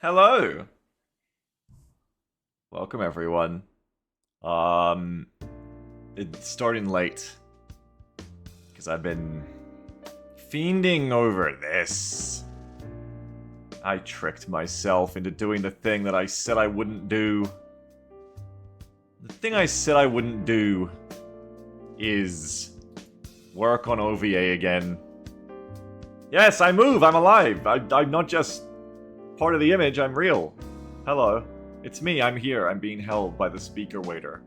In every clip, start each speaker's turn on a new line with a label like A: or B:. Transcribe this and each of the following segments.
A: Hello. Welcome everyone. It's starting late because I've been fiending over this. I tricked myself into doing the thing that I said I wouldn't do. The thing I said I wouldn't do is work on OVA again. Yes, I move, I'm alive. I'm not just part of the image, I'm real. Hello. It's me, I'm here. I'm being held by the speaker waiter.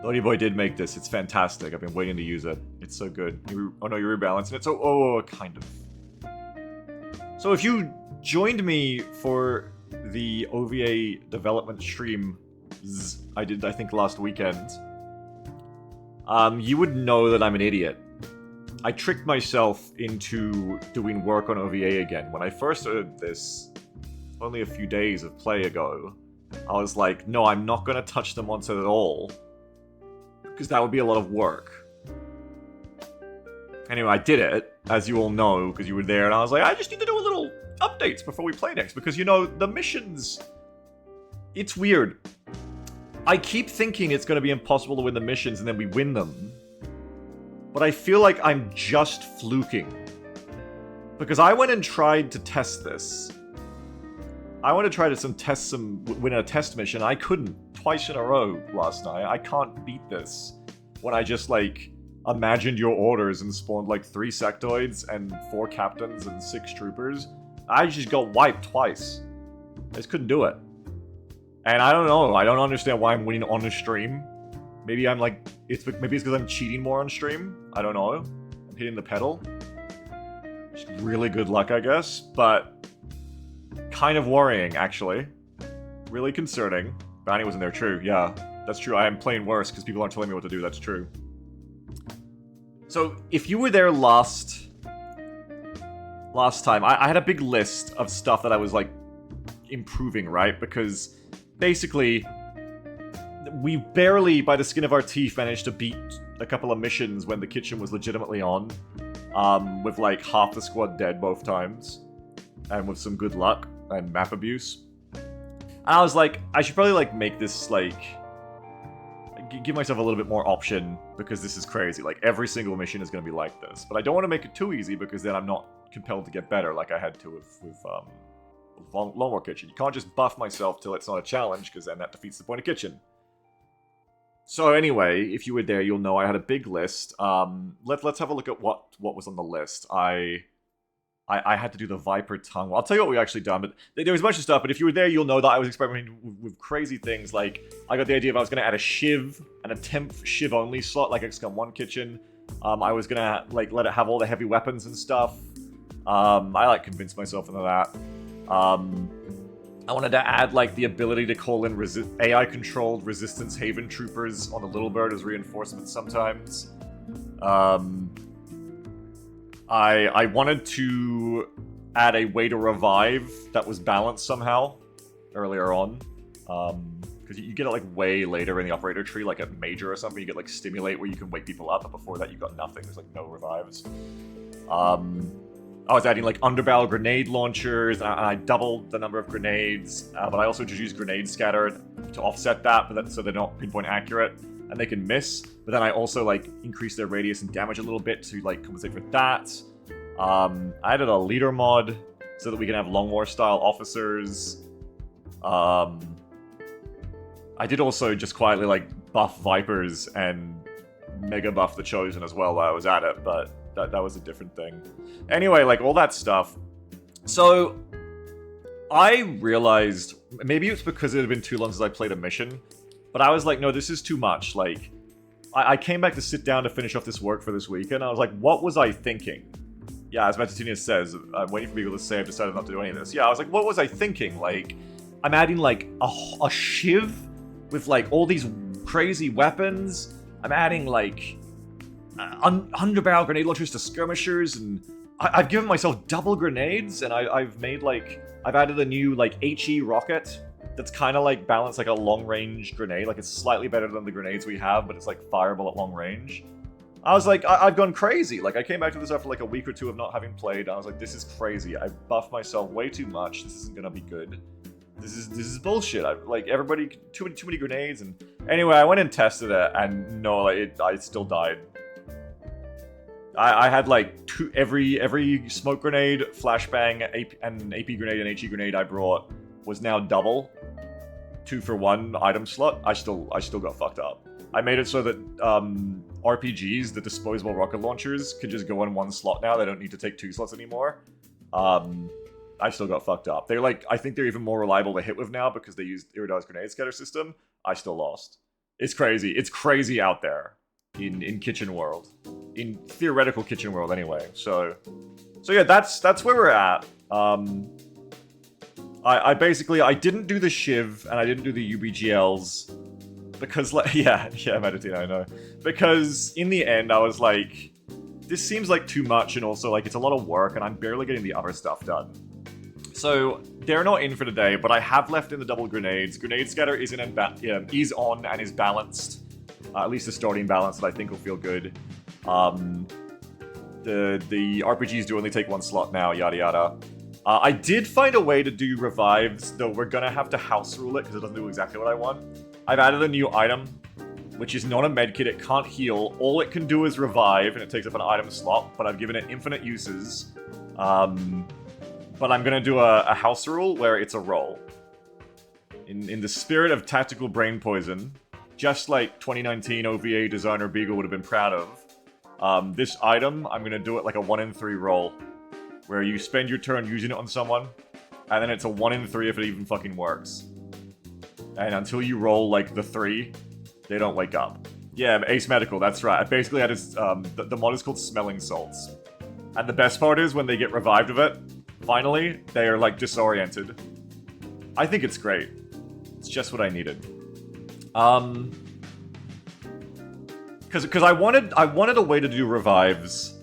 A: Lodi Boy did make this. It's fantastic. I've been waiting to use it. It's so good. Oh no, you're rebalancing it. So, kind of. So if you joined me for the OVA development stream I did, I think, last weekend, you would know that I'm an idiot. I tricked myself into doing work on OVA again. When I first heard this, only a few days of play ago, I was like, no, I'm not going to touch the monster at all, because that would be a lot of work. Anyway, I did it, as you all know, because you were there, and I was like, I just need to do a little updates before we play next, because, you know, the missions... It's weird. I keep thinking it's going to be impossible to win the missions, and then we win them. But I feel like I'm just fluking. Because I went and tried to test this. I want to try to win a test mission. I couldn't twice in a row last night. I can't beat this when I just, like, imagined your orders and spawned, like, 3 sectoids and 4 captains and 6 troopers. I just got wiped twice. I just couldn't do it. And I don't know. I don't understand why I'm winning on the stream. Maybe I'm, like... Maybe it's because I'm cheating more on stream. I don't know. I'm hitting the pedal. Just really good luck, I guess. But... kind of worrying, actually. Really concerning. Bounty wasn't there, true. Yeah, that's true. I am playing worse because people aren't telling me what to do. That's true. So, if you were there last time, I had a big list of stuff that I was, like, improving, right? Because, basically, we barely, by the skin of our teeth, managed to beat a couple of missions when the kitchen was legitimately on. With, like, half the squad dead both times. And with some good luck and map abuse. And I was like, I should probably, like, make this, like... give myself a little bit more option, because this is crazy. Like, every single mission is going to be like this. But I don't want to make it too easy, because then I'm not compelled to get better, like I had to with OvA Kitchen. You can't just buff myself till it's not a challenge, because then that defeats the point of Kitchen. So anyway, if you were there, you'll know I had a big list. Let's have a look at what was on the list. I had to do the Viper tongue. Well, I'll tell you what we actually done, but there was a bunch of stuff, but if you were there, you'll know that I was experimenting with crazy things, like, I got the idea of I was going to add a Shiv, and a temp Shiv-only slot, like XCOM 1 Kitchen. I was going to, like, let it have all the heavy weapons and stuff. I, like, convinced myself into that. I wanted to add, like, the ability to call in AI-controlled Resistance Haven troopers on the Little Bird as reinforcements sometimes. I wanted to add a way to revive that was balanced somehow earlier on. Because you get it, like, way later in the operator tree, like at Major or something. You get, like, Stimulate, where you can wake people up, but before that you got nothing. There's, like, no revives. I was adding, like, underbarrel grenade launchers, and I doubled the number of grenades, but I also just used Grenade Scatter to offset that, so they're not pinpoint accurate, and they can miss. But then I also, like, increased their radius and damage a little bit to, like, compensate for that. I added a leader mod so that we can have Long War style officers. I did also just quietly, like, buff Vipers and mega buff the Chosen as well while I was at it, but that was a different thing. Anyway, like, all that stuff. So, I realized, maybe it's because it had been too long since I played a mission, but I was like, no, this is too much. Like, I came back to sit down to finish off this work for this week, and I was like, what was I thinking? Yeah, as Matatinius says, I'm waiting for people to say I've decided not to do any of this. Yeah, I was like, what was I thinking? Like, I'm adding, like, a Shiv with, like, all these crazy weapons. I'm adding, like, underbarrel grenade launchers to skirmishers, and I've given myself double grenades, and I've made, like, I've added a new, like, HE rocket that's kind of, like, balanced like a long-range grenade. Like, it's slightly better than the grenades we have, but it's, like, fireable at long range. I was like, I've gone crazy. Like, I came back to this after like a week or two of not having played. I was like, this is crazy. I buffed myself way too much. This isn't gonna be good. This is bullshit. Like, everybody, too many grenades. And anyway, I went and tested it, and no, I still died. I had like every smoke grenade, flashbang, and AP grenade and HE grenade I brought was now double. 2 for 1 item slot. I still got fucked up. I made it so that RPGs, the disposable rocket launchers, could just go in 1 slot now. They don't need to take 2 slots anymore. I still got fucked up. They're like, I think they're even more reliable to hit with now because they used Irida's grenade scatter system. I still lost. It's crazy. It's crazy out there in kitchen world, in theoretical kitchen world anyway. So yeah, that's where we're at. I basically, I didn't do the Shiv and I didn't do the UBGLs because, like, yeah, Meditina, I know. Because in the end, I was like, this seems like too much, and also like it's a lot of work, and I'm barely getting the other stuff done. So they're not in for today, but I have left in the double grenades. Grenade scatter is on and is balanced. At least the starting balance that I think will feel good. The RPGs do only take 1 slot now, yada yada. I did find a way to do revives, though we're gonna have to house rule it because it doesn't do exactly what I want. I've added a new item, which is not a medkit. It can't heal. All it can do is revive, and it takes up an item slot, but I've given it infinite uses. But I'm gonna do a house rule where it's a roll. In the spirit of tactical brain poison, just like 2019 OVA designer Beagle would have been proud of, this item, I'm gonna do it like a 1 in 3 roll. Where you spend your turn using it on someone, and then it's a 1 in 3 if it even fucking works. And until you roll, like, the 3, they don't wake up. Yeah, Ace Medical, that's right. I basically had the mod is called Smelling Salts. And the best part is, when they get revived of it, finally, they are, like, disoriented. I think it's great. It's just what I needed. Because I wanted a way to do revives.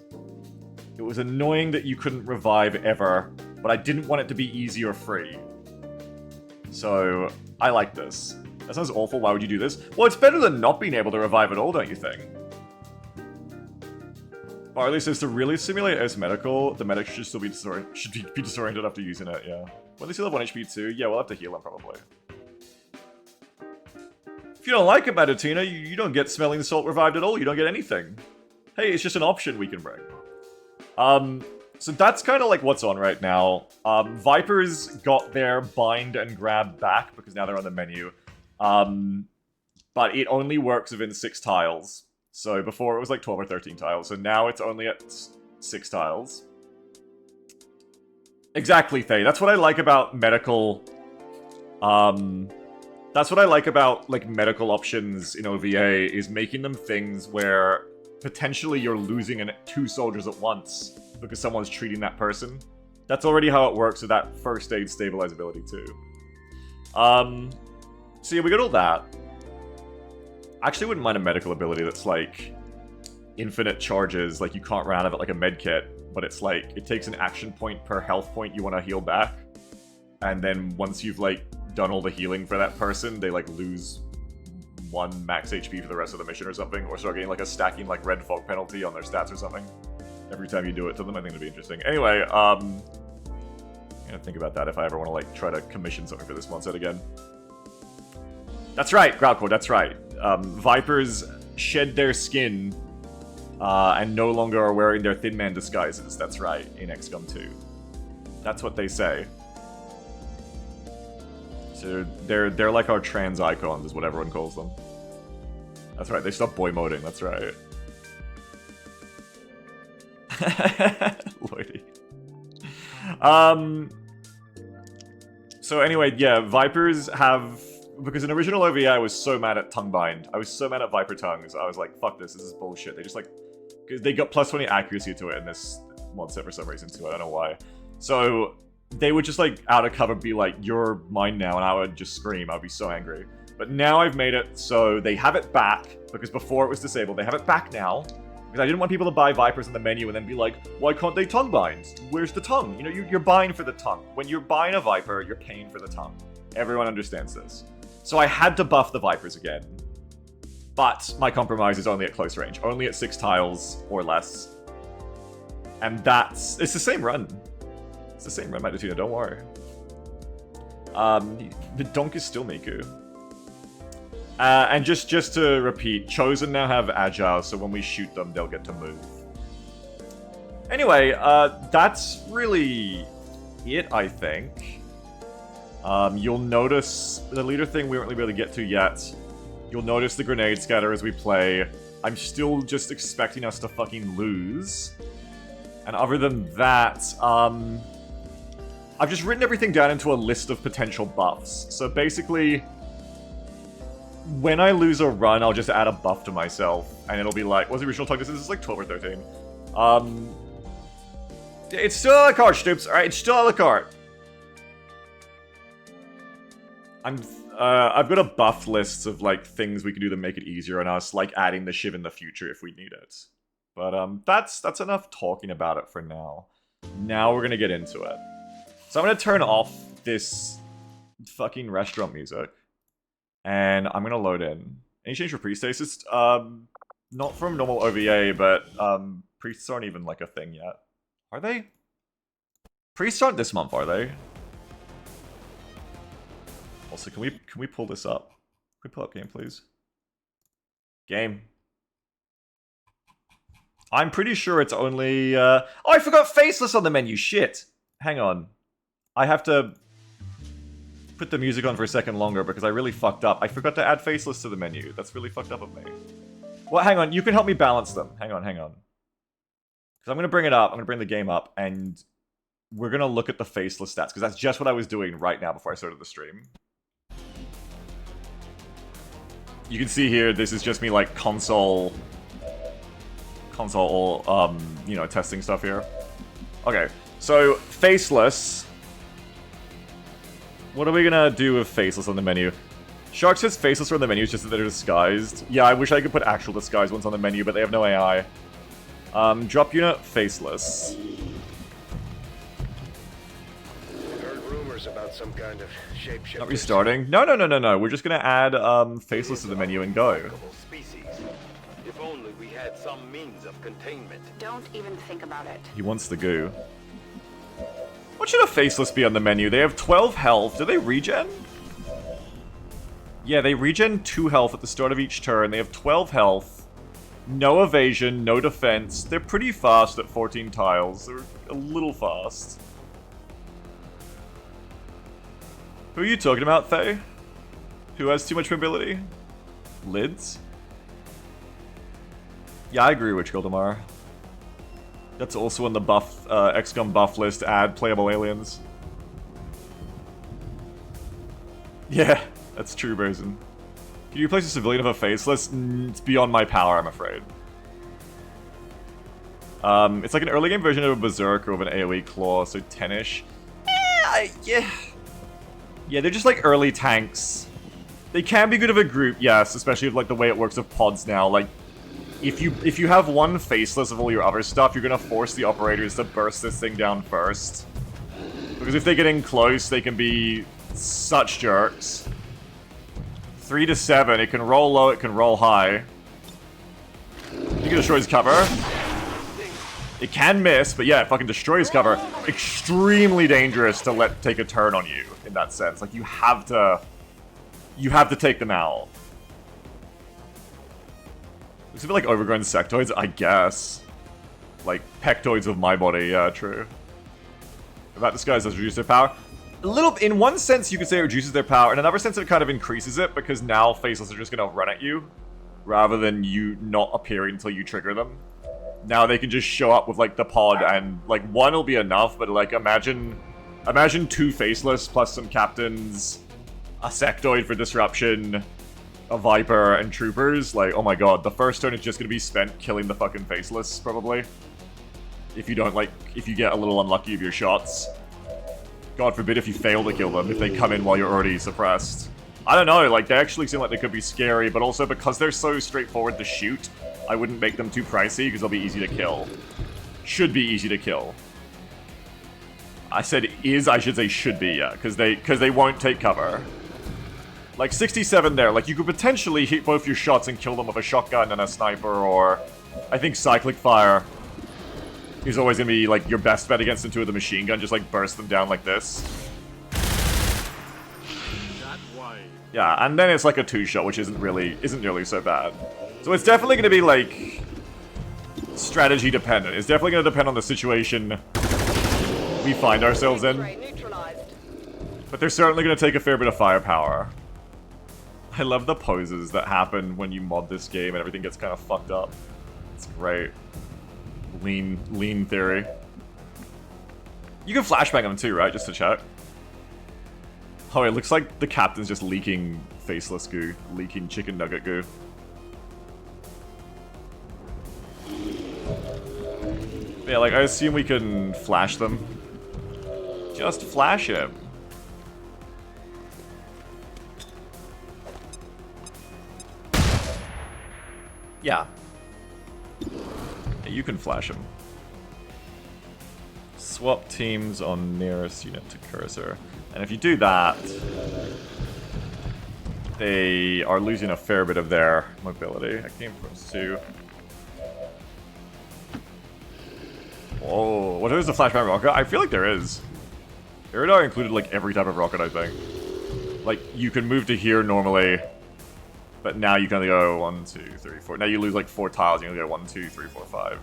A: It was annoying that you couldn't revive ever, but I didn't want it to be easy or free. So, I like this. That sounds awful, why would you do this? Well, it's better than not being able to revive at all, don't you think? Barley says to really simulate Ace Medical, the medic should still be disoriented after using it, yeah. Well, they still have 1 HP too. Yeah, we'll have to heal him, probably. If you don't like it, Matatina, you don't get Smelling Salt revived at all. You don't get anything. Hey, it's just an option we can bring. So that's kind of like what's on right now. Vipers got their bind and grab back because now they're on the menu. But it only works within 6 tiles. So before it was like 12 or 13 tiles. So now it's only at 6 tiles. Exactly, Thay. That's what I like about medical. That's what I like about like medical options in OVA, is making them things where potentially you're losing 2 soldiers at once because someone's treating that person. That's already how it works with that first aid stabilizability too. So yeah, we got all that. I actually wouldn't mind a medical ability that's like infinite charges, like you can't run out of it like a med kit, but it's like it takes an action point per health point you want to heal back. And then once you've like done all the healing for that person, they like lose 1 max HP for the rest of the mission or something, or start getting like a stacking like red fog penalty on their stats or something every time you do it to them. I think it'd be interesting. Anyway, I'm gonna think about that if I ever want to like try to commission something for this mod set again. That's right, Growlcore, that's right. Vipers shed their skin and no longer are wearing their Thin Man disguises. That's right, in XCOM 2. That's what they say. So they're like our trans icons, is what everyone calls them. That's right, they stopped boy moding, that's right. Lloydie. So anyway, yeah, Vipers have... Because in original OVA, I was so mad at tongue bind. I was so mad at Viper tongues. I was like, fuck this is bullshit. They just like... Because they got plus 20 accuracy to it in this mod set for some reason too, I don't know why. So... They would just, like, out of cover be like, you're mine now, and I would just scream. I'd be so angry. But now I've made it so they have it back, because before it was disabled. They have it back now, because I didn't want people to buy Vipers in the menu and then be like, why can't they tongue bind? Where's the tongue? You know, you're buying for the tongue. When you're buying a Viper, you're paying for the tongue. Everyone understands this. So I had to buff the Vipers again. But my compromise is only at close range. Only at 6 tiles or less. And that's... It's the same run. It's the same run, Matutina, don't worry. The donk is still Miku. And just to repeat, Chosen now have Agile, so when we shoot them, they'll get to move. Anyway, that's really it, I think. You'll notice the leader thing we won't really be able to get to yet. You'll notice the grenade scatter as we play. I'm still just expecting us to fucking lose. And other than that, I've just written everything down into a list of potential buffs. So basically, when I lose a run, I'll just add a buff to myself. And it'll be like, what's the original target? This is like 12 or 13. It's still a la carte, Stoops. Alright, it's still a la carte. I've got a buff list of like things we can do to make it easier on us, like adding the Shiv in the future if we need it. But that's enough talking about it for now. Now we're gonna get into it. So I'm gonna turn off this fucking restaurant music, and I'm gonna load in. Any change for pre-stasis? Not from normal OVA, but priests aren't even like a thing yet. Are they? Priests aren't this month, are they? Also, can we pull this up? Can we pull up game, please? Game. I'm pretty sure it's only... Oh, I forgot Faceless on the menu! Shit! Hang on. I have to put the music on for a second longer because I really fucked up. I forgot to add Faceless to the menu. That's really fucked up of me. Well, hang on. You can help me balance them. Hang on, hang on. Because I'm going to bring it up. I'm going to bring the game up, and we're going to look at the Faceless stats, because that's just what I was doing right now before I started the stream. You can see here, this is just me, like, console, you know, testing stuff here. Okay, so, Faceless. What are we gonna do with Faceless on the menu? Shark says Faceless are on the menu, it's just that they're disguised. Yeah, I wish I could put actual disguised ones on the menu, but they have no AI. Drop unit, Faceless.
B: About some kind of shape-shifter.
A: Not restarting? No. We're just gonna add Faceless to the menu and go.
B: If only we had some means of containment.
C: Don't even think about it.
A: He wants the goo. What should a Faceless be on the menu? They have 12 health. Do they regen? Yeah, they regen 2 health at the start of each turn. They have 12 health. No evasion, no defense. They're pretty fast at 14 tiles. They're a little fast. Who are you talking about, Faye? Who has too much mobility? Lids? Yeah, I agree with Kildamar. That's also on the buff, XCOM buff list, add playable aliens. Yeah, that's true, Brazen. Can you replace a civilian with a Faceless? It's beyond my power, I'm afraid. It's like an early game version of a Berserk or of an AoE Claw, so 10-ish. Yeah. Yeah, they're just like early tanks. They can be good of a group, yes, especially with like the way it works with pods now. Like, if you have one Faceless of all your other stuff, you're gonna force the operators to burst this thing down first. Because if they get in close, they can be such jerks. 3 to 7, it can roll low, it can roll high. You can destroy his cover. It can miss, but yeah, it fucking destroys cover. Extremely dangerous to take a turn on you, in that sense. Like, you have to take them out. Looks a bit like overgrown sectoids, I guess. Like, pectoids of my body, yeah, true. That disguise does reduce their power. A little, in one sense, you could say it reduces their power. In another sense, it kind of increases it, because now Faceless are just gonna run at you, rather than you not appearing until you trigger them. Now they can just show up with, like, the pod, and, like, one will be enough, but, like, imagine 2 Faceless plus some captains, a sectoid for disruption, a Viper, and troopers. Like, oh my god, the first turn is just gonna be spent killing the fucking Faceless, probably. If you don't, like, if you get a little unlucky with your shots. God forbid if you fail to kill them, if they come in while you're already suppressed. I don't know, like, they actually seem like they could be scary, but also because they're so straightforward to shoot, I wouldn't make them too pricey, because they'll be easy to kill. Should be easy to kill. I said is, I should say should be, yeah, because they won't take cover. Like, 67 there. Like, you could potentially hit both your shots and kill them with a shotgun and a sniper, or... I think cyclic fire is always gonna be, like, your best bet against them too with a machine gun. Just, like, burst them down like this. Yeah, and then it's like a 2-shot, which isn't nearly so bad. So it's definitely gonna be, like... strategy dependent. It's definitely gonna depend on the situation we find ourselves in. But they're certainly gonna take a fair bit of firepower. I love the poses that happen when you mod this game and everything gets kind of fucked up. It's great. Lean theory. You can flashbang them too, right? Just to check. Oh, it looks like the captain's just leaking faceless goo. Leaking chicken nugget goo. Yeah, like, I assume we can flash them. Just flash him. Yeah. Yeah, you can flash him. Swap teams on nearest unit to cursor. And if you do that, they are losing a fair bit of their mobility. I came from 2. Whoa, what is the flashbang rocket? I feel like there is. Iridar included like every type of rocket, I think. Like, you can move to here normally, but now you can only go 1, 2, 3, 4. Now you lose like 4 tiles, you can go 1, 2, 3, 4, 5.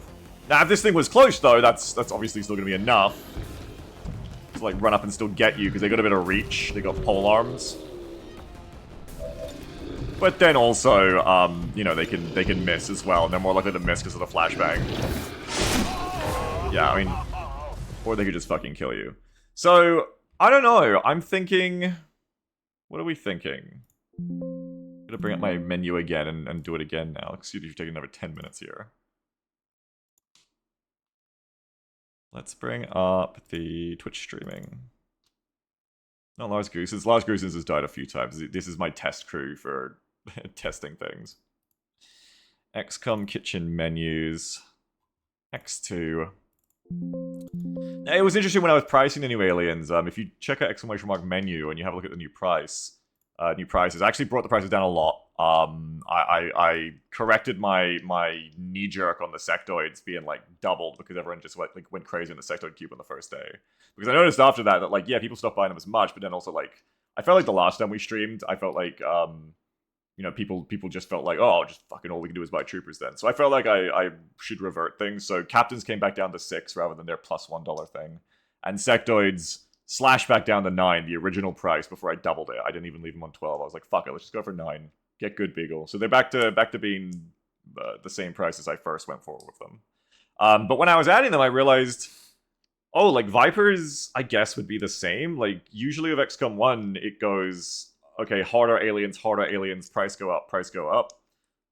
A: Now, if this thing was close, though, that's obviously still going to be enough to like run up and still get you, because they got a bit of reach. They got pole arms. But then also, you know, they can miss as well, and they're more likely to miss because of the flashbang. Yeah, I mean, or they could just fucking kill you. So, I don't know. I'm thinking... What are we thinking? I'm gonna bring up my menu again and do it again now. Excuse me if you're taking another 10 minutes here. Let's bring up the Twitch streaming. Not Lars Goosens. Lars Goosens has died a few times. This is my test crew for testing things. XCOM kitchen menus. X2. Now, it was interesting when I was pricing the new aliens. If you check out ! menu and you have a look at the new prices, I actually brought the prices down a lot. I corrected my knee-jerk on the sectoids being like doubled because everyone just went crazy on the sectoid cube on the first day. Because I noticed after that like, yeah, people stopped buying them as much, but then also like, I felt like the last time we streamed, I felt like you know, people just felt like, oh, just fucking all we can do is buy troopers then. So I felt like I should revert things. So captains came back down to 6 rather than their plus $1 thing. And sectoids slashed back down to 9, the original price, before I doubled it. I didn't even leave them on 12. I was like, fuck it, let's just go for 9. Get good, Beagle. So they're back to being the same price as I first went forward with them. But when I was adding them, I realized, oh, like Vipers, I guess, would be the same. Like, usually with XCOM 1, it goes... okay, harder aliens, price go up, price go up.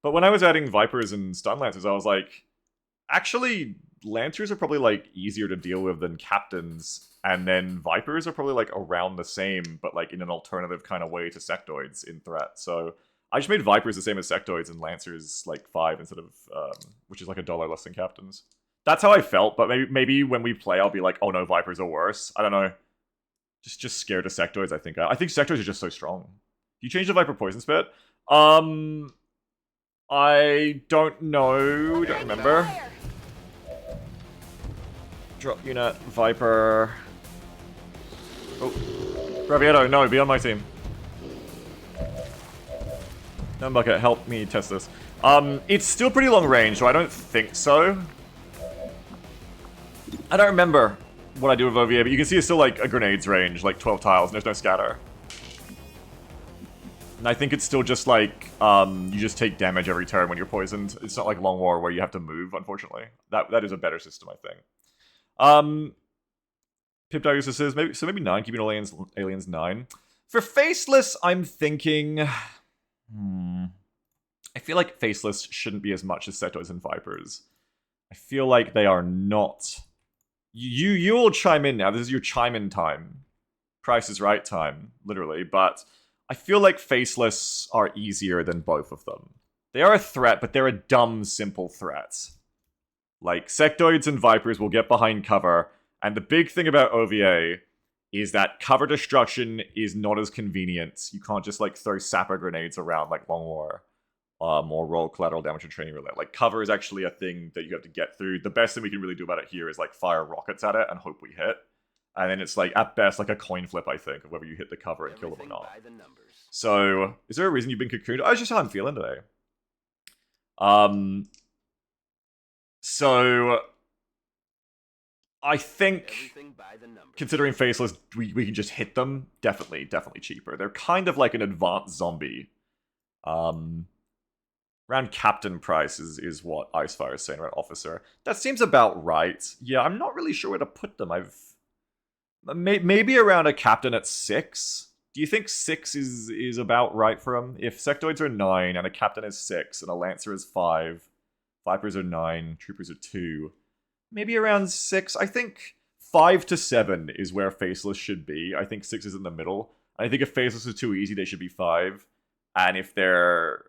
A: But when I was adding Vipers and Stun Lancers, I was like, actually, Lancers are probably, like, easier to deal with than Captains, and then Vipers are probably, like, around the same, but, like, in an alternative kind of way to Sectoids in threat. So I just made Vipers the same as Sectoids and Lancers, like, 5 instead of, which is, like, $1 less than Captains. That's how I felt, but maybe when we play, I'll be like, oh no, Vipers are worse. I don't know. Just scared of sectoids, I think. I think sectoids are just so strong. Do you change the Viper poison spit? I don't know. Don't remember. Drop unit, Viper. Oh. Bravieto, no, be on my team. No bucket, help me test this. It's still pretty long range, so I don't think so. I don't remember what I do with OvA, but you can see it's still like a grenades range, like 12 tiles, and there's no scatter. And I think it's still just like, you just take damage every turn when you're poisoned. It's not like Long War where you have to move, unfortunately. That is a better system, I think. Pip Diagnosis says, maybe 9, keeping aliens 9. For Faceless, I'm thinking... I feel like Faceless shouldn't be as much as Sectoids and Vipers. I feel like they are not... You all chime in now. This is your chime in time. Price is Right time, literally. But I feel like Faceless are easier than both of them. They are a threat, but they're a dumb, simple threat. Like, Sectoids and Vipers will get behind cover, and the big thing about OvA is that cover destruction is not as convenient. You can't just like throw sapper grenades around like Long War. More roll collateral damage and training roulette. Like cover is actually a thing that you have to get through. The best thing we can really do about it here is like fire rockets at it and hope we hit. And then it's like at best like a coin flip, I think, of whether you hit the cover and kill them or not. So is there a reason you've been cocooned? Oh, it's just how I'm feeling today. So I think considering faceless, we can just hit them. Definitely cheaper. They're kind of like an advanced zombie. Around captain price is what Icefire is saying, right? Officer. That seems about right. Yeah, I'm not really sure where to put them. Maybe around a captain at 6. Do you think 6 is about right for him? If sectoids are 9 and a captain is 6 and a lancer is 5, vipers are 9, troopers are 2, maybe around 6. I think 5 to 7 is where faceless should be. I think 6 is in the middle. I think if faceless is too easy, they should be 5. And if they're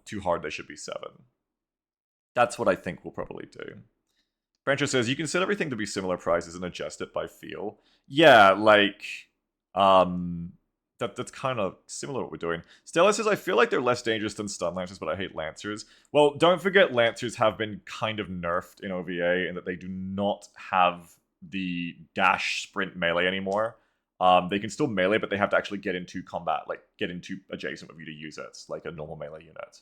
A: too hard, they should be 7. That's what I think we'll probably do. Brancher says, you can set everything to be similar prices and adjust it by feel. Yeah, like, that's kind of similar to what we're doing. Stella says, I feel like they're less dangerous than stun lancers, but I hate lancers. Well, don't forget lancers have been kind of nerfed in OVA in that they do not have the dash sprint melee anymore. They can still melee, but they have to actually get into combat, like get into adjacent with you to use it, like a normal melee unit.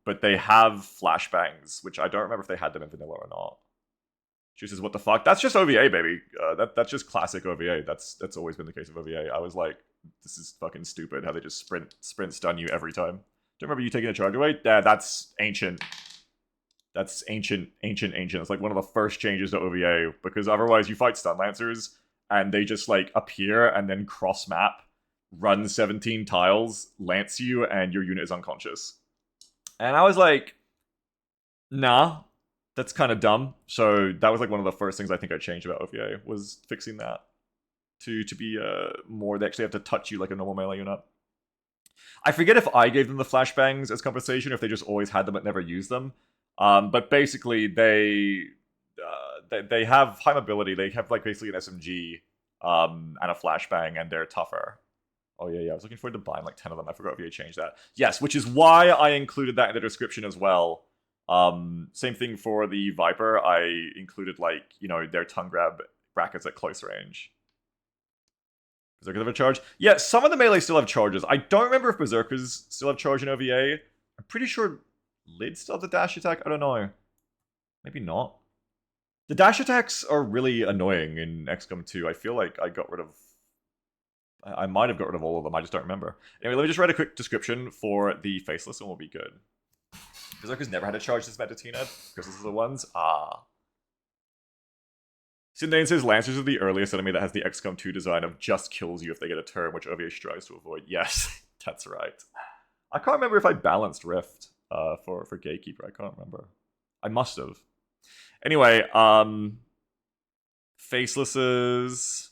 A: But they have flashbangs, which I don't remember if they had them in vanilla or not. She says, what the fuck? That's just OVA, baby. That's just classic OVA. That's always been the case of OVA. I was like, this is fucking stupid how they just sprint stun you every time. Don't remember you taking a charge away? Yeah, that's ancient. That's ancient. It's like one of the first changes to OVA, because otherwise you fight stun lancers, and they just, like, appear and then cross-map, run 17 tiles, lance you, and your unit is unconscious. And I was like, nah, that's kind of dumb. So that was, like, one of the first things I think I changed about OVA, was fixing that. To be more, they actually have to touch you like a normal melee unit. I forget if I gave them the flashbangs as compensation, or if they just always had them but never used them. But basically, they have high mobility. They have like basically an SMG and a flashbang, and they're tougher. Oh yeah. I was looking forward to buying like 10 of them. I forgot if you changed that. Yes, which is why I included that in the description as well. Same thing for the Viper. I included like, you know, their tongue grab brackets at close range. Berserkers have a charge? Yeah, some of the melee still have charges. I don't remember if Berserkers still have charge in OVA. I'm pretty sure Lid still have the dash attack. I don't know. Maybe not. The dash attacks are really annoying in XCOM 2. I feel like I got rid of... I might have got rid of all of them. I just don't remember. Anyway, let me just write a quick description for the Faceless and we'll be good. Berserkers never had a charge this Metatina, because this is the ones. Sindane says Lancers are the earliest enemy that has the XCOM 2 design of just kills you if they get a turn, which OVA strives to avoid. Yes, that's right. I can't remember if I balanced Rift for Gatekeeper. I can't remember. I must have. Anyway, Facelesses.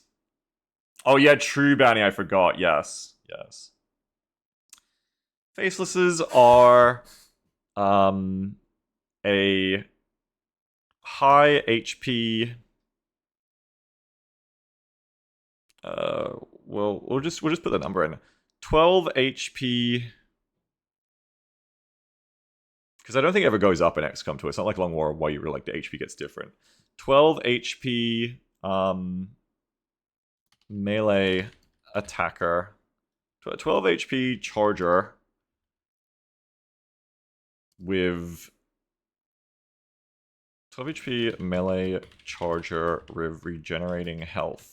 A: Oh yeah, True Bounty, I forgot. Yes. Facelesses are a high HP. Well, we'll just put the number in. 12 HP. Because I don't think it ever goes up in XCOM 2. It's not like Long War where you really like the HP gets different. 12 HP melee attacker. 12 HP charger with 12 HP melee charger with regenerating health.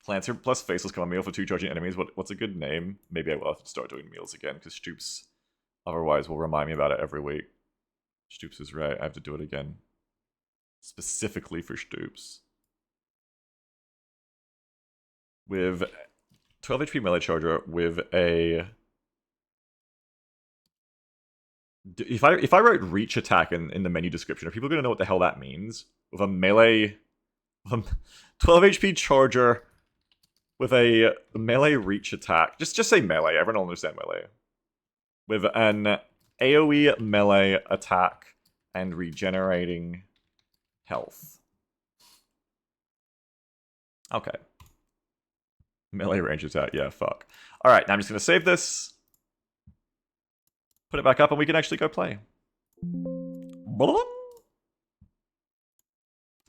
A: Lancer plus Faceless come on meal for 2 charging enemies. What's a good name? Maybe I will have to start doing meals again, because Stoops otherwise will remind me about it every week. Stoops is right. I have to do it again. Specifically for Stoops. With 12 HP melee charger with a... If I wrote reach attack in the menu description, are people going to know what the hell that means? With a melee... 12 HP charger with a melee reach attack. Just say melee. Everyone will understand melee. With an AoE melee attack and regenerating health. Okay. Melee range attack. Yeah, fuck. Alright, now I'm just going to save this. Put it back up and we can actually go play.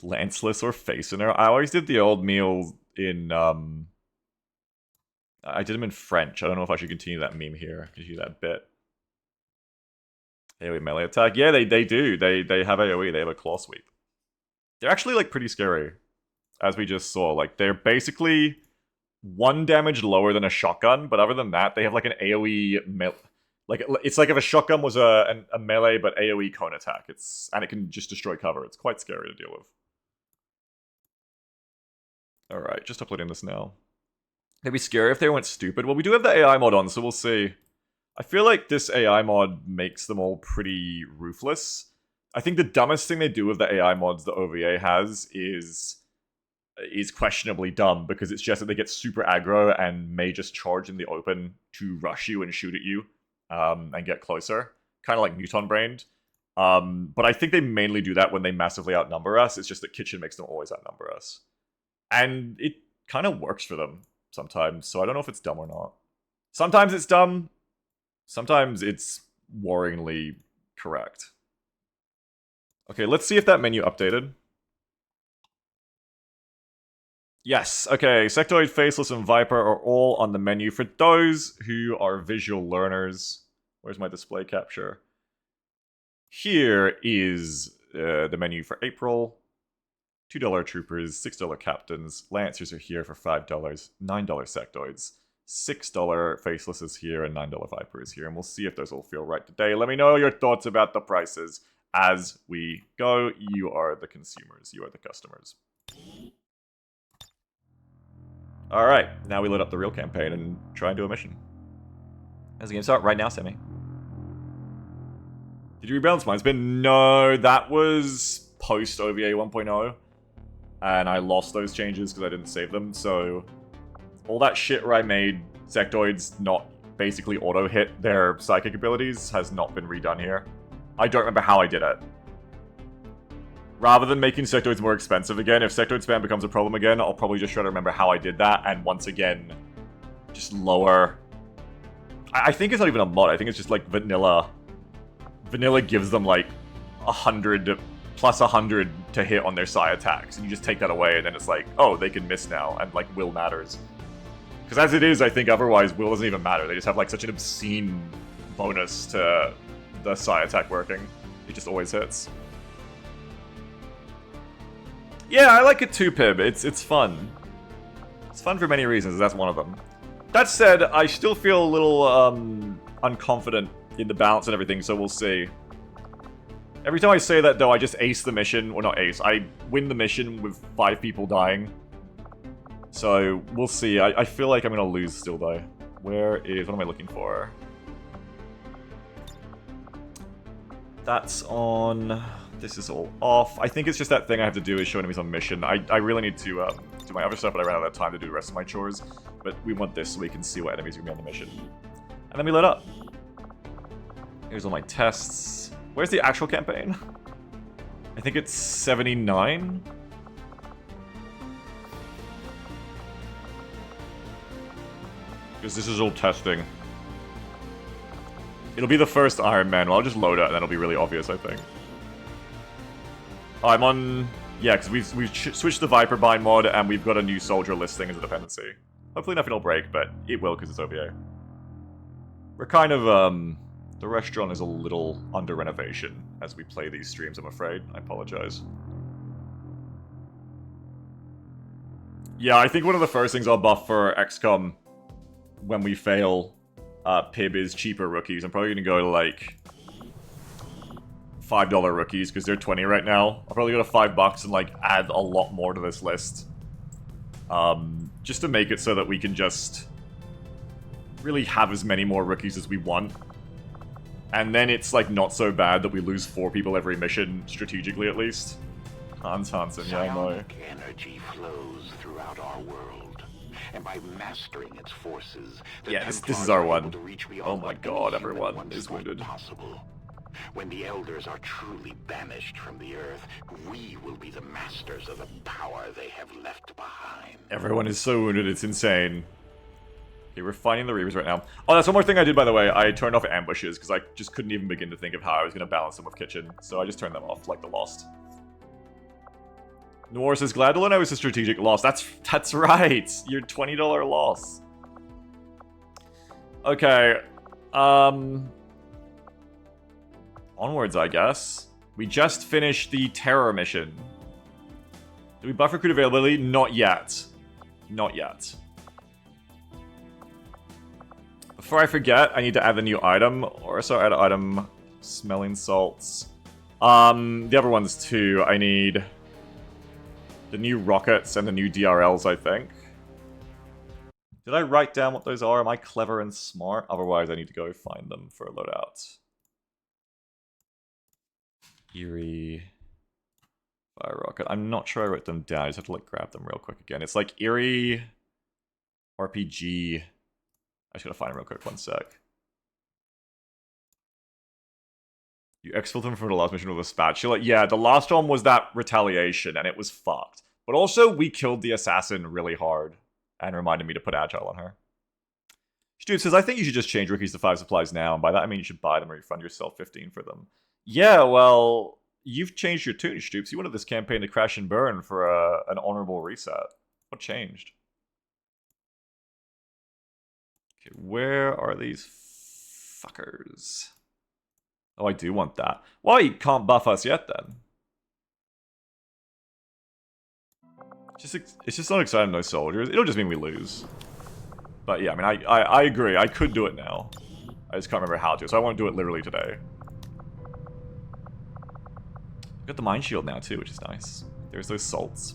A: Lanceless or Facener. I always did the old meal in, I did them in French. I don't know if I should continue that meme here. Continue that bit. AoE melee attack. Yeah, they do. They have AoE. They have a claw sweep. They're actually, like, pretty scary. As we just saw. Like, they're basically 1 damage lower than a shotgun, but other than that, they have, like, an AoE... Like, it's like if a shotgun was a melee, but AoE cone attack. And it can just destroy cover. It's quite scary to deal with. Alright, just uploading this now. It'd be scary if they went stupid. Well, we do have the AI mod on, so we'll see. I feel like this AI mod makes them all pretty ruthless. I think the dumbest thing they do with the AI mods that OVA has is questionably dumb, because it's just that they get super aggro and may just charge in the open to rush you and shoot at you and get closer. Kind of like Muton Brained. But I think they mainly do that when they massively outnumber us. It's just that Kitchen makes them always outnumber us. And it kind of works for them sometimes, so I don't know if it's dumb or not. Sometimes it's dumb. Sometimes it's worryingly correct. Okay, let's see if that menu updated. Yes, okay, Sectoid, Faceless, and Viper are all on the menu. For those who are visual learners, where's my display capture? Here is the menu for April. $2 Troopers, $6 Captains, Lancers are here for $5, $9 Sectoids, $6 Faceless is here, and $9 Viper is here, and we'll see if those all feel right today. Let me know your thoughts about the prices as we go. You are the consumers, you are the customers. Alright, now we load up the real campaign and try and do a mission. How's the game start? Right now, Sammy. Did you rebalance mine? It's been... No, that was post OVA 1.0. And I lost those changes because I didn't save them, so... All that shit where I made Sectoids not basically auto-hit their psychic abilities has not been redone here. I don't remember how I did it. Rather than making Sectoids more expensive again, if Sectoid spam becomes a problem again, I'll probably just try to remember how I did that, and once again, just lower... I think it's not even a mod, I think it's just like vanilla. Vanilla gives them like 100... plus 100 to hit on their psi attacks, and you just take that away, and then it's like, oh, they can miss now, and like will matters. Because as it is, I think otherwise will doesn't even matter. They just have like such an obscene bonus to the psi attack working. It just always hits. Yeah, I like it too, Pib. It's fun. It's fun for many reasons, that's one of them. That said, I still feel a little unconfident in the balance and everything, so we'll see. Every time I say that, though, I just ace the mission. Or not ace, I win the mission with 5 people dying. So, we'll see. I feel like I'm gonna lose still, though. Where is... What am I looking for? That's on... This is all off. I think it's just that thing I have to do is showing me some mission. I really need to do my other stuff, but I ran out of time to do the rest of my chores. But we want this so we can see what enemies are going to be on the mission. And then we load up. Here's all my tests. Where's the actual campaign? I think it's 79? Because this is all testing. It'll be the first Iron Man. Well, I'll just load it and then it'll be really obvious, I think. Oh, I'm on... Yeah, because we've switched the Viper bind mod and we've got a new soldier listing as a dependency. Hopefully nothing will break, but it will because it's OVA. We're kind of, the restaurant is a little under renovation as we play these streams, I'm afraid. I apologize. Yeah, I think one of the first things I'll buff for XCOM when we fail PIB is cheaper rookies. I'm probably going to go to, like, $5 rookies, because they're 20 right now. I'll probably go to $5 and, like, add a lot more to this list. Just to make it so that we can just really have as many more rookies as we want. And then it's, like, not so bad that we lose 4 people every mission, strategically at least. Hans Hansen, yeah, I know.
C: Psionic energy flows throughout our world, and by mastering its forces,
A: yeah, this is our one. Oh my god, everyone is wounded.
C: Possible. When the Elders are truly banished from the Earth, we will be the masters of the power they have left behind.
A: Everyone is so wounded, it's insane. Okay, we're fighting the Reavers right now. Oh, that's one more thing I did, by the way. I turned off ambushes, because I just couldn't even begin to think of how I was going to balance them with Kitchen. So I just turned them off, like the Lost. Noir says, glad to know it's a strategic loss. That's right! Your $20 loss. Okay. Onwards, I guess. We just finished the Terror mission. Did we buff recruit availability? Not yet. Not yet. Before I forget, I need to add the new item. Or so add item, smelling salts. The other ones too. I need the new rockets and the new DRLs, I think. Did I write down what those are? Am I clever and smart? Otherwise, I need to go find them for a loadout. Eerie fire rocket. I'm not sure I wrote them down. I just have to like grab them real quick again. It's like Eerie RPG. I just gotta find them real quick. 1 sec. You exfilled them from the last mission with a spatula. Yeah, the last one was that retaliation, and it was fucked. But also, we killed the assassin really hard, and reminded me to put agile on her. Dude says, I think you should just change rookies to 5 supplies now, and by that I mean you should buy them or refund yourself 15 for them. Yeah, well, you've changed your tune, Stoops. You wanted this campaign to crash and burn for an honorable reset. What changed? Okay, where are these fuckers? Oh, I do want that. Well, you can't buff us yet, then. It's just not exciting, no soldiers. It'll just mean we lose. But yeah, I mean, I agree. I could do it now. I just can't remember how to, so I won't do it literally today. Got the Mind Shield now, too, which is nice. There's those salts.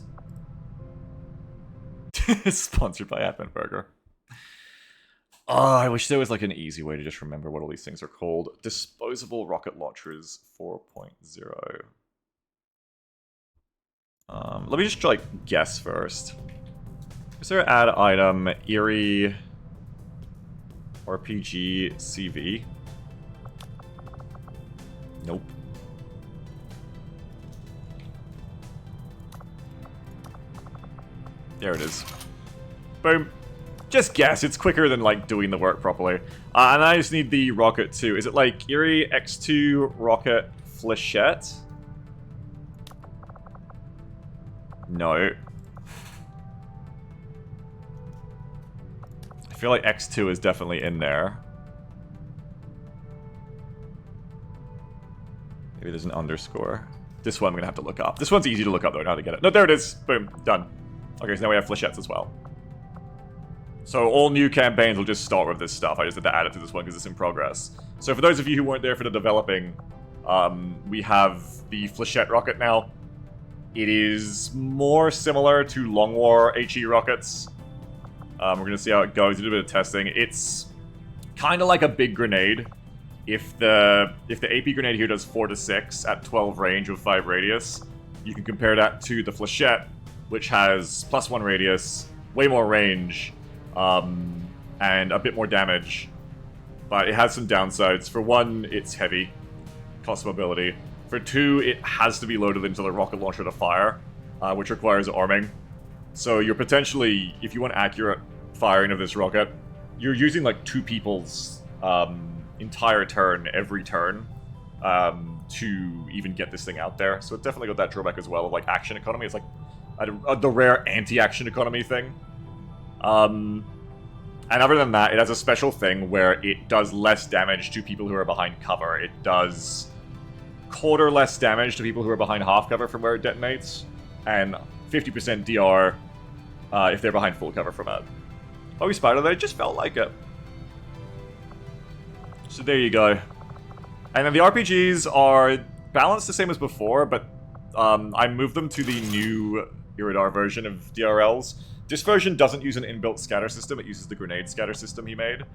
A: Sponsored by Attenberger. Oh, I wish there was like an easy way to just remember what all these things are called. Disposable rocket launchers 4.0. Let me just like guess first. Is there add item Eerie RPG CV? Nope. There it is. Boom. Just guess. It's quicker than like doing the work properly. And I just need the rocket too. Is it like Eerie X2 rocket flechette? No. I feel like X2 is definitely in there. Maybe there's an underscore. This one I'm going to have to look up. This one's easy to look up though, I know how to get it. No, there it is. Boom. Done. Okay, so now we have flechettes as well. So all new campaigns will just start with this stuff. I just had to add it to this one because it's in progress. So for those of you who weren't there for the developing, we have the flechette rocket now. It is more similar to Long War HE rockets. We're going to see how it goes. Do a bit of testing. It's kind of like a big grenade. If the AP grenade here does 4 to 6 at 12 range with 5 radius, you can compare that to the flechette, which has +1 radius, way more range, and a bit more damage. But it has some downsides. For one, it's heavy, cost mobility. For two, it has to be loaded into the rocket launcher to fire, which requires arming. So you're potentially, if you want accurate firing of this rocket, you're using like 2 people's entire turn every turn to even get this thing out there. So it definitely got that drawback as well of like action economy. It's like the rare anti-action economy thing. And other than that, it has a special thing where it does less damage to people who are behind cover. It does quarter less damage to people who are behind half cover from where it detonates, and 50% DR if they're behind full cover from it. Oh, we spotted that. It just felt like it. So there you go. And then the RPGs are balanced the same as before, but I moved them to the new Iridar version of DRLs. This version doesn't use an inbuilt scatter system, it uses the grenade scatter system he made.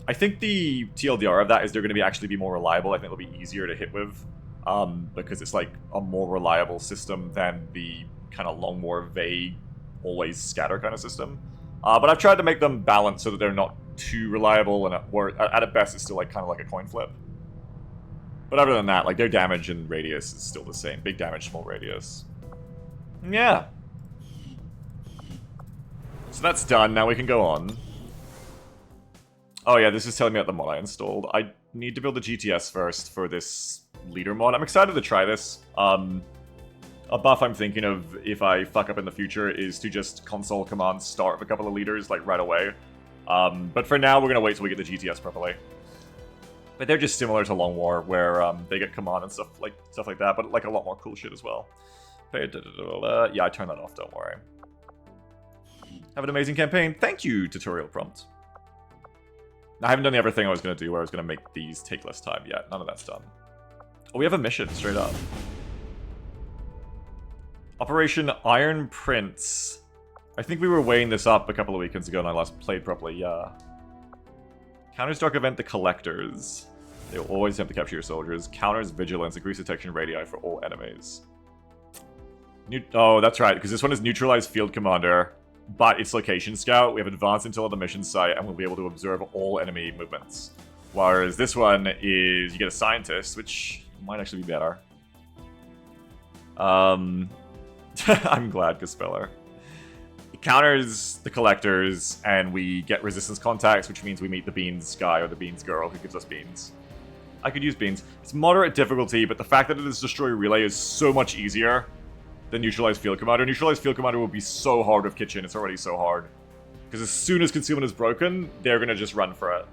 A: I think the TLDR of that is they're going to actually be more reliable. I think they'll be easier to hit with, because it's like a more reliable system than the kind of long, more vague, always scatter kind of system. But I've tried to make them balanced so that they're not too reliable, and at best it's still like kind of like a coin flip. But other than that, like, their damage and radius is still the same. Big damage, small radius. Yeah. So that's done. Now we can go on. Oh yeah, this is telling me about the mod I installed. I need to build the GTS first for this leader mod. I'm excited to try this. A buff I'm thinking of if I fuck up in the future is to just console command start with a couple of leaders, like, right away. But for now, we're going to wait till we get the GTS properly. But they're just similar to Long War, where they get command and stuff like that, but like a lot more cool shit as well. Yeah, I turned that off, don't worry. Have an amazing campaign. Thank you, tutorial prompt. I haven't done the other thing I was going to do, where I was going to make these take less time yet. None of that's done. Oh, we have a mission, straight up. Operation Iron Prince. I think we were weighing this up a couple of weekends ago and I last played properly, yeah. Counters Dark Event the Collectors. They will always attempt to capture your soldiers. Counters Vigilance, increase detection radii for all enemies. Oh, that's right, because this one is Neutralize Field Commander, but it's Location Scout. We have Advanced Intel on the mission site, and we'll be able to observe all enemy movements. Whereas this one is, you get a Scientist, which might actually be better. I'm glad, Gaspeller. It counters the Collectors, and we get Resistance Contacts, which means we meet the Beans guy or the Beans girl who gives us beans. I could use beans. It's moderate difficulty, but the fact that it is Destroy Relay is so much easier than Neutralize Field Commander. Neutralize Field Commander will be so hard with Kitchen, it's already so hard. Because as soon as Concealment is broken, they're going to just run for it.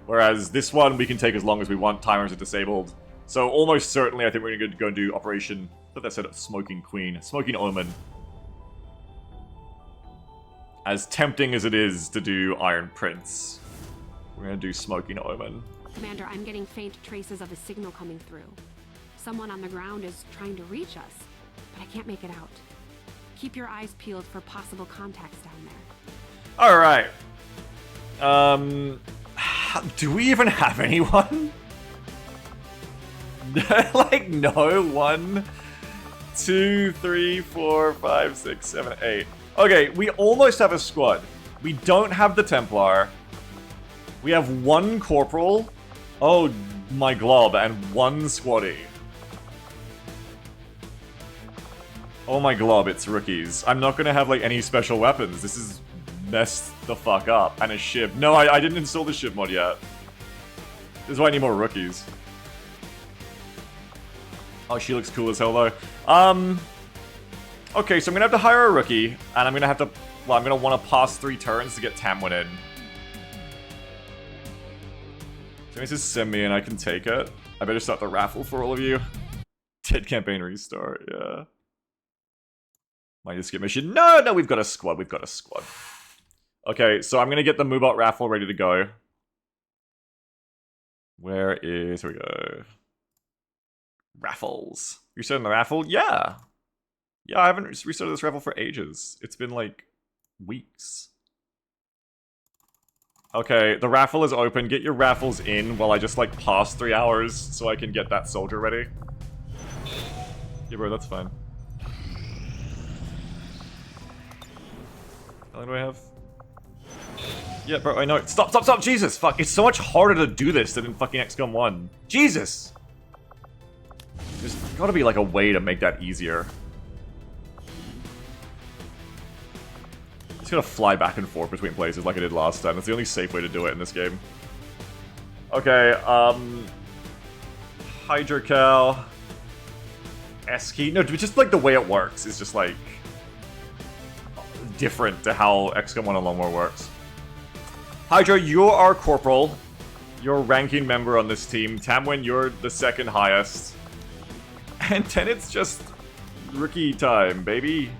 A: Whereas this one, we can take as long as we want, timers are disabled. So almost certainly, I think we're going to go and do Operation, I thought that said Smoking Queen, Smoking Omen. As tempting as it is to do Iron Prince, we're going to do Smoking Omen.
D: Commander, I'm getting faint traces of a signal coming through. Someone on the ground is trying to reach us, but I can't make it out. Keep your eyes peeled for possible contacts down there.
A: Alright. Do we even have anyone? Like, no. 1, 2, 3, 4, 5, 6, 7, 8. Okay, we almost have a squad. We don't have the Templar. We have 1 Corporal. Oh, my glob. And 1 Squaddy. Oh my glob, it's rookies. I'm not gonna have, like, any special weapons. This is messed the fuck up. And a ship. No, I didn't install the ship mod yet. This is why I need more rookies. Oh, she looks cool as hell, though. Okay, so I'm gonna have to hire a rookie, and I'm gonna have to... Well, I'm gonna want to pass 3 turns to get Tamwin in. So this is send me, and I can take it. I better start the raffle for all of you. Dead campaign restart, yeah. Might just skip mission. No, we've got a squad. We've got a squad. Okay, so I'm gonna get the Moobot raffle ready to go. Here we go. Raffles. You're starting the raffle? Yeah. Yeah, I haven't restarted this raffle for ages. It's been like weeks. Okay, the raffle is open. Get your raffles in while I just like pass 3 hours so I can get that soldier ready. Yeah, bro, that's fine. How long do I have? Yeah, bro, I know. Stop, Jesus! Fuck, it's so much harder to do this than in fucking XCOM 1. Jesus! There's gotta be like a way to make that easier. Just gotta fly back and forth between places like I did last time. That's the only safe way to do it in this game. Okay, Hydrocal... S-key. No, just like the way it works is just like... different to how XCOM 1 and Long War works. Hydra, you're our corporal. You're a ranking member on this team. Tamwin, you're the 2nd highest. And then it's just rookie time, baby.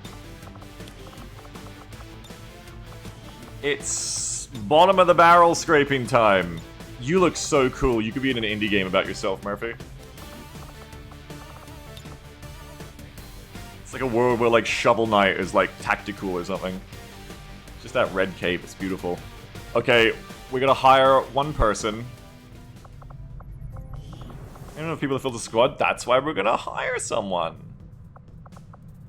A: It's bottom of the barrel scraping time. You look so cool. You could be in an indie game about yourself, Murphy. It's like a world where like Shovel Knight is like tactical or something. Just that red cape, it's beautiful. Okay, we're gonna hire 1 person. I don't know if people have filled the squad, that's why we're gonna hire someone.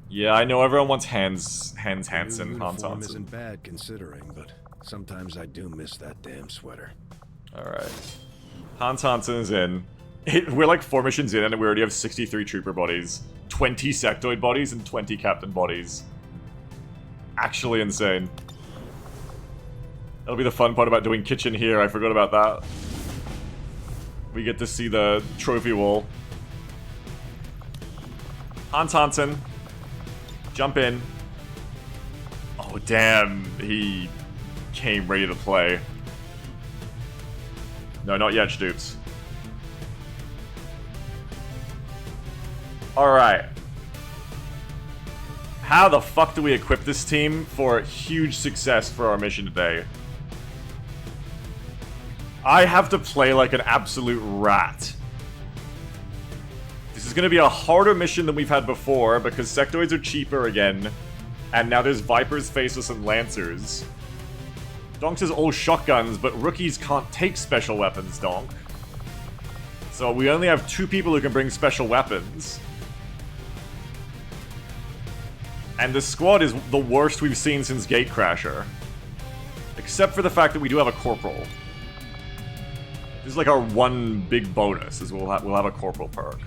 A: Yeah, I know everyone wants Hans Hansen, Hans
E: Uniform
A: Hansen.
E: isn't bad considering, but sometimes I do miss that damn sweater.
A: Alright. Hans Hansen is in. We're like 4 missions in and we already have 63 trooper bodies, 20 sectoid bodies, and 20 captain bodies. Actually insane. That'll be the fun part about doing kitchen here, I forgot about that. We get to see the trophy wall. Hans Hansen. Jump in. Oh damn, he came ready to play. No, not yet, Stoops. Alright. How the fuck do we equip this team for huge success for our mission today? I have to play like an absolute rat. This is going to be a harder mission than we've had before because sectoids are cheaper again. And now there's Vipers, Faceless, and Lancers. Donk says all shotguns, but rookies can't take special weapons, Donk. So we only have 2 people who can bring special weapons. And the squad is the worst we've seen since Gatecrasher. Except for the fact that we do have a corporal. This is like our one big bonus, is we'll have a corporal perk.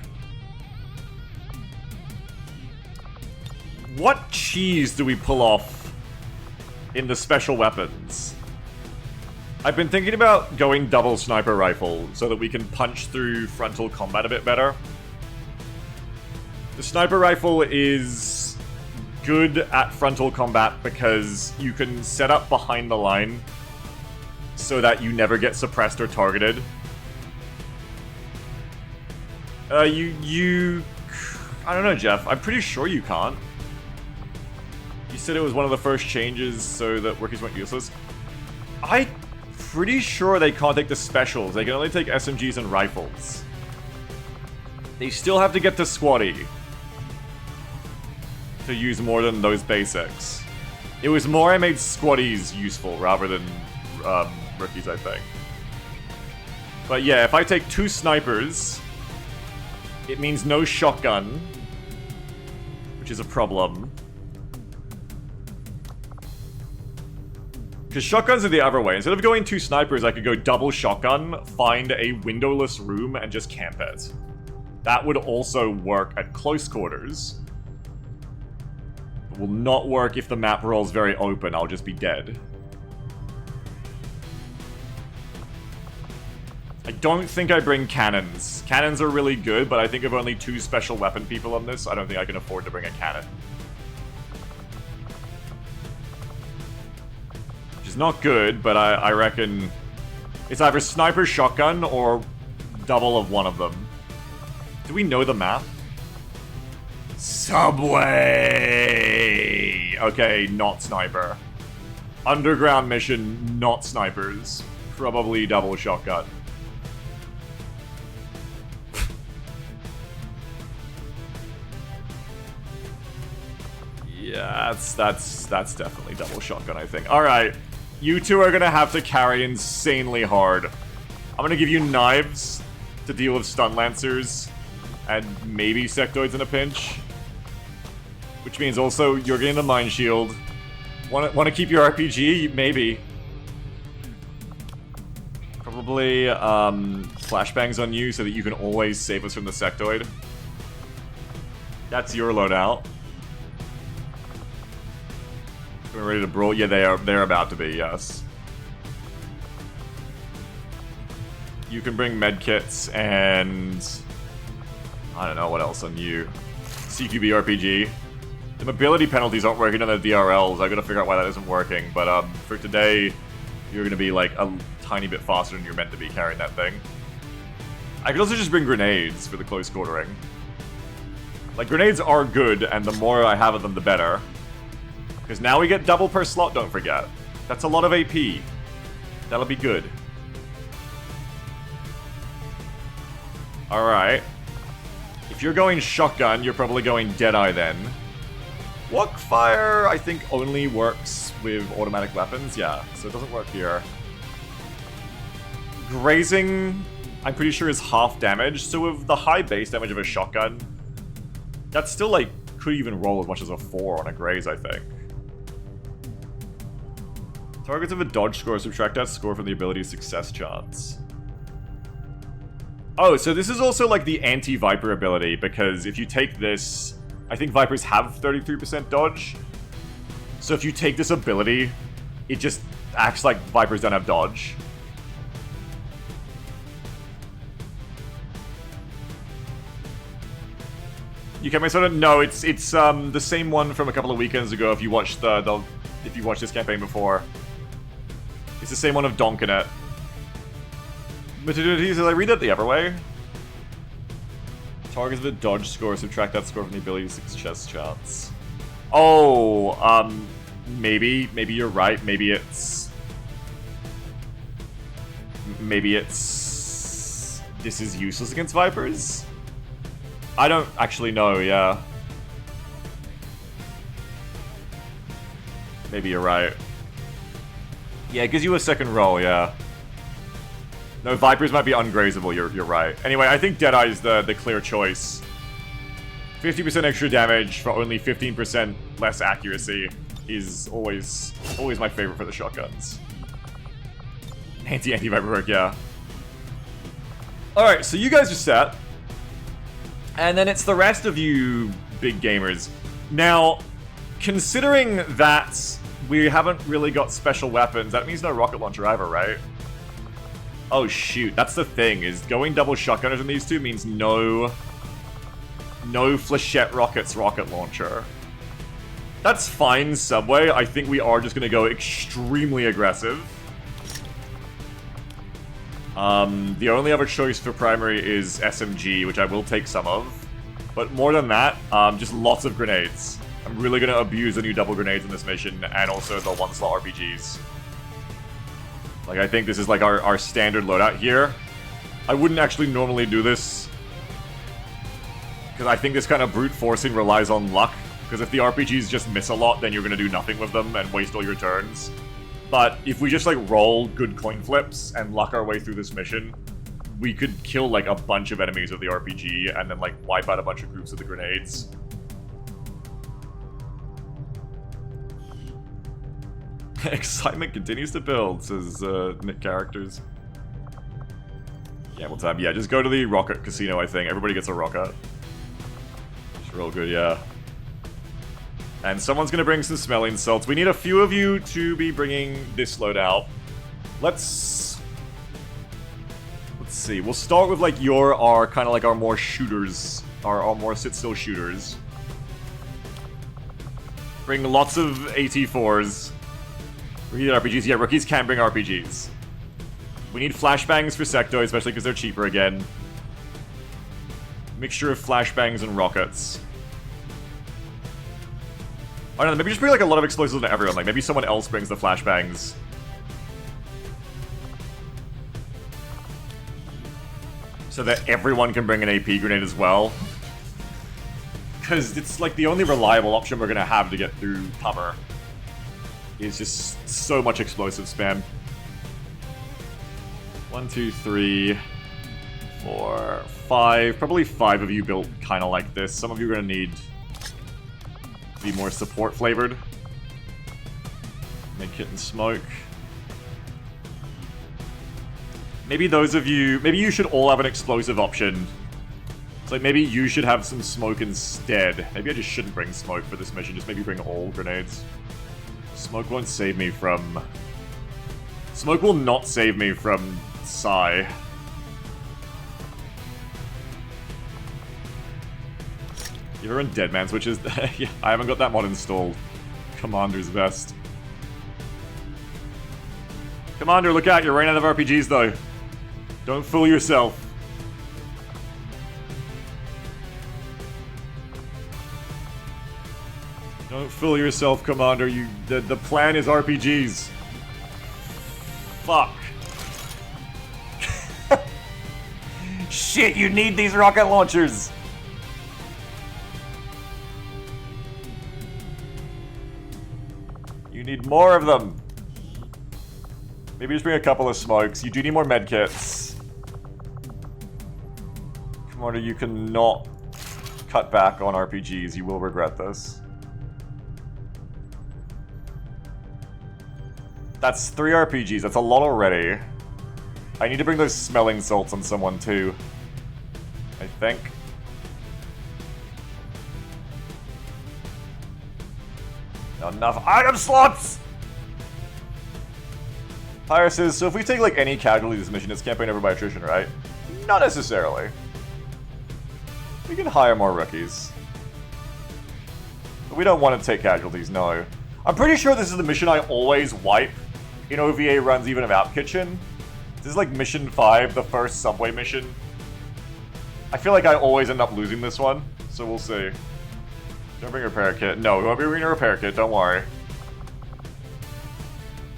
A: What cheese do we pull off in the special weapons? I've been thinking about going double sniper rifle so that we can punch through frontal combat a bit better. The sniper rifle is good at frontal combat because you can set up behind the line so that you never get suppressed or targeted. I don't know, Jeff. I'm pretty sure you can't. You said it was one of the first changes so that rookies weren't useless. I'm pretty sure they can't take the specials. They can only take SMGs and rifles. They still have to get to squatty to use more than those basics. It was more I made squatties useful rather than rookies, I think. But yeah, if I take 2 snipers, it means no shotgun, which is a problem. Because shotguns are the other way. Instead of going 2 snipers, I could go double shotgun, find a windowless room, and just camp it. That would also work at close quarters. It will not work if the map rolls very open. I'll just be dead. I don't think I bring cannons. Cannons are really good, but I think of only 2 special weapon people on this. I don't think I can afford to bring a cannon. Which is not good, but I reckon it's either sniper, shotgun, or double of one of them. Do we know the map? Subway! Okay, not sniper. Underground mission, not snipers. Probably double shotgun. Yeah, that's definitely double shotgun, I think. Alright, you 2 are gonna have to carry insanely hard. I'm gonna give you knives to deal with stun lancers and maybe sectoids in a pinch. Which means also you're getting the mine shield. Want to keep your RPG? Maybe. Probably flashbangs on you so that you can always save us from the sectoid. That's your loadout. We're ready to brawl? Yeah, they're about to be, yes. You can bring medkits and I don't know what else on you. CQB RPG. The mobility penalties aren't working on the DRLs. I gotta figure out why that isn't working. But for today, you're gonna be like a tiny bit faster than you're meant to be carrying that thing. I could also just bring grenades for the close quartering. Like, grenades are good, and the more I have of them, the better. Because now we get double per slot, don't forget. That's a lot of AP. That'll be good. Alright. If you're going shotgun, you're probably going Deadeye then. Walkfire, I think, only works with automatic weapons. Yeah, so it doesn't work here. Grazing, I'm pretty sure is half damage. So with the high base damage of a shotgun, that's still, like, could even roll as much as a 4 on a graze, I think. Targets of a dodge score, subtract that score from the ability's success chance. Oh, so this is also like the anti-Viper ability, because if you take this, I think Vipers have 33% dodge. So if you take this ability, it just acts like Vipers don't have dodge. You get my soda? No, it's the same one from a couple of weekends ago. If you watched if you watched this campaign before, it's the same one of donking it. But did I read that the other way? Targets with a dodge score, subtract that score from the ability success chance. Oh, maybe you're right. Maybe it's this is useless against Vipers. I don't actually know. Yeah, maybe you're right. Yeah, it gives you a second roll. Yeah. No, Vipers might be ungrazable, you're right. Anyway, I think Deadeye's the clear choice. 50% extra damage for only 15% less accuracy is always my favorite for the shotguns. Anti-Viper perk, yeah. Alright, so you guys are set. And then it's the rest of you big gamers. Now, considering that we haven't really got special weapons, that means no rocket launcher either, right? Oh shoot, that's the thing, is going double shotgunners in these two means no Flechette Rockets rocket launcher. That's fine, Subway. I think we are just gonna go extremely aggressive. The only other choice for primary is SMG, which I will take some of. But more than that, just lots of grenades. I'm really gonna abuse the new double grenades in this mission, and also the one-slot RPGs. Like, I think this is like our standard loadout here. I wouldn't actually normally do this, because I think this kind of brute forcing relies on luck. Because if the RPGs just miss a lot, then you're going to do nothing with them and waste all your turns. But if we just like roll good coin flips and luck our way through this mission, we could kill like a bunch of enemies with the RPG and then like wipe out a bunch of groups with the grenades. Excitement continues to build, says Nick Characters. Yeah, what's up? Yeah, just go to the Rocket Casino, I think. Everybody gets a rocket. It's real good, yeah. And someone's gonna bring some smelling salts. We need a few of you to be bringing this loadout. Let's see. We'll start with like our kind of like our more shooters, our more sit-still shooters. Bring lots of AT4s. We need RPGs. Yeah, rookies can't bring RPGs. We need flashbangs for Sectoid, especially because they're cheaper again. Mixture of flashbangs and rockets. I don't know, maybe just bring like a lot of explosives to everyone. Like maybe someone else brings the flashbangs. So that everyone can bring an AP grenade as well. Because it's like the only reliable option we're going to have to get through cover. Is just so much explosive spam. 1, 2, 3, 4, 5. Probably 5 of you built kind of like this. Some of you are going to need to be more support flavored. Make it and smoke. Maybe those of you... Maybe you should all have an explosive option. It's like maybe you should have some smoke instead. Maybe I just shouldn't bring smoke for this mission. Just maybe bring all grenades. Smoke won't save me from... Smoke will not save me from Psy. You ever run Deadman switches? Yeah, I haven't got that mod installed. Commander's best. Commander, look out, you're running out of RPGs though. Don't fool yourself. Don't fool yourself, Commander. The plan is RPGs. Fuck. Shit, you need these rocket launchers. You need more of them. Maybe just bring a couple of smokes. You do need more medkits. Commander, you cannot cut back on RPGs. You will regret this. That's 3 RPGs. That's a lot already. I need to bring those smelling salts on someone too. I think. Not enough item slots! Pyre says, so if we take like any casualties this mission, it's campaign over by attrition, right? Not necessarily. We can hire more rookies. But we don't want to take casualties, no. I'm pretty sure this is the mission I always wipe in OVA runs even of OvA Kitchen. This is like mission 5, the first subway mission. I feel like I always end up losing this one, so we'll see. Don't bring a repair kit. No, we won't be bringing a repair kit, don't worry.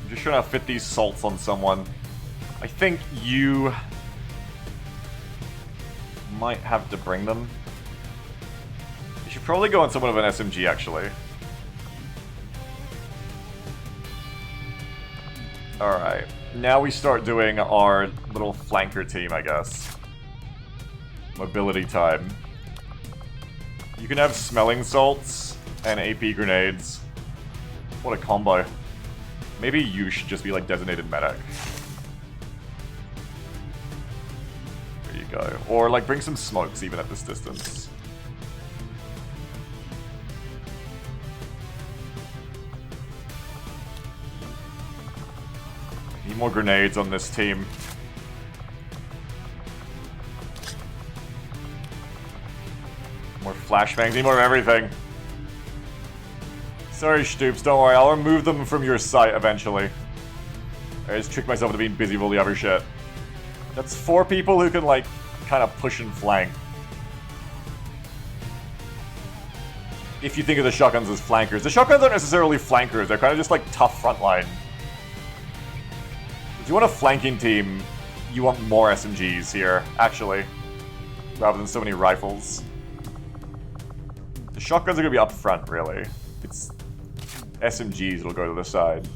A: I'm just trying to fit these salts on someone. I think you might have to bring them. You should probably go on someone of an SMG, actually. Alright. Now we start doing our little flanker team, I guess. Mobility time. You can have smelling salts and AP grenades. What a combo. Maybe you should just be like designated medic. There you go. Or like bring some smokes even at this distance. Need more grenades on this team. More flashbangs, need more of everything. Sorry, Stoops, don't worry, I'll remove them from your sight eventually. I just tricked myself into being busy with all the other shit. That's 4 people who can, like, kind of push and flank. If you think of the shotguns as flankers. The shotguns aren't necessarily flankers, they're kind of just, like, tough frontline. If you want a flanking team, you want more SMGs here, actually. Rather than so many rifles. The shotguns are going to be up front, really. It's SMGs that'll go to the side.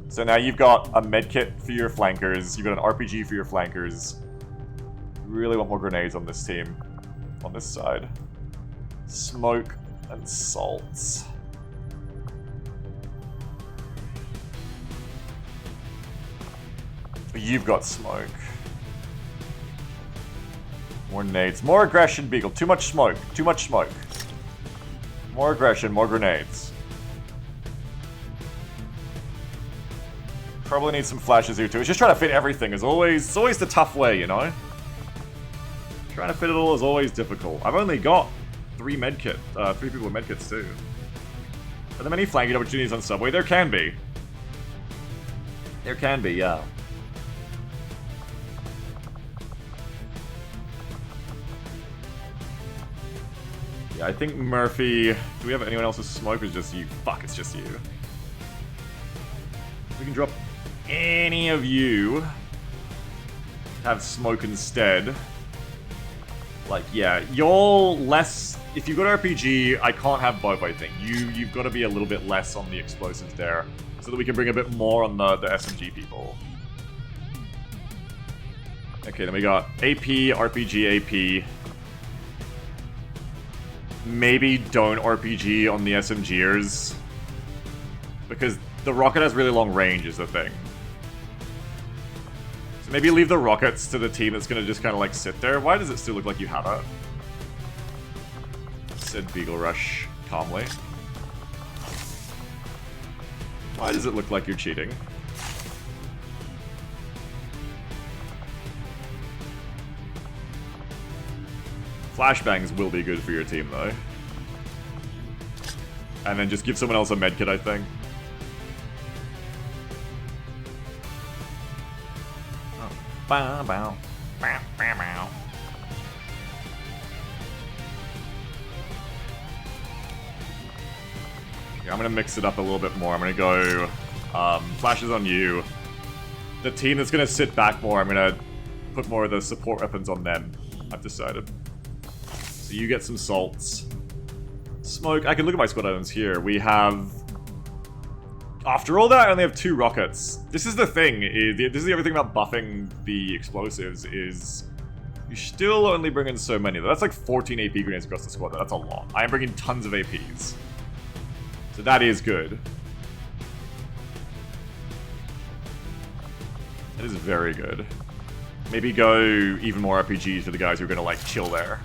A: So now you've got a medkit for your flankers, you've got an RPG for your flankers. You really want more grenades on this team. On this side. Smoke and salts. You've got smoke. More nades. More aggression, Beagle. Too much smoke. Too much smoke. More aggression, more grenades. Probably need some flashes here too. It's just trying to fit everything as always. It's always the tough way, you know? Trying to fit it all is always difficult. I've only got 3 people with medkits too. Are there many flanking opportunities on Subway? There can be. There can be, yeah. Yeah, I think Murphy... Do we have anyone else's smoke or is it just you? Fuck, it's just you. We can drop any of you. Have smoke instead. Like, yeah, you're less... If you've got RPG, I can't have both, I think. You've got to be a little bit less on the explosives there. So that we can bring a bit more on the SMG people. Okay, then we got AP, RPG, AP. Maybe don't RPG on the SMGers. Because the rocket has really long range is the thing. So maybe leave the rockets to the team that's going to just kind of like sit there. Why does it still look like you have it? Said Beagle Rush calmly. Why does it look like you're cheating? Flashbangs will be good for your team, though. And then just give someone else a medkit, I think. Oh. Bow, bow. Bow, bow, bow. Yeah, I'm gonna mix it up a little bit more. I'm gonna go flashes on you. The team that's gonna sit back more, I'm gonna put more of the support weapons on them. I've decided. So you get some salts. Smoke. I can look at my squad items here. We have... After all that, I only have 2 rockets. This is the thing. This is the other thing about buffing the explosives is... You still only bring in so many. That's like 14 AP grenades across the squad. That's a lot. I am bringing tons of APs. So that is good. That is very good. Maybe go even more RPGs for the guys who are going to like chill there.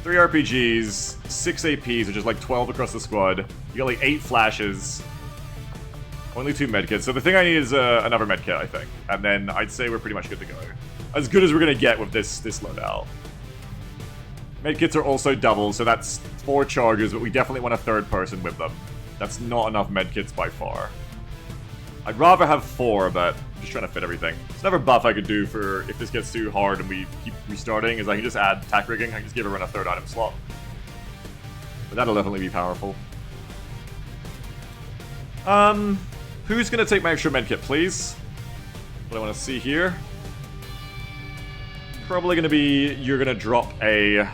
A: 3 RPGs, 6 APs, which is like 12 across the squad. You got like 8 flashes. Only 2 medkits. So the thing I need is another medkit, I think. And then I'd say we're pretty much good to go. As good as we're gonna get with this loadout. Medkits are also double, so that's 4 charges, but we definitely want a 3rd person with them. That's not enough medkits by far. I'd rather have 4, but I'm just trying to fit everything. There's another buff I could do for if this gets too hard and we keep restarting, is I can just add tack rigging. I can just give everyone a 3rd item slot. But that'll definitely be powerful. Who's gonna take my extra medkit, please? What I want to see here. Probably gonna be, you're gonna drop a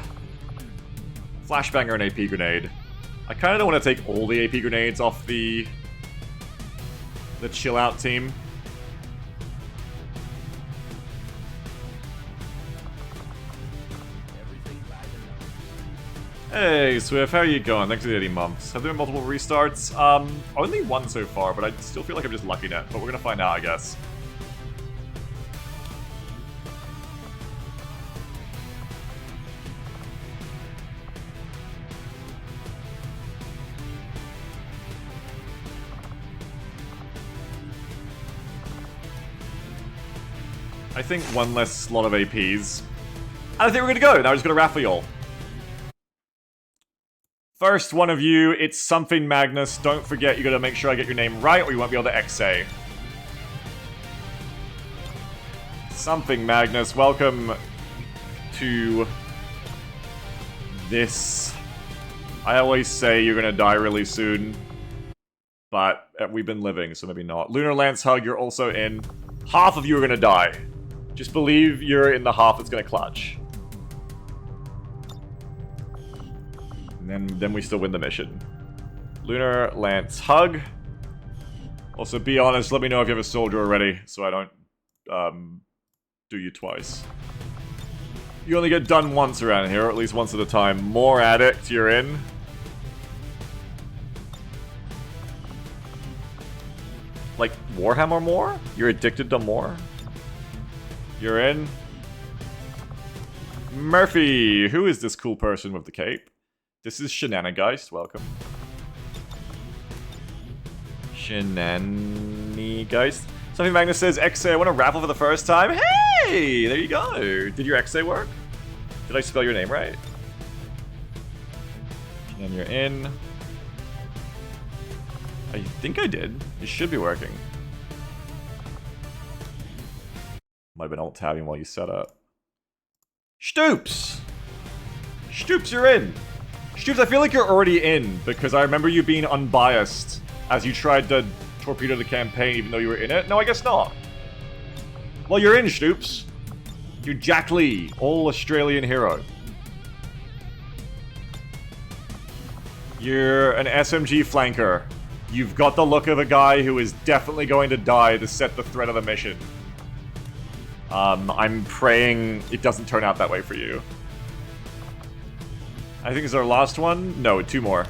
A: flashbang or an AP grenade. I kind of don't want to take all the AP grenades off the chill out team. Hey Swift, how are you going? Thanks for the 80 months. Have there been multiple restarts? Only 1 so far, but I still feel like I'm just lucking it. But we're gonna find out, I guess. I think 1 less slot of APs. And I think we're gonna go. Now we're just gonna raffle y'all. First one of you, it's something Magnus. Don't forget, you gotta make sure I get your name right or you won't be able to XA. Something Magnus, welcome to this. I always say you're gonna die really soon. But we've been living, so maybe not. Lunar Lance Hug, you're also in. Half of you are gonna die. Just believe you're in the half that's gonna clutch. And then we still win the mission. Lunar Lance Hug. Also, be honest, let me know if you have a soldier already, so I don't do you twice. You only get done once around here, or at least once at a time. More Addict, you're in. Like, Warhammer more? You're addicted to more? You're in. Murphy! Who is this cool person with the cape? This is Shenanigeist, welcome. Shenanigeist. Something Magnus says, XA, I want to raffle for the first time. Hey! There you go. Did your XA work? Did I spell your name right? And you're in. I think I did. It should be working. Might have been alt-tabbing while you set up. Stoops! Stoops, you're in! Stoops, I feel like you're already in, because I remember you being unbiased as you tried to torpedo the campaign even though you were in it. No, I guess not. Well, you're in, Stoops. You're Jack Lee, all-Australian hero. You're an SMG flanker. You've got the look of a guy who is definitely going to die to set the threat of the mission. I'm praying it doesn't turn out that way for you. I think it's our last one? No, 2 more.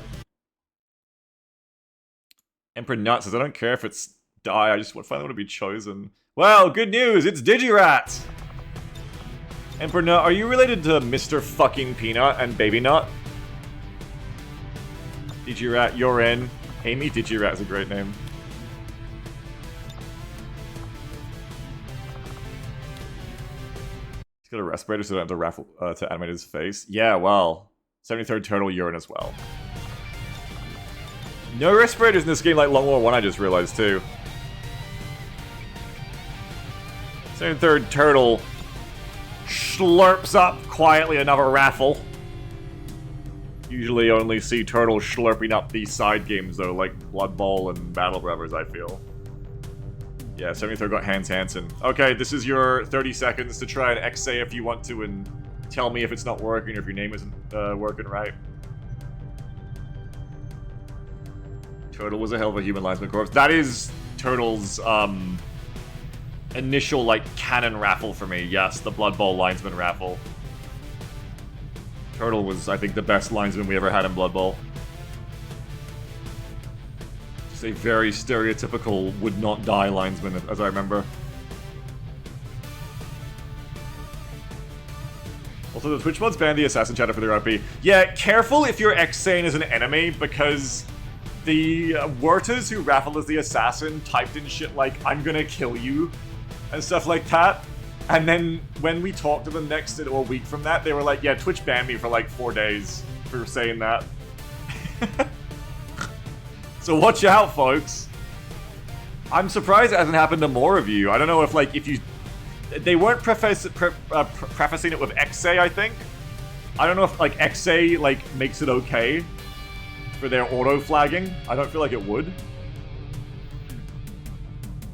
A: Emperor Nut says, I don't care if it's die, I just finally want to be chosen. Well, good news, it's Digirat! Emperor Nut, are you related to Mr. fucking Peanut and Baby Nut? Digirat, you're in. Amy Digirat is a great name. He's got a respirator so I don't have to raffle to animate his face. Yeah, well, 73rd Turtle, you're in as well. No respirators in this game like Long War 1, I just realized too. 73rd Turtle slurps up quietly another raffle. Usually only see Turtle slurping up these side games though, like Blood Bowl and Battle Brothers, I feel. Yeah, 73rd got Hans Hansen. Okay, this is your 30 seconds to try and XA if you want to and tell me if it's not working or if your name isn't working right. Turtle was a hell of a human linesman corpse. That is Turtle's initial, like, canon raffle for me. Yes, the Blood Bowl linesman raffle. Turtle was, I think, the best linesman we ever had in Blood Bowl. Just a very stereotypical would not die linesman, as I remember. Also, the Twitch mods banned the assassin chatter for the RP. Yeah, careful if you're Xane as an enemy, because the Wurters who raffled as the assassin typed in shit like, I'm gonna kill you, and stuff like that. And then when we talked to them next or a week from that, they were like, yeah, Twitch banned me for like 4 days for saying that. So watch out, folks. I'm surprised it hasn't happened to more of you. I don't know if, like, if you... They weren't prefacing it with XA, I think. I don't know if, like, XA, like, makes it okay for their auto-flagging. I don't feel like it would.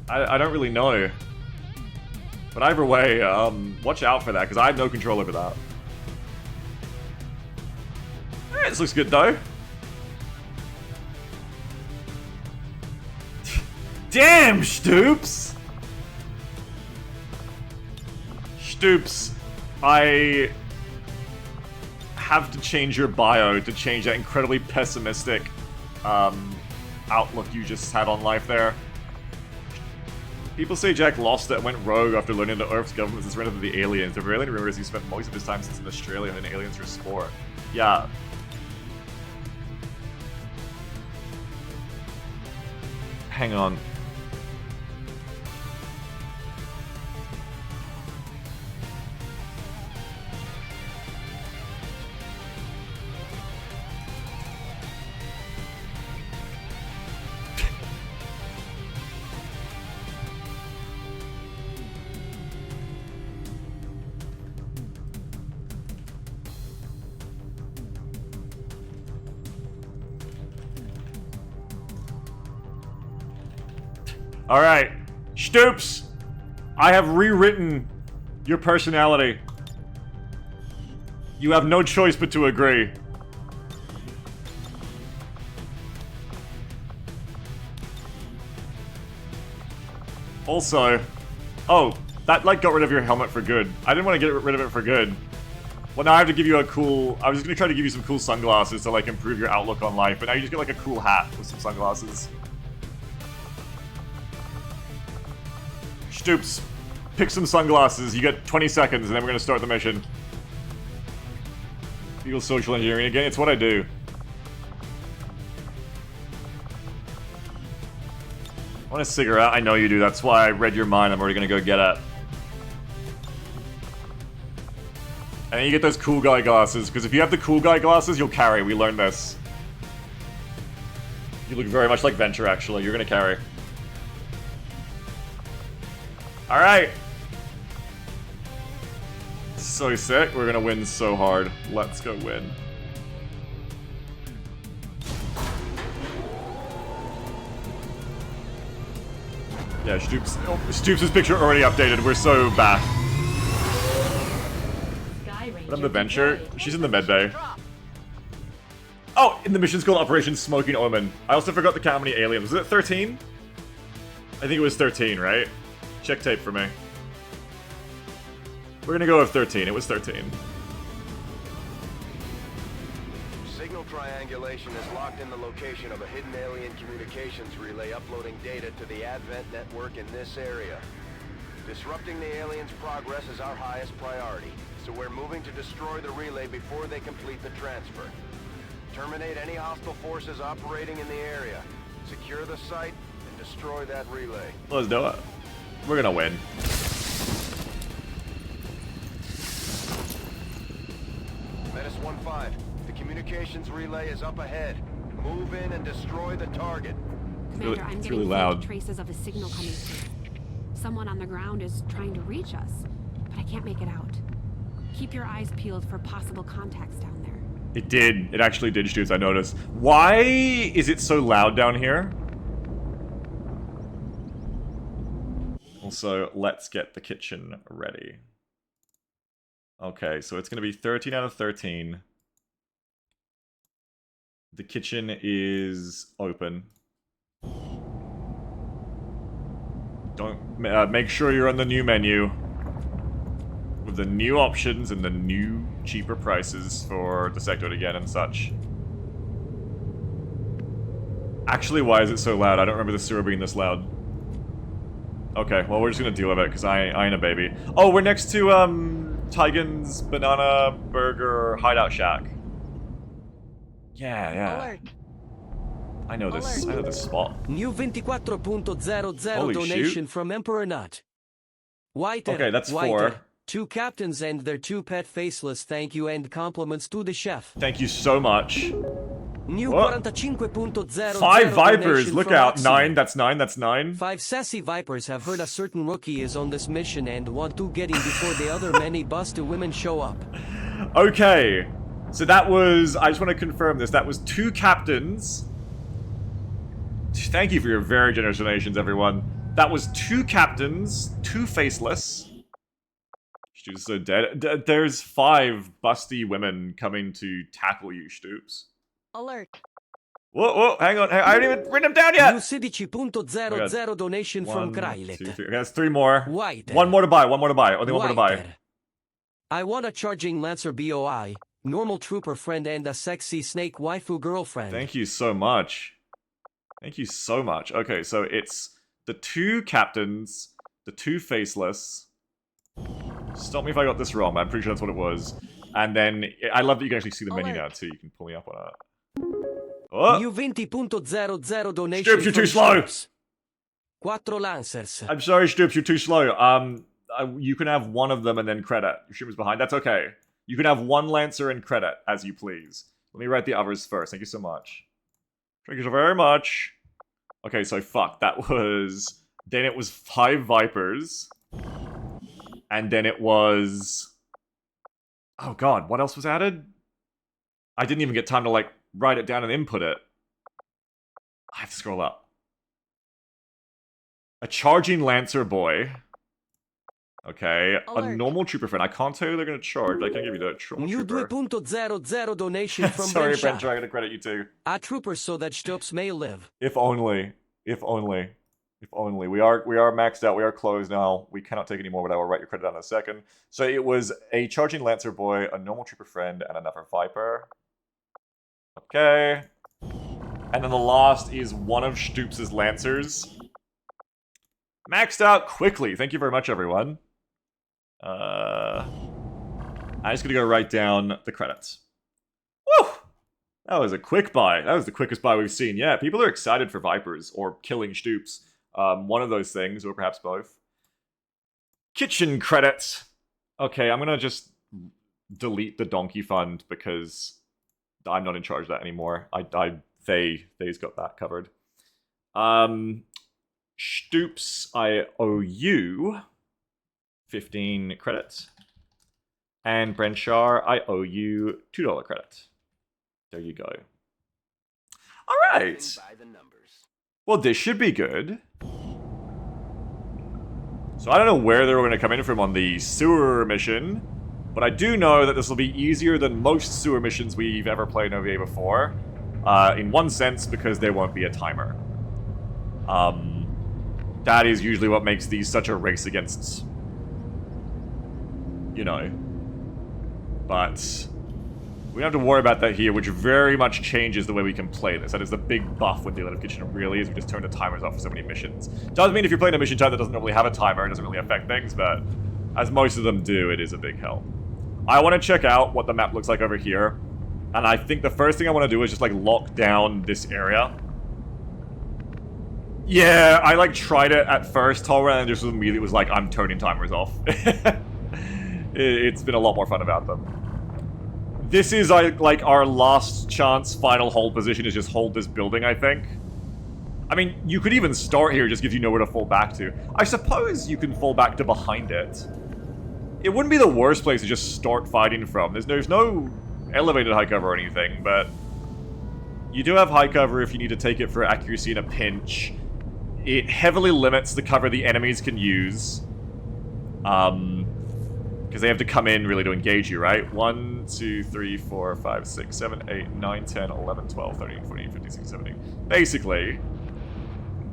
A: I don't really know. But either way, watch out for that, because I have no control over that. Alright, this looks good, though. Damn, Stoops! Stoops, I have to change your bio to change that incredibly pessimistic outlook you just had on life there. People say Jack lost it and went rogue after learning that Earth's government has surrendered to the aliens. The alien remembers he spent most of his time since in Australia and then aliens for sport. Yeah. Hang on. Alright, Stoops, I have rewritten your personality. You have no choice but to agree. Also, oh, that like got rid of your helmet for good. I didn't want to get rid of it for good. Well, now I have to give you a cool... I was just going to try to give you some cool sunglasses to like improve your outlook on life, but now you just get like a cool hat with some sunglasses. Stoops, pick some sunglasses. You get 20 seconds, and then we're gonna start the mission. Legal social engineering again. It's what I do. I want a cigarette. I know you do. That's why I read your mind. I'm already gonna go get it. And then you get those cool guy glasses, because if you have the cool guy glasses, you'll carry. We learned this. You look very much like Venture, actually. You're gonna carry. Alright! So sick. We're gonna win so hard. Let's go win. Yeah, Stoops. Oh, Stoops' picture already updated. We're so back. But I'm the Venture. She's in the medbay. Oh, in the mission's called Operation Smoking Omen. I also forgot to count how many aliens. Was it 13? I think it was 13, right? Check tape for me. We're gonna go with 13. It was 13.
B: Signal triangulation is locked in the location of a hidden alien communications relay uploading data to the Advent network in this area. Disrupting the aliens' progress is our highest priority, so we're moving to destroy the relay before they complete the transfer. Terminate any hostile forces operating in the area. Secure the site and destroy that relay.
A: Let's do it. We're gonna win.
B: Menace 1-5. The communications relay is up ahead. Move in and destroy the target.
D: Commander, I'm
A: it's
D: getting
A: really loud.
D: faint traces of a signal coming through. Someone on the ground is trying to reach us, but I can't make it out. Keep your eyes peeled for possible contacts down there.
A: It did. It actually did, Stoops, I noticed. Why is it so loud down here? Also, let's get the kitchen ready. Okay, so it's going to be 13 out of 13. The kitchen is open. Don't make sure you're on the new menu with the new options and the new cheaper prices for the sector again and such. Actually, why is it so loud? I don't remember the sewer being this loud. Okay, well, we're just gonna deal with it, because I ain't a baby. Oh, we're next to, Tigan's Banana Burger Hideout Shack. Yeah.
E: Alert.
A: I know this spot.
F: New 24.00
A: Holy
F: donation
A: shoot.
F: from Emperor Nut. Whiter,
A: Okay, that's
F: Whiter,
A: 4.
F: 2 captains and their 2 pet faceless thank you and compliments to the chef.
A: Thank you so much.
F: New
A: What?
F: 45.00
A: 5 Vipers,
F: donation
A: look
F: from
A: out.
F: Oxy.
A: 9, that's 9, that's 9.
F: 5 sassy Vipers have heard a certain rookie is on this mission and want to get in before the other many busted women show up.
A: Okay. So that was, I just want to confirm this, that was 2 captains. Thank you for your very generous donations, everyone. That was 2 captains, 2 faceless. Stoops so dead. There's 5 busty women coming to tackle you, Stoops.
E: Alert.
A: Whoa, hang on. I haven't even written them down yet!
F: New 16.00 donation from
A: 1,
F: Krylet.
A: 2, 3. Okay, that's 3 more.
F: Whiter.
A: One more to buy. Only one more to buy.
F: Whiter. I want a charging Lancer BOI, normal trooper friend and a sexy snake waifu girlfriend.
A: Thank you so much. Thank you so much. Okay, so it's the 2 captains, the 2 faceless. Stop me if I got this wrong, but I'm pretty sure that's what it was. And then, I love that you can actually see the menu now, too. You can pull me up on it. Oh!
F: New 20.00 donation
A: Stoops, you're
F: from
A: too slow!
F: Stoops. 4 Lancers.
A: I'm sorry, Stoops, you're too slow. You can have one of them and then credit. Your streamer's behind. That's okay. You can have 1 Lancer and credit, as you please. Let me write the others first. Thank you so much. Thank you so very much. Okay, so fuck. That was... Then it was 5 Vipers. And then it was... Oh god, what else was added? I didn't even get time to, like, write it down and input it. I have to scroll up. A charging Lancer boy. Okay,
E: Alert.
A: a normal trooper friend. I can't tell you they're gonna charge, but I can give you the
F: New
A: trooper.
F: 2.00 donation from
A: Sorry,
F: Brent
A: Brent, I'm gonna credit you too.
F: A trooper so that Stoops may live.
A: If only. If only. If only. We are maxed out. We are closed now. We cannot take any more, but I will write your credit down in a second. So it was a charging Lancer boy, a normal trooper friend, and another Viper. Okay. And then the last is one of Stoops' Lancers. Maxed out quickly. Thank you very much, everyone. I'm just gonna go write down the credits. Woo! That was a quick buy. That was the quickest buy we've seen. Yeah, people are excited for Vipers, or killing Stoops. One of those things, or perhaps both. Kitchen credits. Okay, I'm gonna just delete the donkey fund because I'm not in charge of that anymore. They's got that covered. Stoops, I owe you 15 credits. And Brenchar, I owe you $2 credit. There you go. Alright.
B: By the numbers.
A: Well, this should be good. So I don't know where they're going to come in from on the sewer mission, but I do know that this will be easier than most sewer missions we've ever played in OVA before. In one sense, because there won't be a timer. That is usually what makes these such a race against... You know. But... we don't have to worry about that here, which very much changes the way we can play this. That is the big buff with the OvA Kitchen, really, is we just turn the timers off for so many missions. Doesn't mean if you're playing a mission type that doesn't normally have a timer, it doesn't really affect things, but as most of them do, it is a big help. I want to check out what the map looks like over here, and I think the first thing I want to do is just, like, lock down this area. Yeah, I, like, tried it at first, Tolra, and just immediately was like, I'm turning timers off. It's been a lot more fun about them. This is, like, our last chance, final hold position is just hold this building, I think. I mean, you could even start here, just gives you nowhere to fall back to. I suppose you can fall back to behind it. It wouldn't be the worst place to just start fighting from. There's no elevated high cover or anything, but... you do have high cover if you need to take it for accuracy in a pinch. It heavily limits the cover the enemies can use. Because they have to come in, really, to engage you, right? 1, 2, 3, 4, 5, 6, 7, 8, 9, 10, 11, 12, 13, 14, 15, 16, 17. Basically,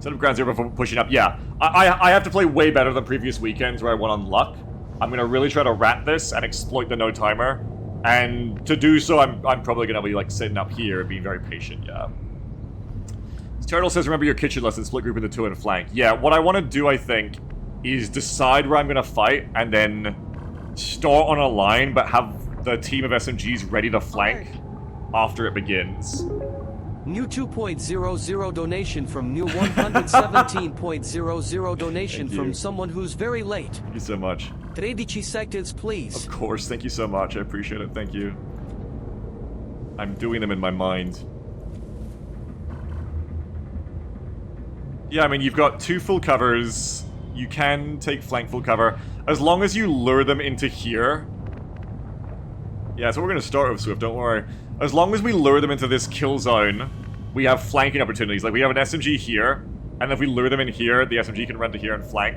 A: set up ground zero before pushing up. Yeah, I have to play way better than previous weekends where I went on luck. I'm going to really try to rat this and exploit the no timer. And to do so, I'm probably going to be, like, sitting up here and being very patient, yeah. Turtle says, remember your kitchen lesson, split group into 2 and flank. Yeah, what I want to do, I think, is decide where I'm going to fight, and then start on a line, but have the team of SMGs ready to flank after it begins.
F: New 2.00 donation from new 117.00 donation from someone who's very late.
A: Thank you so much.
F: 13 seconds, please.
A: Of course, thank you so much. I appreciate it. Thank you. I'm doing them in my mind. Yeah, I mean, you've got 2 full covers. You can take flank full cover. As long as you lure them into here. Yeah, so we're going to start with Swift, don't worry. As long as we lure them into this kill zone, we have flanking opportunities. Like, we have an SMG here, and if we lure them in here, the SMG can run to here and flank.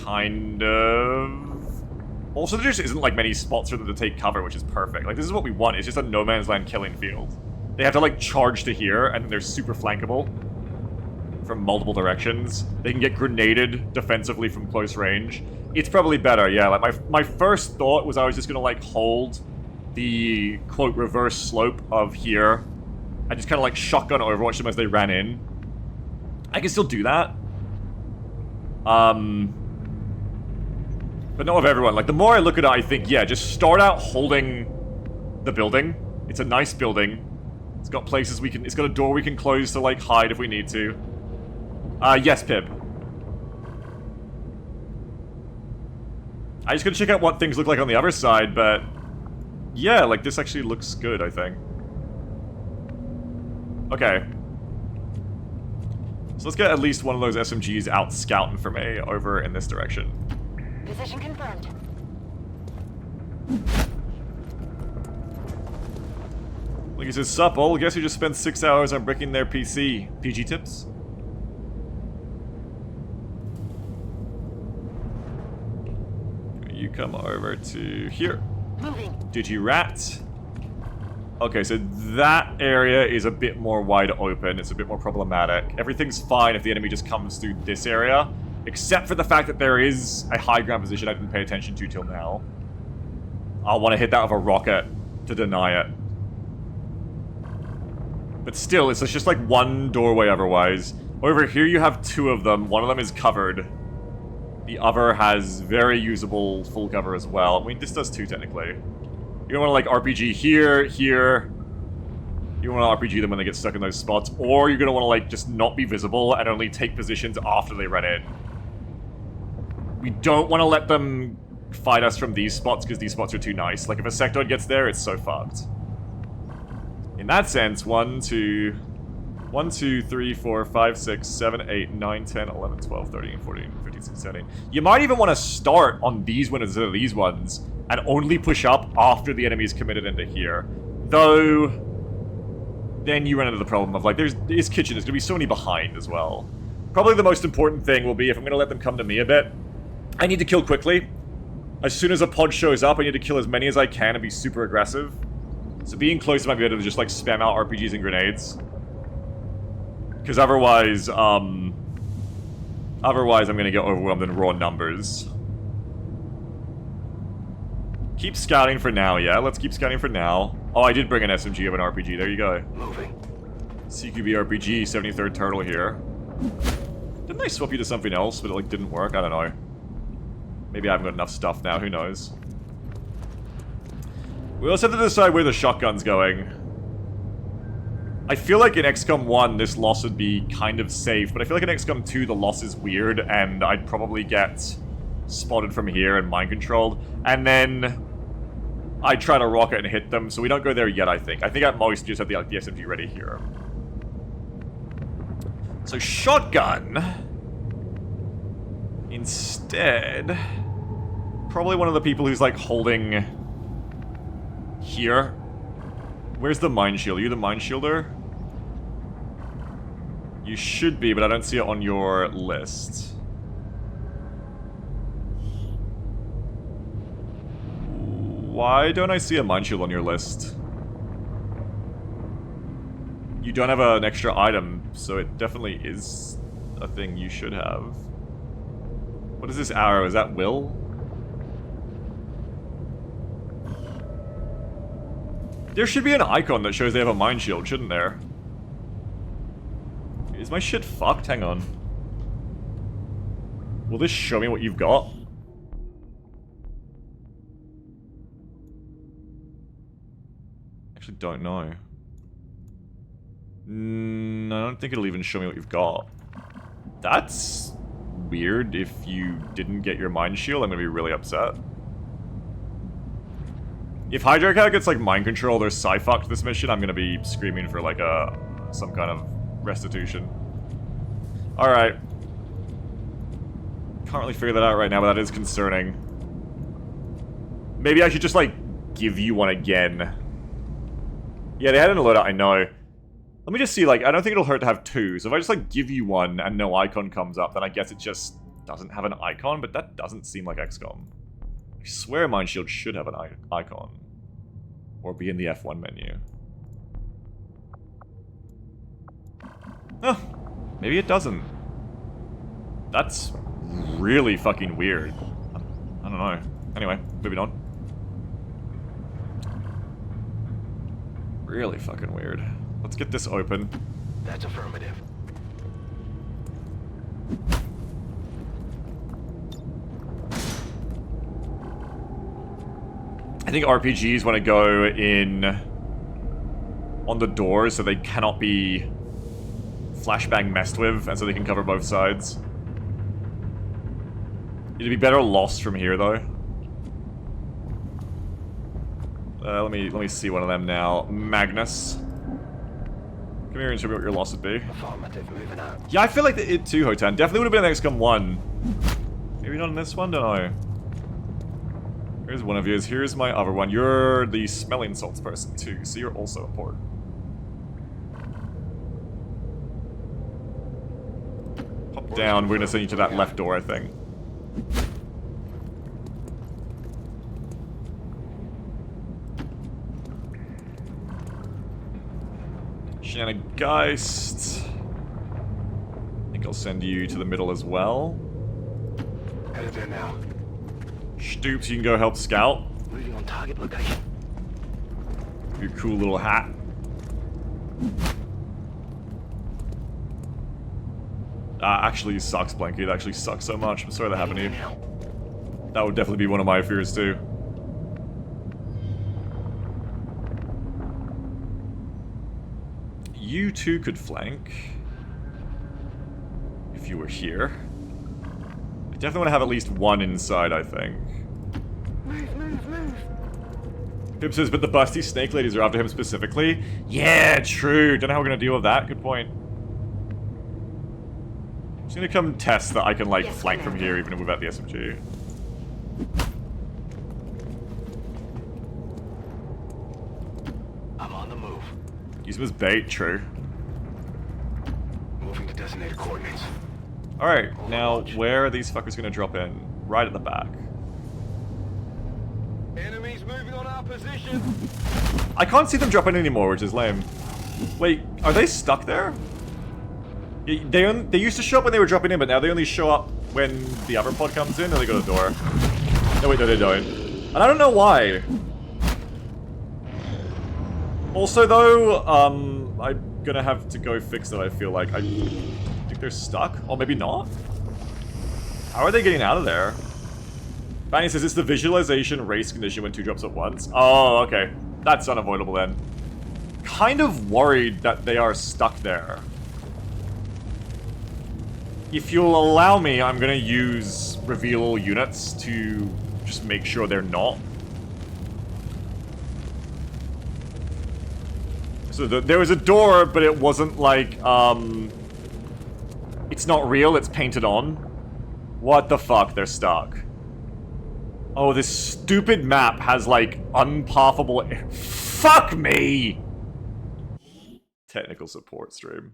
A: Kind of. Also, there just isn't, like, many spots for them to take cover, which is perfect. Like, this is what we want. It's just a no man's land killing field. They have to, like, charge to here, and they're super flankable from multiple directions. They can get grenaded defensively from close range. It's probably better, yeah. Like, my first thought was I was just gonna, like, hold the, quote, reverse slope of here and just kind of, like, shotgun Overwatch them as they ran in. I can still do that. But not with everyone. Like, the more I look at it, I think, yeah, just start out holding the building. It's a nice building. It's got places we can... It's got a door we can close to, like, hide if we need to. Yes, Pib. I just gotta check out what things look like on the other side, but... Yeah, like, this actually looks good, I think. Okay. So let's get at least one of those SMGs out scouting for me over in this direction.
E: Position confirmed.
A: Like he says, sup, all. Guess who just spent 6 hours on bricking their PC? PG tips? You come over to here.
E: Moving.
A: Digirat. Okay, so that area is a bit more wide open. It's a bit more problematic. Everything's fine if the enemy just comes through this area, except for the fact that there is a high ground position I didn't pay attention to till now. I'll want to hit that with a rocket to deny it. But still, it's just like one doorway otherwise. Over here you have 2 of them. One of them is covered. The other has very usable full cover as well. I mean, this does 2 technically. You're gonna want to like RPG here, here. You want to RPG them when they get stuck in those spots, or you're gonna want to like just not be visible and only take positions after they run in. We don't want to let them fight us from these spots because these spots are too nice. Like if a sector gets there, it's so fucked. In that sense, 1, 2, 3, 4, 5, 6, 7, 8, 9, 10, 11, 12, 13, 14, 15, 16, 17. You might even want to start on these ones instead of these ones and only push up after the enemy's committed into here. Though, then you run into the problem of like, this kitchen is going to be so many behind as well. Probably the most important thing will be if I'm going to let them come to me a bit, I need to kill quickly. As soon as a pod shows up, I need to kill as many as I can and be super aggressive. So being close might be better to just like spam out RPGs and grenades. Because otherwise I'm going to get overwhelmed in raw numbers. Keep scouting for now, yeah? Let's keep scouting for now. Oh, I did bring an SMG of an RPG. There you go.
B: Moving.
A: CQB RPG, 73rd Turtle here. Didn't I swap you to something else, but it like didn't work? I don't know. Maybe I haven't got enough stuff now, who knows? We also have to decide where the shotgun's going. I feel like in XCOM 1, this loss would be kind of safe, but I feel like in XCOM 2, the loss is weird, and I'd probably get spotted from here and mind-controlled. And then I'd try to rocket and hit them, so we don't go there yet, I think. I think at most, you just have the SMG ready here. So shotgun. Instead, probably one of the people who's, like, holding here. Where's the mine shield? Are you the mine shielder? You should be, but I don't see it on your list. Why don't I see a mine shield on your list? You don't have an extra item, so it definitely is a thing you should have. What is this arrow? Is that Will? There should be an icon that shows they have a mine shield, shouldn't there? Is my shit fucked? Hang on. Will this show me what you've got? Actually, don't know. I don't think it'll even show me what you've got. That's weird. If you didn't get your mind shield, I'm gonna be really upset. If Hydra gets like mind controlled or sci-fucked this mission, I'm gonna be screaming for like some kind of restitution. Alright. Can't really figure that out right now, but that is concerning. Maybe I should just like give you one again. Yeah, they had it in a loadout, I know. Let me just see, like, I don't think it'll hurt to have two. So if I just like give you one and no icon comes up, then I guess it just doesn't have an icon, but that doesn't seem like XCOM. I swear Mind Shield should have an icon. Or be in the F1 menu. Oh, maybe it doesn't. That's really fucking weird. I don't know. Anyway, moving on. Really fucking weird. Let's get this open.
B: That's affirmative.
A: I think RPGs want to go in on the doors so they cannot be flashbang messed with, and so they can cover both sides. It'd be better lost from here, though. Let me see one of them now. Magnus. Come here and show me what your loss would be.
B: Affirmative, moving out.
A: Yeah, I feel like it too, Hotan. Definitely would have been an XCOM 1. Maybe not in this one, don't know. Here's one of yours. Here's my other one. You're the smelling salts person too, so you're also important. Pop down. We're gonna send you to that left door, I think. Shenanigeist. I think I'll send you to the middle as well.
B: Headed there now.
A: Stoops, you can go help Scout.
B: Moving on target location.
A: Your cool little hat. Actually sucks, Blanky. It actually sucks so much. I'm sorry that happened to you. That would definitely be one of my fears too. You too could flank. If you were here. I definitely want to have at least one inside, I think.
B: Move.
A: Pip says, but the busty snake ladies are after him specifically? Yeah, true. Don't know how we're gonna deal with that. Good point. Just gonna come test that I can, like, flank from here even without the SMG.
B: I'm on the move.
A: Use him as bait, true.
B: Moving to designated coordinates.
A: Alright, now where are these fuckers gonna drop in? Right at the back.
B: Enemies moving on our position.
A: I can't see them drop in anymore, which is lame. Wait, are they stuck there? They used to show up when they were dropping in, but now they only show up when the other pod comes in and they go to the door. No, wait, no, they don't. And I don't know why. Also, though, I'm gonna have to go fix that, I feel like. I think they're stuck. Or maybe not? How are they getting out of there? Fanny says it's the visualization race condition when two drops at once. Oh, okay. That's unavoidable then. Kind of worried that they are stuck there. If you'll allow me, I'm gonna use reveal all units to just make sure they're not. So there was a door, but it wasn't like, it's not real, it's painted on. What the fuck, they're stuck. Oh, this stupid map has, like, unpathable... Fuck me! Technical support stream.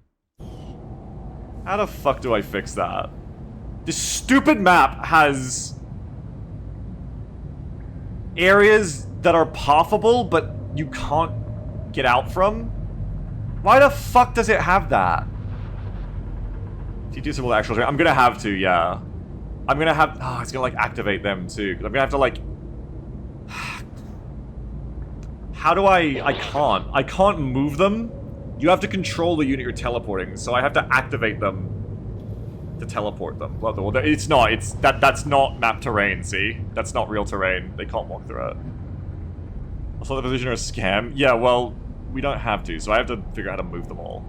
A: How the fuck do I fix that? This stupid map has... areas that are pathable, but you can't get out from? Why the fuck does it have that? T2 symbol actual... I'm gonna have to, yeah. I'm gonna have... Oh, it's gonna, like, activate them, too. I'm gonna have to, like... How do I... I can't move them. You have to control the unit you're teleporting, so I have to activate them to teleport them. Well, it's not. That's not map terrain, see? That's not real terrain. They can't walk through it. Also, the position are a scam. Yeah, well, we don't have to, so I have to figure out how to move them all.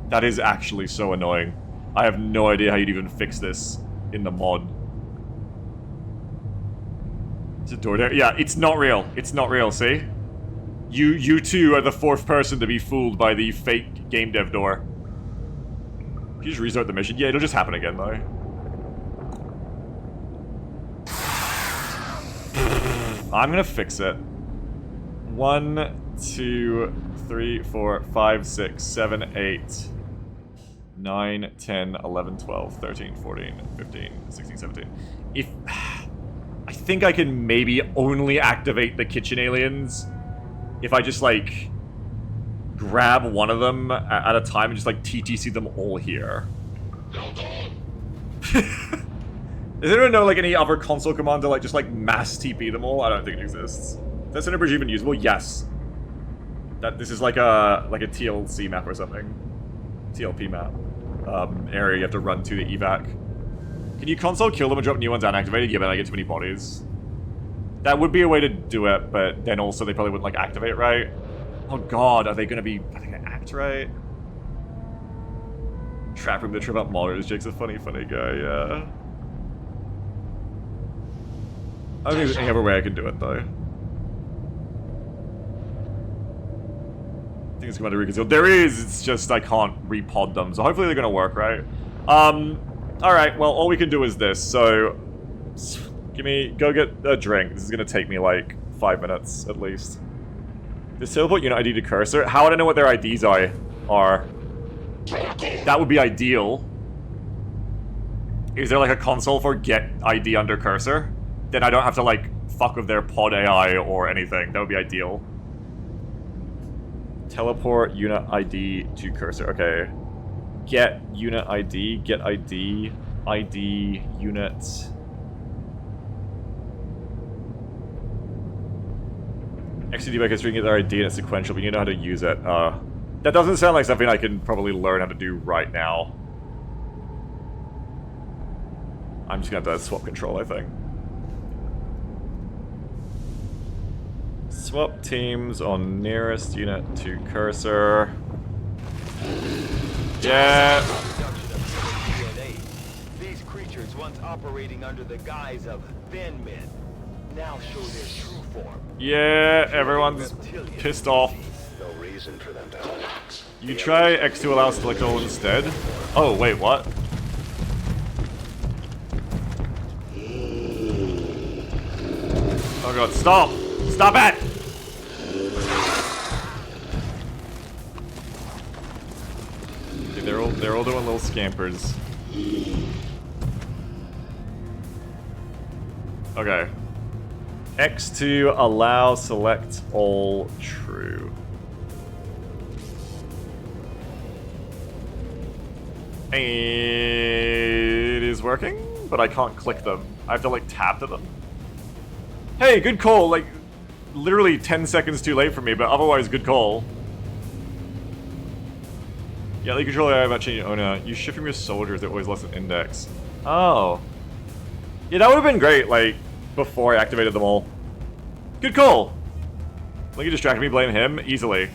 A: That is actually so annoying. I have no idea how you'd even fix this in the mod. It's a door there. Yeah, it's not real. It's not real, see? You two are the fourth person to be fooled by the fake game dev door. Can you just restart the mission? Yeah, it'll just happen again, though. I'm gonna fix it. 1, 2, 3, 4, 5, 6, 7, 8, 9, 10, 11, 12, 13, 14, 15, 16, 17. If... I think I can maybe only activate the kitchen aliens if I just, like, grab one of them at a time and just, like, TTC them all here. Does anyone know, like, any other console command to, like, just, like, mass TP them all? I don't think it exists. Is that center bridge even usable? Yes. This is like a TLC map or something. TLP map. Area you have to run to the evac. Can you console kill them and drop new ones unactivated? Yeah, but I get too many bodies. That would be a way to do it, but then also they probably wouldn't, like, activate right. Oh god, are they gonna act right? Trap room to trip up modders. Jake's a funny guy, yeah. I don't think there's any other way I can do it, though. I think it's going to reconceal. There is, it's just I can't repod them, so hopefully they're going to work, right? Alright, well, all we can do is this, so... Go get a drink. This is going to take me, like, 5 minutes, at least. Does teleport unit ID to cursor? How would I know what their IDs are? That would be ideal. Is there, like, a console for get ID under cursor? Then I don't have to, like, fuck with their pod AI or anything. That would be ideal. Teleport unit ID to cursor. Okay. Get unit ID. Get ID. ID unit. XCD because we can get their ID and it's sequential, but you know how to use it. That doesn't sound like something I can probably learn how to do right now. I'm just gonna have to swap control, I think. Swap teams on nearest unit to cursor. Yeah.
B: These creatures once operating under the guise of thin men now show their true form.
A: Yeah, everyone's pissed off.
C: No reason for them to.
A: You try X2 allow selectable instead. Oh wait, what? Oh god, stop! Stop it! Okay, they're all doing little scampers. Okay. X2 allow select all true. It is working, but I can't click them. I have to like tap to them. Hey, good call. Like, literally 10 seconds too late for me, but otherwise good call. Yeah, the controller I have actually owner. You shift from your soldiers, they're always less than index. Oh. Yeah, that would have been great, like, before I activated them all. Good call. Like, you distracted me, blame him easily.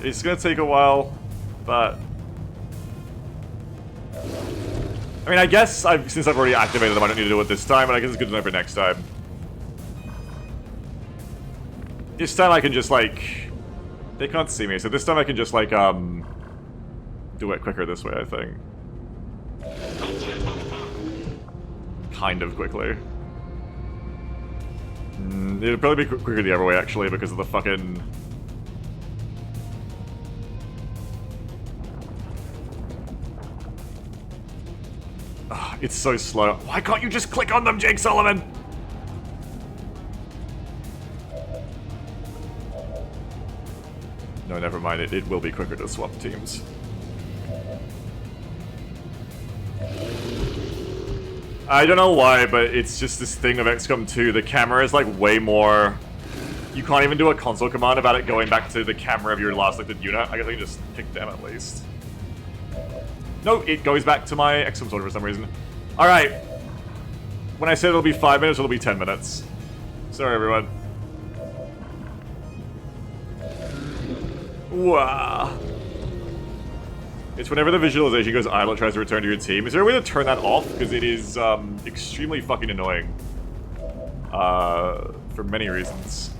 A: It's gonna take a while, but I mean, I guess since I've already activated them, I don't need to do it this time, but I guess it's good enough for next time. This time I can just, like... They can't see me, so this time I can just, like, do it quicker this way, I think. Kind of quickly. It'll probably be quicker the other way, actually, because of the fucking... It's so slow. Why can't you just click on them, Jake Solomon? No, never mind. It will be quicker to swap teams. I don't know why, but it's just this thing of XCOM 2. The camera is like way more... You can't even do a console command about it going back to the camera of your last selected unit. I guess I can just pick them at least. No, it goes back to my XCOM soldier for some reason. Alright. When I said it'll be 5 minutes, it'll be 10 minutes. Sorry, everyone. Wow. It's whenever the visualization goes idle, it tries to return to your team. Is there a way to turn that off? Because it is extremely fucking annoying. For many reasons.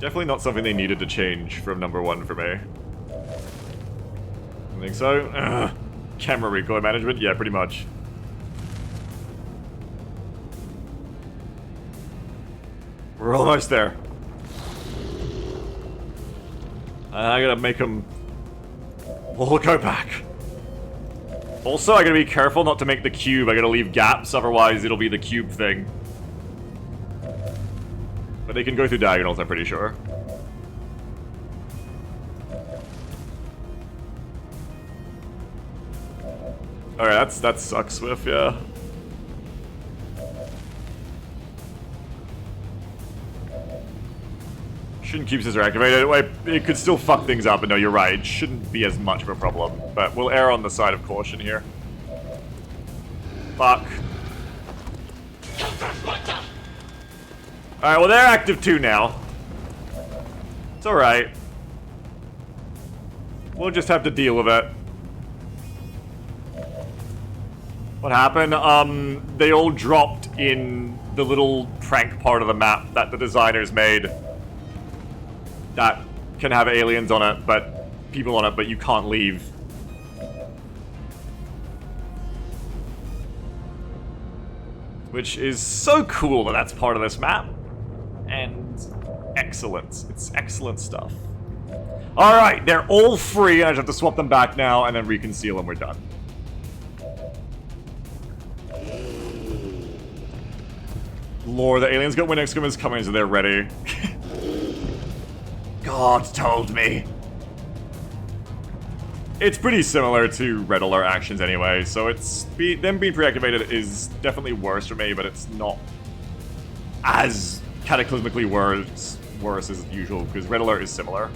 A: Definitely not something they needed to change from number 1 for me. I think so. Ugh. Camera recoil management? Yeah, pretty much. We're almost there. I gotta make them all go back. Also, I gotta be careful not to make the cube. I gotta leave gaps, otherwise it'll be the cube thing. But they can go through diagonals, I'm pretty sure. Alright, that sucks, Swift, yeah. Shouldn't keep scissor activated. It could still fuck things up, but no, you're right. It shouldn't be as much of a problem. But we'll err on the side of caution here. Fuck. Alright, well they're active too now. It's alright. We'll just have to deal with it. What happened? They all dropped in the little prank part of the map that the designers made. That can have aliens on it, but people on it, but you can't leave. Which is so cool that that's part of this map. And excellent. It's excellent stuff. Alright, they're all free. I just have to swap them back now and then reconceal and we're done. Lord, the aliens got when XCOM is coming, so they're ready. God told me. It's pretty similar to Red Alert actions anyway, so it's them being pre-activated is definitely worse for me, but it's not as cataclysmically worse as usual, because Red Alert is similar.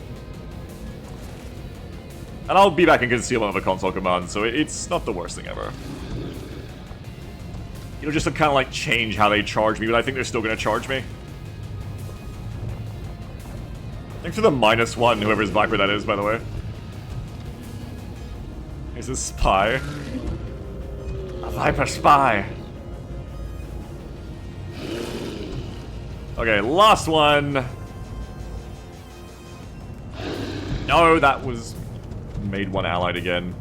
A: And I'll be back in concealment of a console command, so it's not the worst thing ever. It'll just kind of like change how they charge me, but I think they're still going to charge me. Thanks for the -1, whoever's Viper that is, by the way. Here's a spy. A Viper spy. Okay, last one. No, that was... made one allied again.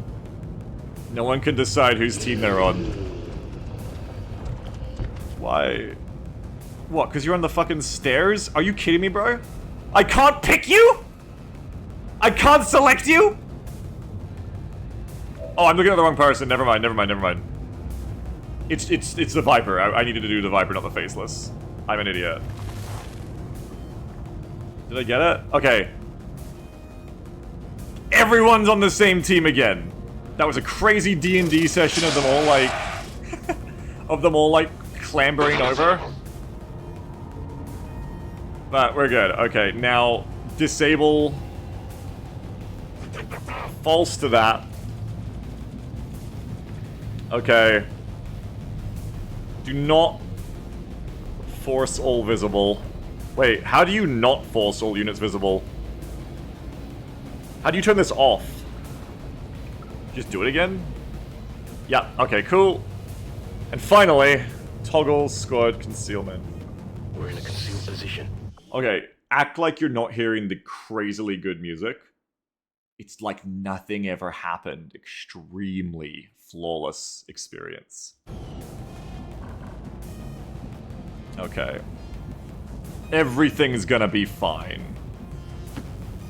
A: No one can decide whose team they're on. Why? What, because you're on the fucking stairs? Are you kidding me, bro? I can't pick you? I can't select you? Oh, I'm looking at the wrong person. Never mind, never mind, never mind. It's the Viper. I needed to do the Viper, not the Faceless. I'm an idiot. Did I get it? Okay. Everyone's on the same team again. That was a crazy D&D session of them all, like... of them all, like, clambering over. But we're good. Okay, now disable false to that. Okay. Do not force all visible. Wait, how do you not force all units visible? How do you turn this off? Just do it again? Yeah, okay, cool. And finally, toggle squad concealment.
B: We're in a concealed position.
A: Okay, act like you're not hearing the crazily good music. It's like nothing ever happened. Extremely flawless experience. Okay. Everything's gonna be fine.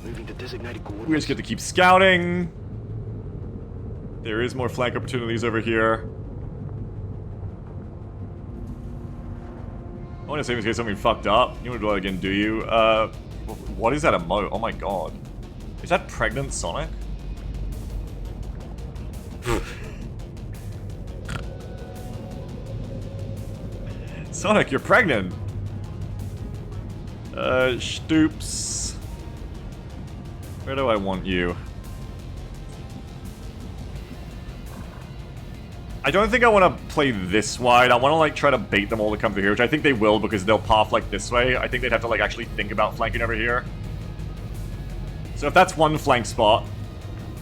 B: Moving to designated coordinates.
A: We just get to keep scouting. There is more flank opportunities over here. I want to say in case something fucked up. You want to do that again, do you? What is that emote? Oh my god. Is that pregnant Sonic? Sonic, you're pregnant! Stoops. Where do I want you? I don't think I want to play this wide. I want to, like, try to bait them all to come through here, which I think they will because they'll path, like, this way. I think they'd have to, like, actually think about flanking over here. So if that's one flank spot...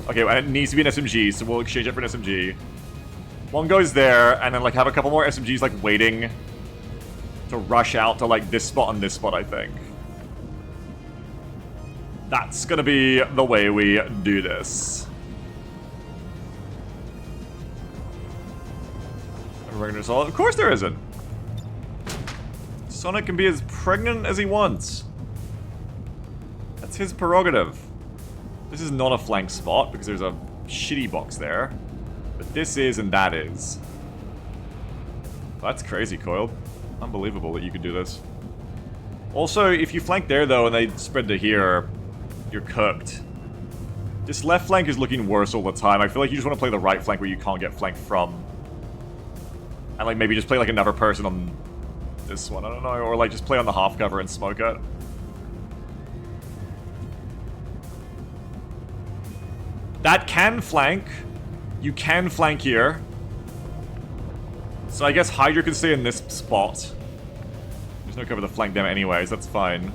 A: Okay, and it needs to be an SMG, so we'll exchange it for an SMG. One goes there, and then, like, have a couple more SMGs, like, waiting to rush out to, like, this spot and this spot, I think. That's gonna be the way we do this. Of course there isn't. Sonic can be as pregnant as he wants. That's his prerogative. This is not a flank spot because there's a shitty box there. But this is and that is. That's crazy, Coiled. Unbelievable that you could do this. Also, if you flank there though and they spread to here, you're cooked. This left flank is looking worse all the time. I feel like you just want to play the right flank where you can't get flanked from. And, like, maybe just play, like, another person on this one, I don't know. Or, like, just play on the half cover and smoke it. That can flank. You can flank here. So I guess Hydra can stay in this spot. There's no cover to flank them anyways, that's fine.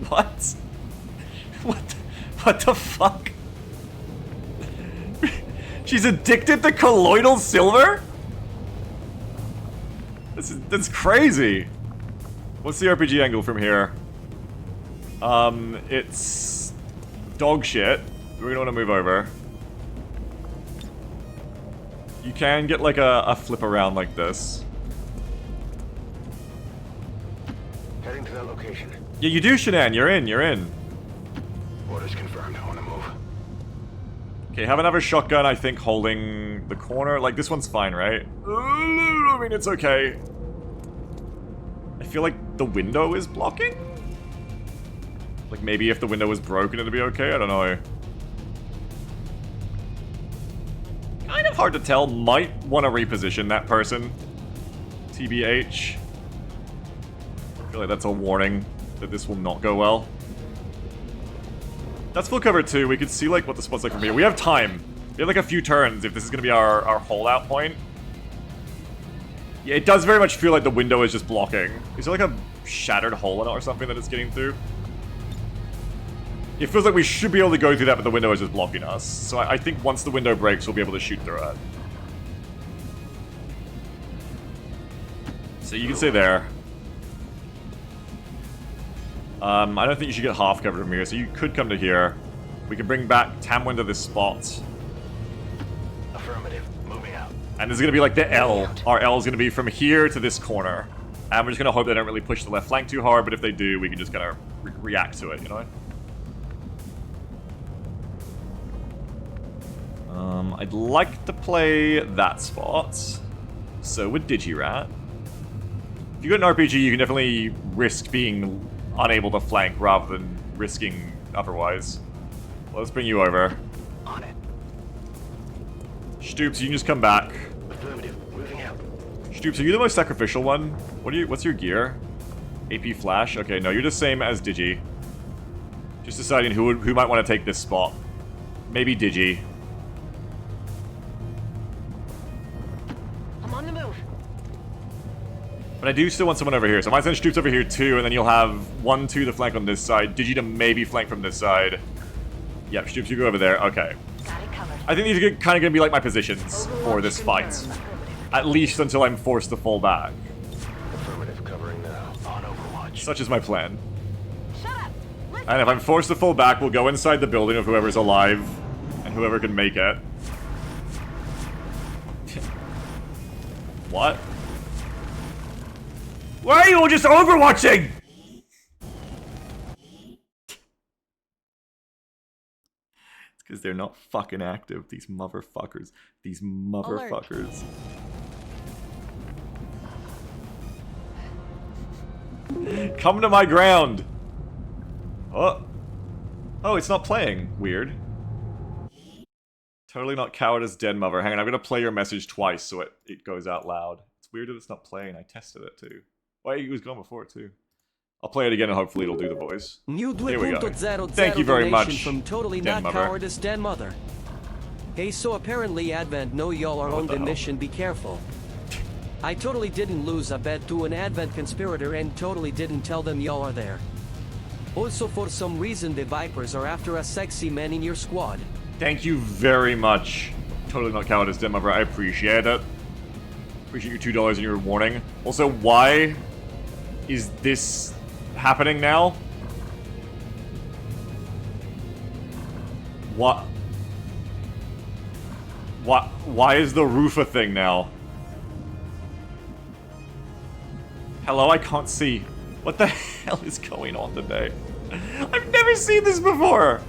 A: What? What the fuck? She's addicted to colloidal silver? That's crazy. What's the RPG angle from here? It's dog shit. We're gonna want to move over. You can get like a flip around like this.
B: Heading to that location.
A: Yeah, you do, Shanann. You're in.
B: Orders confirmed. I want to move.
A: Okay, have another shotgun, I think, holding the corner. Like, this one's fine, right? I mean, it's okay. I feel like the window is blocking? Like, maybe if the window was broken, it'd be okay? I don't know. Kind of hard to tell. Might want to reposition that person. TBH. I feel like that's a warning that this will not go well. That's full cover too. We could see like what the spot's like from here. We have time. We have like a few turns if this is going to be our holdout point. Yeah, it does very much feel like the window is just blocking. Is there like a shattered hole in it or something that it's getting through? It feels like we should be able to go through that, but the window is just blocking us. So I think once the window breaks, we'll be able to shoot through it. So you can stay there. I don't think you should get half covered from here, so you could come to here. We can bring back Tamwin to this spot.
B: Affirmative. Moving out.
A: And this is going to be like the L. Our L is going to be from here to this corner. And we're just going to hope they don't really push the left flank too hard, but if they do, we can just kind of react to it, you know? I'd like to play that spot. So with Digirat. If you got an RPG, you can definitely risk being unable to flank rather than risking otherwise. Well, let's bring you over.
B: On it.
A: Stoops, you can just come back.
B: Affirmative. Moving out.
A: Stoops, are you the most sacrificial one? What's your gear? AP flash? Okay, no, you're the same as Digi. Just deciding who might want to take this spot. Maybe Digi.
E: I'm on the move.
A: But I do still want someone over here, so I might send Stoops over here too, and then you'll have 1-2 to flank on this side, Digi to maybe flank from this side. Yep, Stoops, you go over there. Okay.
E: Got it covered.
A: I think these are kind of going to be like my positions for this fight. At least until I'm forced to fall back.
B: Affirmative. Covering now. On Overwatch.
A: Such is my plan.
E: Shut up. Listen.
A: And if I'm forced to fall back, we'll go inside the building of whoever's alive, and whoever can make it. What? Why are you all just overwatching? It's because they're not fucking active, these motherfuckers. These motherfuckers. Come to my ground! Oh. Oh, it's not playing. Weird. Totally not coward as dead mother. Hang on, I'm gonna play your message twice so it goes out loud. It's weird that it's not playing. I tested it too. Why, it was gone before it too. I'll play it again and hopefully it'll do the voice.
F: New
A: Here we go.
F: 2.00
A: Thank you very
F: donation
A: much,
F: from Totally
A: Den
F: Not
A: Mother.
F: Cowardice Den Mother. Hey, so apparently Advent know y'all are
A: What
F: on
A: the
F: the
A: hell?
F: mission, be careful. I totally didn't lose a bet to an Advent conspirator and totally didn't tell them y'all are there. Also, for some reason, the Vipers are after a sexy man in your squad.
A: Thank you very much. Totally Not Cowardice Den Mother. I appreciate it. Appreciate your $2 and your warning. Also, why is this happening now? What? Why is the roof a thing now? Hello, I can't see. What the hell is going on today? I've never seen this before.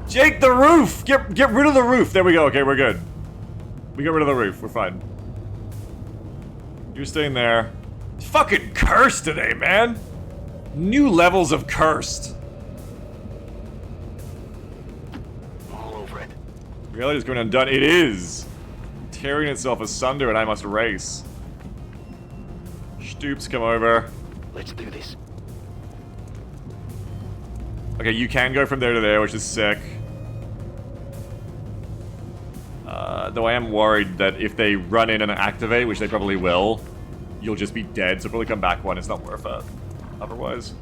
A: Jake, the roof! Get rid of the roof. There we go. Okay, we're good. We got rid of the roof. We're fine. You're staying there. It's fucking cursed today, man. New levels of cursed.
C: All over it.
A: Reality is going undone. It is. Tearing itself asunder and I must race. Stoops, come over.
C: Let's do this.
A: Okay, you can go from there to there, which is sick. Though I am worried that if they run in and activate, which they probably will, you'll just be dead, so probably come back one. It's not worth it. Otherwise.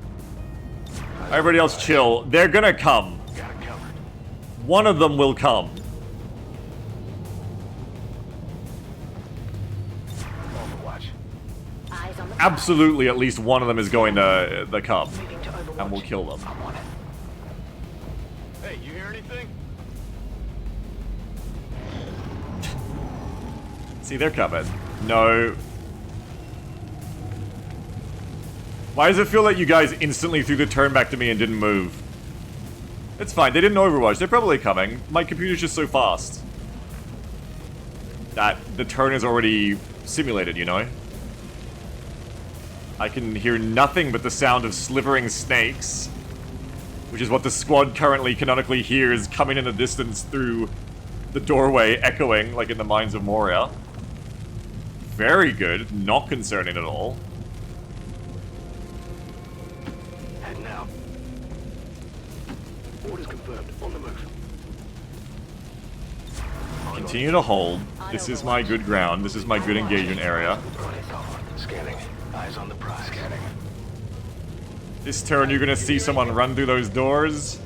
A: Everybody else chill. They're gonna come.
C: Got it covered.
A: One of them will come.
C: Overwatch.
E: Eyes on the
A: Absolutely, at least one of them is going to come.
E: moving to Overwatch.
A: And we'll kill them.
C: I'm on it.
B: Hey, you hear anything?
A: See, they're coming. No. Why does it feel like you guys instantly threw the turn back to me and didn't move? It's fine, they didn't Overwatch. They're probably coming. My computer's just so fast that the turn is already simulated, you know? I can hear nothing but the sound of slithering snakes, which is what the squad currently canonically hears coming in the distance through the doorway, echoing like in the Mines of Moria. Very good, not concerning at all.
C: Heading out. Orders confirmed. On the move.
A: Continue to hold. This is my good ground. This is my good engagement area.
C: Scanning. Eyes on the prize. Scanning.
A: This turn, you're gonna see someone run through those doors.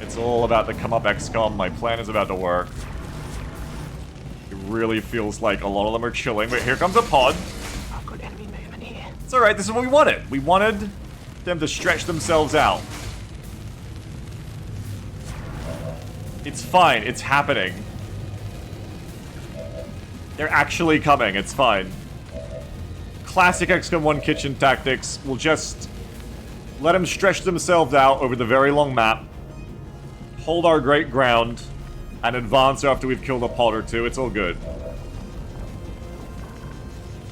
A: It's all about the come up XCOM. My plan is about to work. It really feels like a lot of them are chilling. But here comes a pod.
C: I've got enemy movement here.
A: It's alright, this is what we wanted. We wanted them to stretch themselves out. It's fine, it's happening. They're actually coming, it's fine. Classic XCOM 1 kitchen tactics. We'll just let them stretch themselves out over the very long map. Hold our great ground. And advance after we've killed a pod or two. It's all good.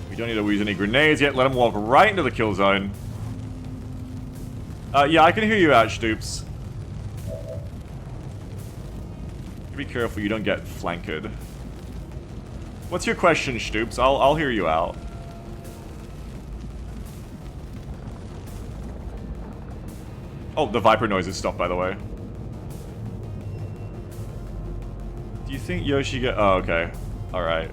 A: We don't need to use any grenades yet. Let them walk right into the kill zone. Yeah, I can hear you out, Stoops. Be careful you don't get flanked. What's your question, Stoops? I'll hear you out. Oh, the Viper noise is stopped, by the way. Do you think Yoshi get... Oh, okay. Alright.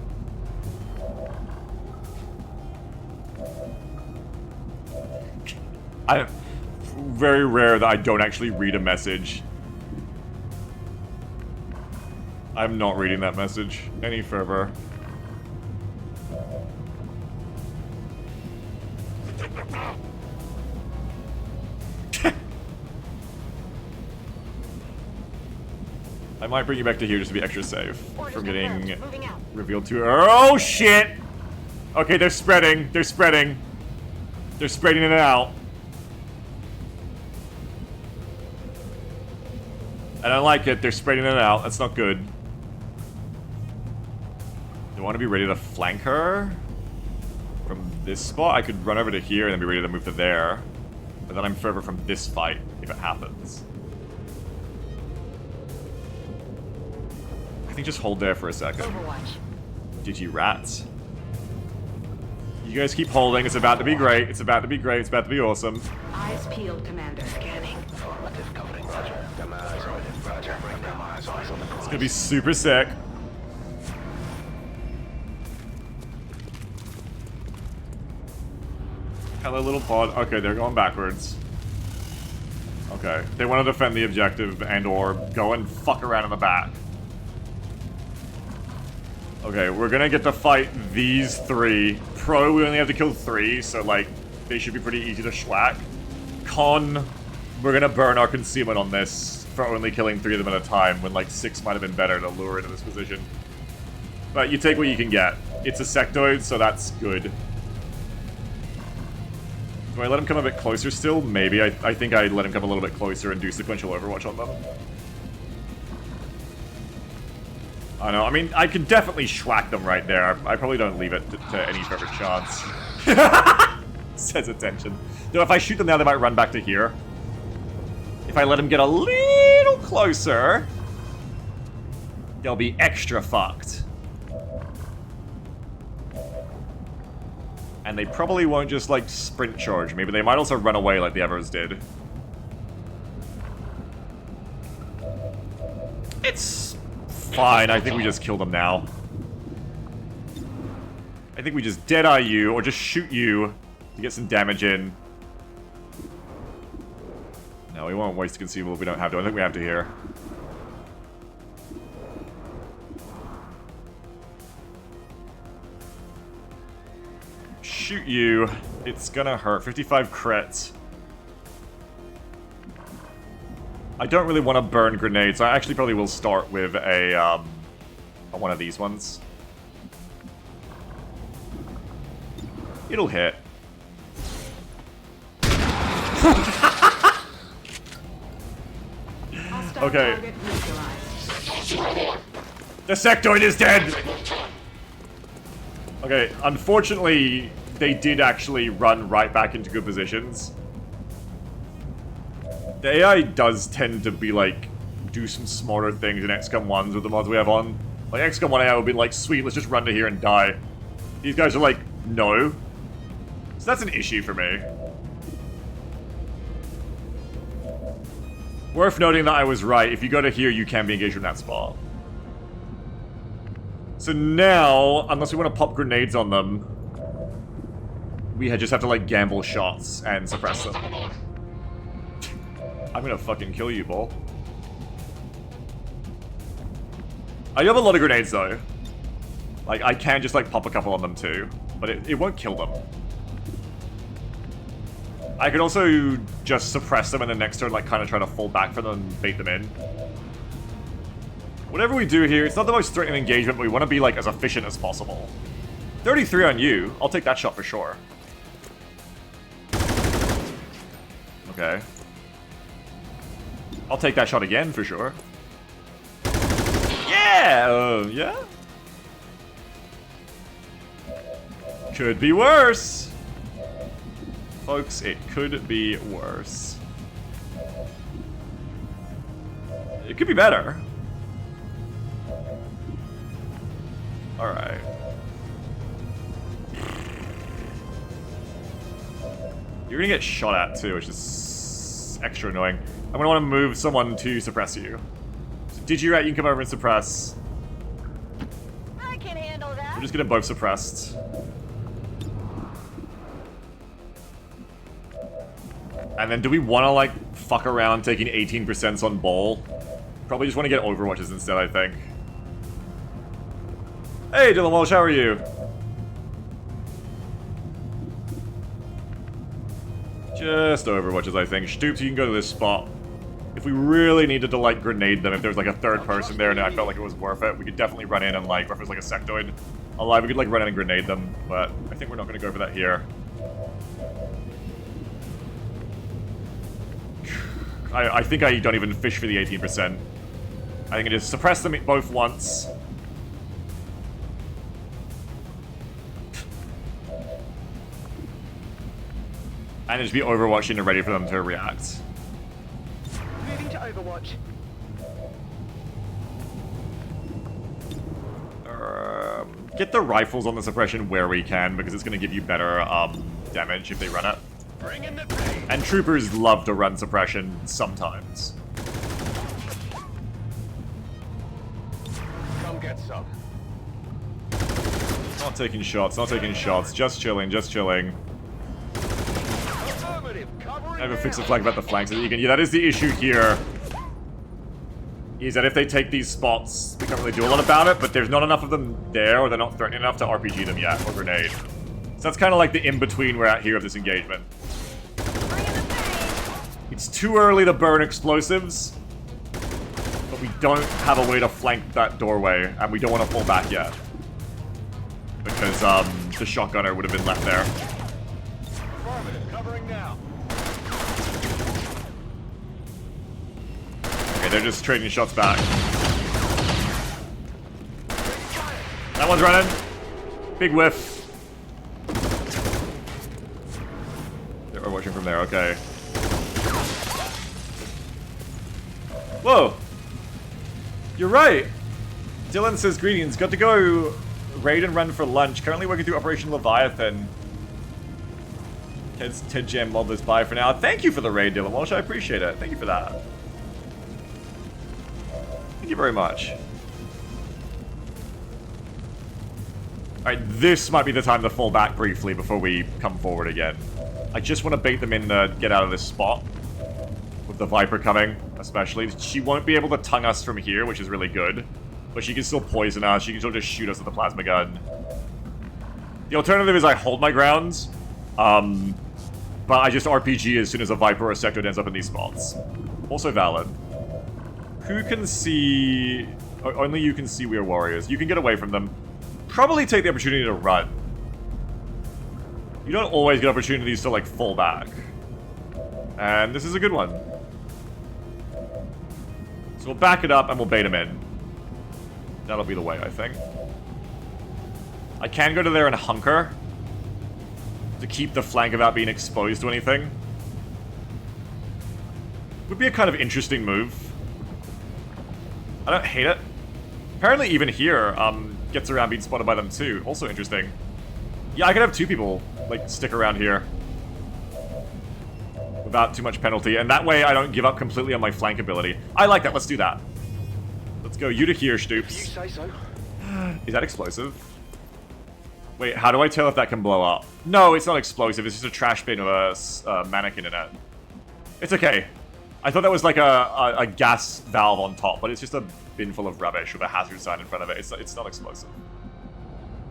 A: Very rare that I don't actually read a message. I'm not reading that message any further. I might bring you back to here just to be extra safe from getting
E: Moving out.
A: revealed to... Oh, shit! Okay, they're spreading. They're spreading. They're spreading it out. I don't like it. They're spreading it out. That's not good. Do I want to be ready to flank her? From this spot? I could run over to here and then be ready to move to there. But then I'm further from this fight, if it happens. I think just hold there for a second.
E: Overwatch.
A: GG rats. You guys keep holding. It's about to be great. It's about to be great. It's about to be awesome.
E: Eyes peeled, Commander. Scanning.
C: Formative covering, roger. Got my eyes on it, roger. Got my eyes on the
A: It's gonna be super sick. Hello, little pod. Okay, they're going backwards. Okay, they want to defend the objective and/or go and fuck around in the back. Okay, we're gonna get to fight these three. Pro, we only have to kill 3, so like, they should be pretty easy to schwack. Con, we're gonna burn our concealment on this for only killing 3 of them at a time, when like 6 might have been better to lure into this position. But you take what you can get. It's a sectoid, so that's good. Do I let him come a bit closer still? Maybe. I think I'd let him come a little bit closer and do sequential overwatch on them. I know. I mean, I could definitely schwack them right there. I probably don't leave it to any further chance. Says attention. Though if I shoot them now, they might run back to here. If I let them get a little closer, they'll be extra fucked. And they probably won't just, like, sprint charge me, but they might also run away like the others did. It's fine. I think we just kill them now. I think we just dead-eye you, or just shoot you to get some damage in. No, we won't waste a consumable if we don't have to. I think we have to here. Shoot you. It's gonna hurt. 55 crits. I don't really want to burn grenades. I actually probably will start with a one of these ones. It'll hit. Okay. The sectoid is dead! Okay, unfortunately, they did actually run right back into good positions. The AI does tend to be, like, do some smarter things in XCOM 1s with the mods we have on. Like, XCOM 1 AI would be like, sweet, let's just run to here and die. These guys are like, no. So that's an issue for me. Worth noting that I was right. If you go to here, you can be engaged in that spot. So now, unless we want to pop grenades on them, we just have to, like, gamble shots and suppress them. I'm gonna fucking kill you, Bull. I have a lot of grenades, though. Like, I can just, like, pop a couple on them, too. But it won't kill them. I could also just suppress them and then next turn, like, kind of try to fall back from them and bait them in. Whatever we do here, it's not the most threatening engagement, but we want to be, like, as efficient as possible. 33 on you. I'll take that shot for sure. Okay. I'll take that shot again for sure. Yeah! Yeah? Could be worse! Folks, it could be worse. It could be better. Alright. You're gonna get shot at too, which is extra annoying. I'm gonna want to move someone to suppress you. So Digirat, you can come over and suppress.
E: I can handle that.
A: We're just gonna both suppressed. And then do we want to, like, fuck around taking 18% on Ball? Probably just want to get Overwatches instead, I think. Hey, Dylan Walsh, how are you? Just Overwatches, I think. Stoops, you can go to this spot. If we really needed to, like, grenade them, if there's, like, a third person there and I felt like it was worth it, we could definitely run in and, like, if it was, like, a sectoid alive, we could, like, run in and grenade them, but I think we're not going to go for that here. I think I don't even fish for the 18%. I think I just suppress them both once. And just be overwatching and ready for them to react.
E: Moving to Overwatch.
A: get the rifles on the suppression where we can, because it's going to give you better damage if they run it.
B: Bring in the pain.
A: And troopers love to run suppression sometimes.
B: Come get some.
A: Not taking shots, not taking shots. Just chilling, just chilling.
B: Affirmative. Cover
A: I have a fix the flag about the flanks. Yeah, that is the issue here. Is that if they take these spots, we can't really do a lot about it, but there's not enough of them there, or they're not threatening enough to RPG them yet, or grenade. So that's kind of like the in-between we're at here of this engagement. It's too early to burn explosives, but we don't have a way to flank that doorway, and we don't want to fall back yet. Because the shotgunner would have been left there.
B: Affirmative. Covering now.
A: Okay, they're just trading shots back. That one's running. Big whiff. They're watching from there, okay. Whoa! You're right! Dylan says, greetings. Got to go raid and run for lunch. Currently working through Operation Leviathan. Ted Jam mod this bye for now. Thank you for the raid, Dylan Walsh. I appreciate it. Thank you for that. Thank you very much. Alright, this might be the time to fall back briefly before we come forward again. I just want to bait them in to get out of this spot. With the Viper coming, especially. She won't be able to tongue us from here, which is really good. But she can still poison us. She can still just shoot us with the plasma gun. The alternative is I hold my ground. But I just RPG as soon as a Viper or a Sectoid ends up in these spots. Also valid. Who can see... Only you can see we are warriors. You can get away from them. Probably take the opportunity to run. You don't always get opportunities to, like, fall back. And this is a good one. So we'll back it up and we'll bait him in. That'll be the way, I think. I can go to there and hunker. To keep the flank without being exposed to anything. Would be a kind of interesting move. I don't hate it. Apparently even here, gets around being spotted by them too. Also interesting. Yeah, I could have two people, like, stick around here. Without too much penalty, and that way I don't give up completely on my flank ability. I like that, let's do that. Let's go, you to here, Stoops.
B: You say so.
A: Is that explosive? Wait, how do I tell if that can blow up? No, it's not explosive, it's just a trash bin with a mannequin in it. It's okay. I thought that was like a gas valve on top, but it's just a bin full of rubbish with a hazard sign in front of it. It's not explosive.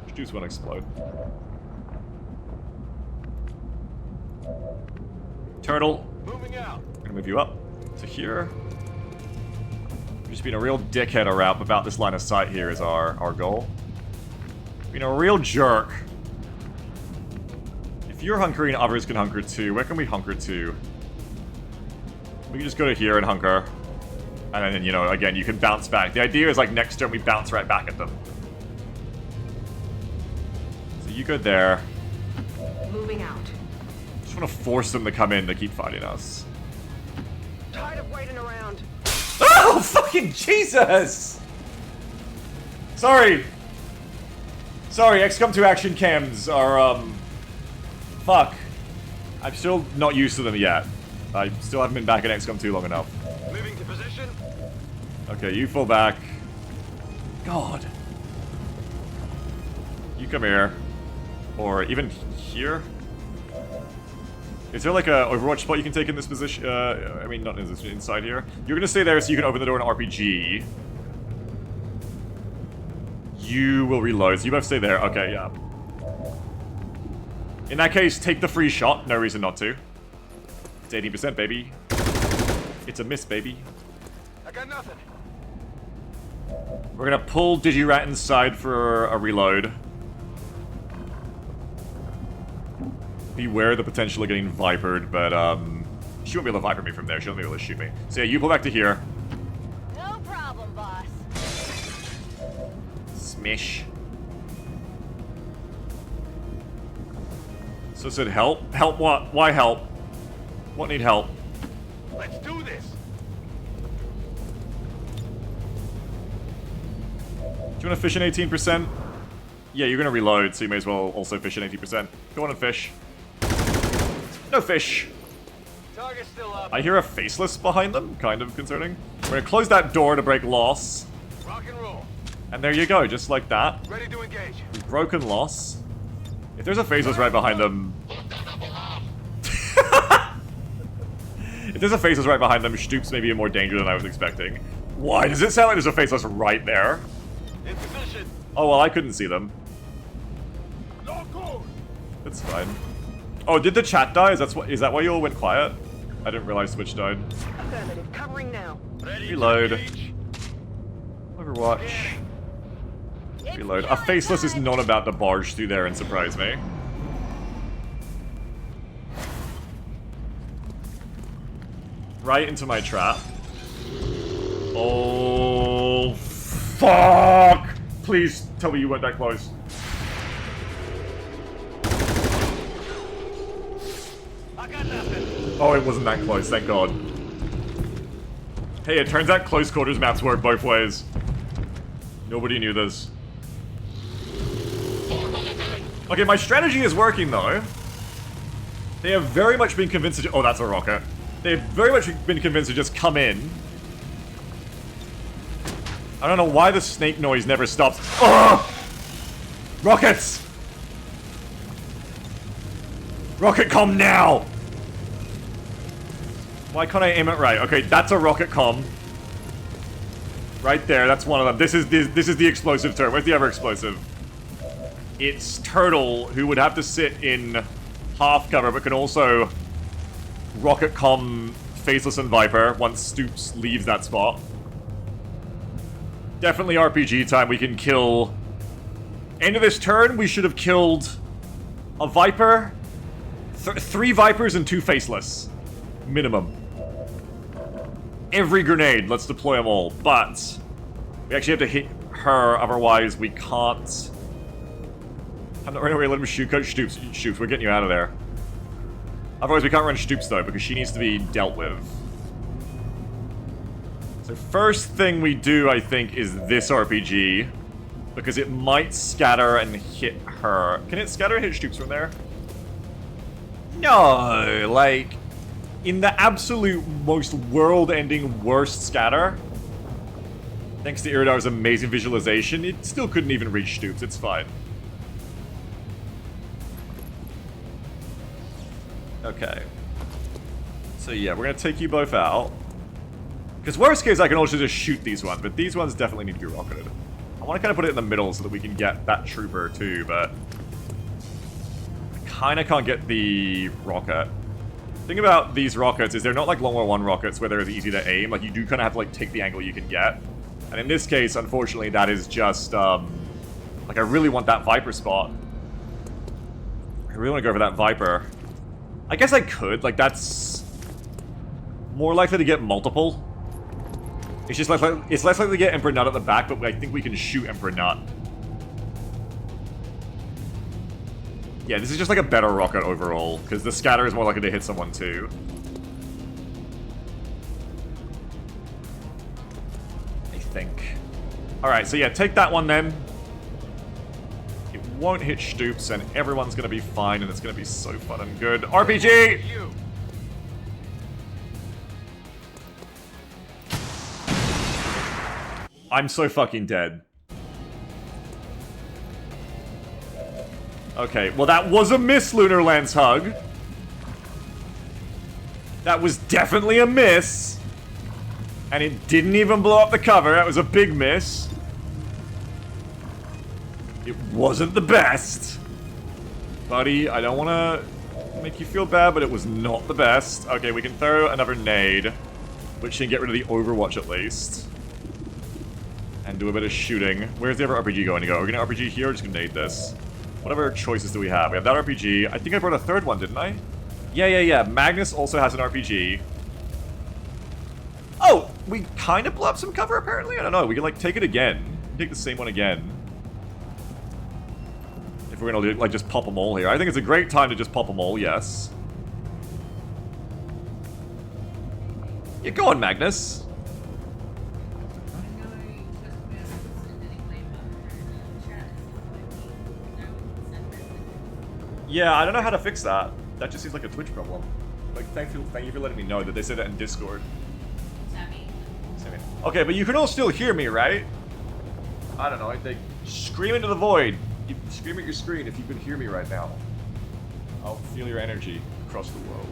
A: Stoops won't explode. Turtle.
B: Moving out.
A: I'm gonna move you up to here. Just being a real dickhead about this line of sight here is our goal. Being a real jerk. If you're hunkering, others can hunker too. Where can we hunker to? We can just go to here and hunker. And then, you know, again, you can bounce back. The idea is, like, next turn we bounce right back at them. So you go there.
E: Moving out.
A: Just want to force them to come in to keep fighting us.
E: Tired of waiting around.
A: Oh, fucking Jesus! Sorry. Sorry, XCOM 2 action cams are, fuck. I'm still not used to them yet. I still haven't been back in XCOM 2 long enough.
B: Moving to position.
A: Okay, you fall back. God. You come here. Or even here. Is there like a Overwatch spot you can take in this position? I mean, not in this, inside here. You're gonna stay there so you can open the door in RPG. You will reload, so you both stay there. Okay, yeah. In that case, take the free shot. No reason not to. It's 80%, baby. It's a miss, baby.
B: I got nothing.
A: We're gonna pull Digirat inside for a reload. Beware the potential of getting vipered, but she won't be able to viper me from there. She won't be able to shoot me. So yeah, you pull back to here.
E: No problem, boss.
A: Smish. So it said help? Help what? Why help? What need help?
B: Let's do this.
A: Do you want to fish in 18%? Yeah, you're gonna reload, so you may as well also fish at 80%. Go on and fish. No fish!
B: Target's still up.
A: I hear a faceless behind them, kind of concerning. We're gonna close that door to break loss.
B: Rock and roll.
A: And there you go, just like that.
B: Ready to engage.
A: We've broken loss. If there's a faceless right behind them... If there's a faceless right behind them, Stoops may be in more danger than I was expecting. Why does it sound like there's a faceless right there?
B: In position.
A: Oh, well, I couldn't see them. It's fine. Oh, did the chat die? Is that why you all went quiet? I didn't realize Switch died.
E: Affirmative. Covering now.
A: Reload. Overwatch. Reload. A faceless is not about to barge through there and surprise me. Right into my trap. Oh, fuck! Please tell me you weren't that close.
B: I got nothing.
A: Oh, it wasn't that close, thank God. Hey, it turns out close quarters maps work both ways. Nobody knew this. Okay, my strategy is working though. They have very much been convinced to... Oh, that's a rocket. They've very much been convinced to just come in. I don't know why the snake noise never stops. Ugh! Rockets! Rocket, come now! Why can't I aim it right? Okay, that's a rocket com. Right there, that's one of them. This is the explosive turret. Where's the other explosive? It's Turtle, who would have to sit in half cover, but can also rocket com Faceless and Viper once Stoops leaves that spot. Definitely RPG time. We can kill... End of this turn, we should have killed a Viper, 3 Vipers and 2 Faceless. Minimum. Every grenade, let's deploy them all. But we actually have to hit her, otherwise we can't... I'm not running away, let him shoot. Coach Stoops, Stoops, we're getting you out of there. Otherwise we can't run Stoops though, because she needs to be dealt with. So first thing we do, I think, is this RPG. Because it might scatter and hit her. Can it scatter and hit Stoops from there? No, like... In the absolute most world-ending worst scatter, thanks to Iridar's amazing visualization, it still couldn't even reach Stoops, it's fine. Okay. So yeah, we're gonna take you both out. Because worst case, I can also just shoot these ones, but these ones definitely need to be rocketed. I want to kind of put it in the middle so that we can get that trooper too, but... I kind of can't get the rocket. The thing about these rockets is they're not like Long War 1 rockets where they're easy to aim. Like, you do kind of have to like take the angle you can get. And in this case, unfortunately, that is just, like, I really want that Viper spot. I really want to go for that Viper. I guess I could. Like, that's more likely to get multiple. It's just like it's less likely to get Emperor Nut at the back, but I think we can shoot Emperor Nut. Yeah, this is just like a better rocket overall, because the scatter is more likely to hit someone too. I think. Alright, so yeah, take that one then. It won't hit Stoops, and everyone's gonna be fine, and it's gonna be so fun and good. RPG! I'm so fucking dead. Okay, well that was a miss, Lunar Lance Hug. That was definitely a miss. And it didn't even blow up the cover, that was a big miss. It wasn't the best. Buddy, I don't want to make you feel bad, but it was not the best. Okay, we can throw another nade, which can get rid of the Overwatch at least. And do a bit of shooting. Where's the other RPG going to go? Are we going to RPG here or just going to nade this? Whatever choices do we have? We have that RPG. I think I brought a third one, didn't I? Yeah. Magnus also has an RPG. Oh! We kind of blew up some cover, apparently? I don't know. We can, like, take it again. Take the same one again. If we're going to, like, just pop them all here. I think it's a great time to just pop them all, yes. Yeah, go on, Magnus. Yeah, I don't know how to fix that. That just seems like a Twitch problem. Like, thank you for letting me know that they said that in Discord.
G: Sammy.
A: Okay, but you can all still hear me, right? I don't know, I think. Scream into the void. You scream at your screen if you can hear me right now. I'll feel your energy across the world.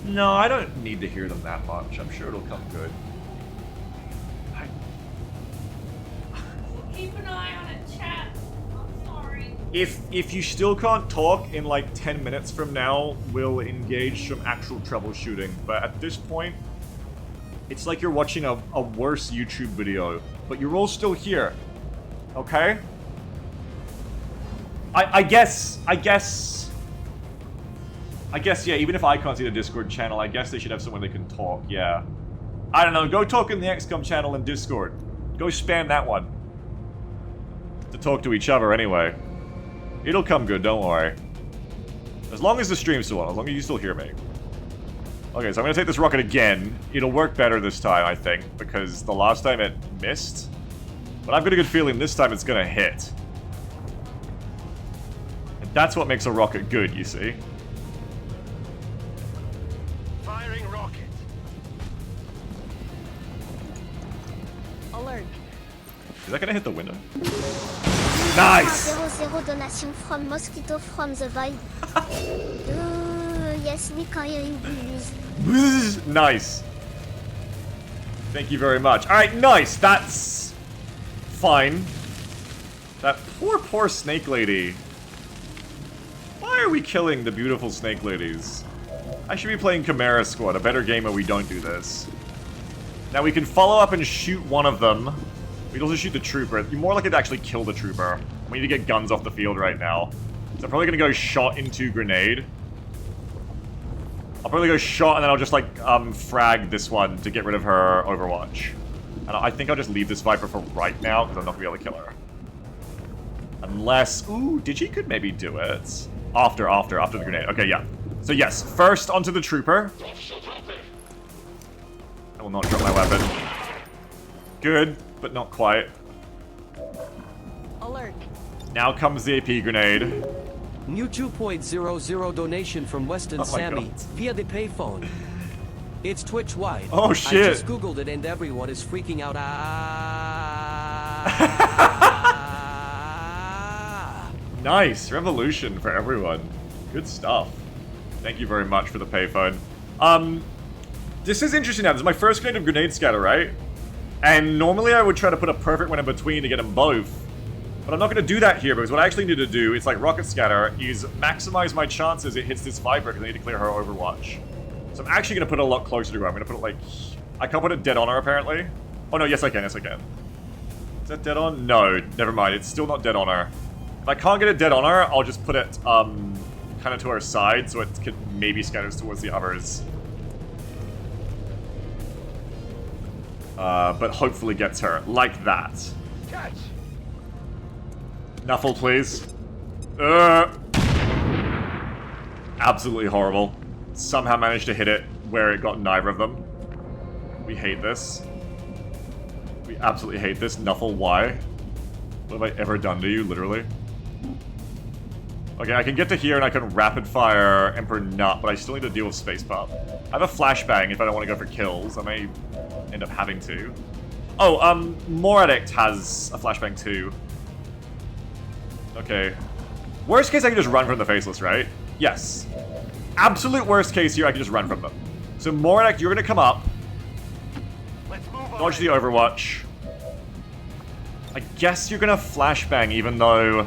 A: No, I don't need to hear them that much. I'm sure it'll come good.
G: Keep an eye on it, chat. I'm sorry.
A: If you still can't talk in like 10 minutes from now, we'll engage some actual troubleshooting. But at this point, it's like you're watching a worse YouTube video, but you're all still here. Okay? I guess, yeah, even if I can't see the Discord channel, I guess they should have someone that can talk, yeah. I don't know, go talk in the XCOM channel in Discord. Go spam that one. To talk to each other anyway. It'll come good, don't worry. As long as the stream's still on, as long as you still hear me. Okay, so I'm gonna take this rocket again. It'll work better this time, I think, because the last time it missed. But I've got a good feeling this time it's gonna hit. And that's what makes a rocket good, you see.
B: Firing rocket.
E: Alert.
A: Is that gonna hit the window? Nice!
H: 00 donation from Mosquito from the Void. Yes, we can hear you.
A: Nice. Thank you very much. Alright, nice. That's fine. That poor snake lady. Why are we killing the beautiful snake ladies? I should be playing Chimera Squad, a better game where we don't do this. Now we can follow up and shoot one of them. We can also shoot the trooper. You're more likely to actually kill the trooper. We need to get guns off the field right now. So I'm probably gonna go shot into grenade. I'll probably go shot and then I'll just like frag this one to get rid of her Overwatch. And I think I'll just leave this Viper for right now because I'm not gonna be able to kill her. Unless, ooh, Digi could maybe do it. After the grenade. Okay, yeah. So yes, first onto the trooper. I will not drop my weapon. Good, but not quite.
E: Alert.
A: Now comes the AP grenade.
F: New 2.00 donation from Weston
A: my
F: Sammy
A: God.
F: via the payphone. It's Twitch wide.
A: Oh, shit.
F: I just googled it and everyone is freaking out.
A: Nice, revolution for everyone. Good stuff. Thank you very much for the payphone. This is interesting now. This is my first grenade of grenade scatter, right? And normally I would try to put a perfect one in between to get them both. But I'm not going to do that here, because what I actually need to do, it's like rocket scatter, is maximize my chances it hits this Viper, because I need to clear her Overwatch. So I'm actually going to put it a lot closer to her. I'm going to put it like... I can't put it dead on her, apparently. Oh no, yes I can, yes I can. Is that dead on? No, never mind. It's still not dead on her. If I can't get it dead on her, I'll just put it kind of to her side, so it could maybe scatters towards the others. But hopefully gets her. Like that.
B: Catch.
A: Nuffle, please. Absolutely horrible. Somehow managed to hit it where it got neither of them. We hate this. We absolutely hate this. Nuffle, why? What have I ever done to you, literally? Okay, I can get to here and I can rapid fire Emperor Nut, but I still need to deal with Space Pop. I have a flashbang if I don't want to go for kills. I may end up having to. Oh, More Addict has a flashbang too. Okay. Worst case, I can just run from the Faceless, right? Yes. Absolute worst case here, I can just run from them. So More Addict, you're gonna come up.
B: Let's move on.
A: Dodge the Overwatch. I guess you're gonna flashbang even though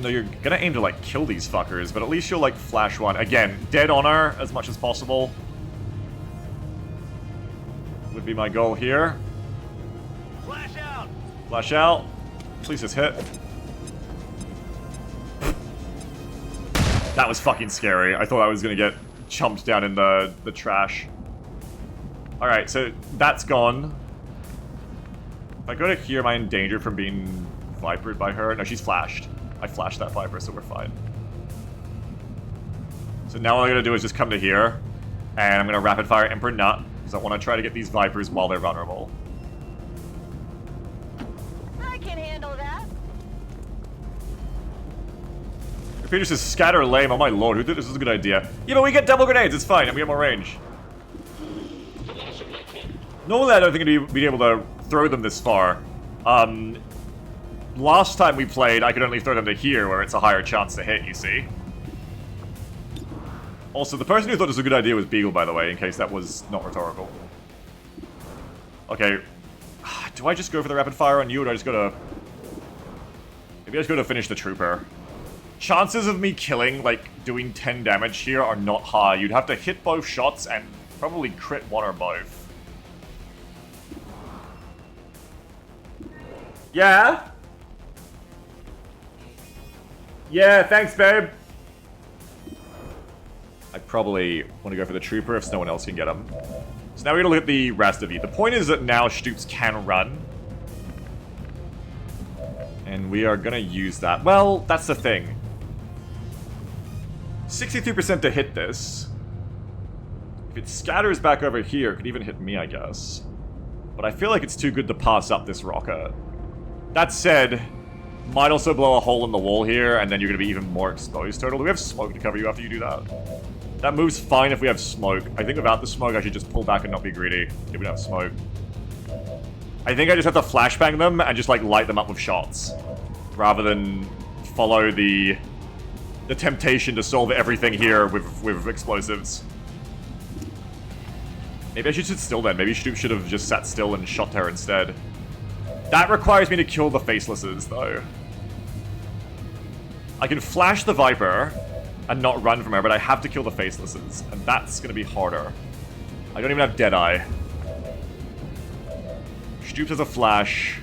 A: you're gonna aim to like kill these fuckers, but at least you'll like flash one. Again, dead on her as much as possible would be my goal here.
B: Flash out.
A: Flash out. Please just hit. That was fucking scary. I thought I was gonna get chumped down in the trash. Alright, so that's gone. If I go to here, am I in danger from being vipered by her? No, she's flashed. I flashed that Viper, so we're fine. So now all I gotta do is just come to here, and I'm gonna rapid fire Emperor Nut, because I want to try to get these Vipers while they're vulnerable. Peter says scatter lame. Oh my lord, who thought this was a good idea? Yeah, but we get double grenades. It's fine, and we get more range. Normally, I don't think I'd be able to throw them this far. Last time we played, I could only throw them to here, where it's a higher chance to hit, you see? Also, the person who thought this was a good idea was Beagle, by the way, in case that was not rhetorical. Okay. Do I just go for the rapid fire on you, or do I just go to... Maybe I just go to finish the trooper. Chances of me killing, like, doing 10 damage here are not high. You'd have to hit both shots and probably crit one or both. Yeah? Yeah, thanks, babe. I probably want to go for the trooper if no one else can get him. So now we're going to look at the rest of you. The point is that now Stoops can run. And we are going to use that. Well, that's the thing. 63% to hit this. If it scatters back over here, it could even hit me, I guess. But I feel like it's too good to pass up this rocket. That said, might also blow a hole in the wall here, and then you're going to be even more exposed, Turtle. Do we have smoke to cover you after you do that? That move's fine if we have smoke. I think without the smoke, I should just pull back and not be greedy if we don't have smoke. I think I just have to flashbang them and just, like, light them up with shots. Rather than follow the temptation to solve everything here with explosives. Maybe I should sit still then. Maybe Stoop should have just sat still and shot her instead. That requires me to kill the facelesses, though. I can flash the Viper and not run from her, but I have to kill the facelesses, and that's going to be harder. I don't even have Deadeye. Stoops has a flash,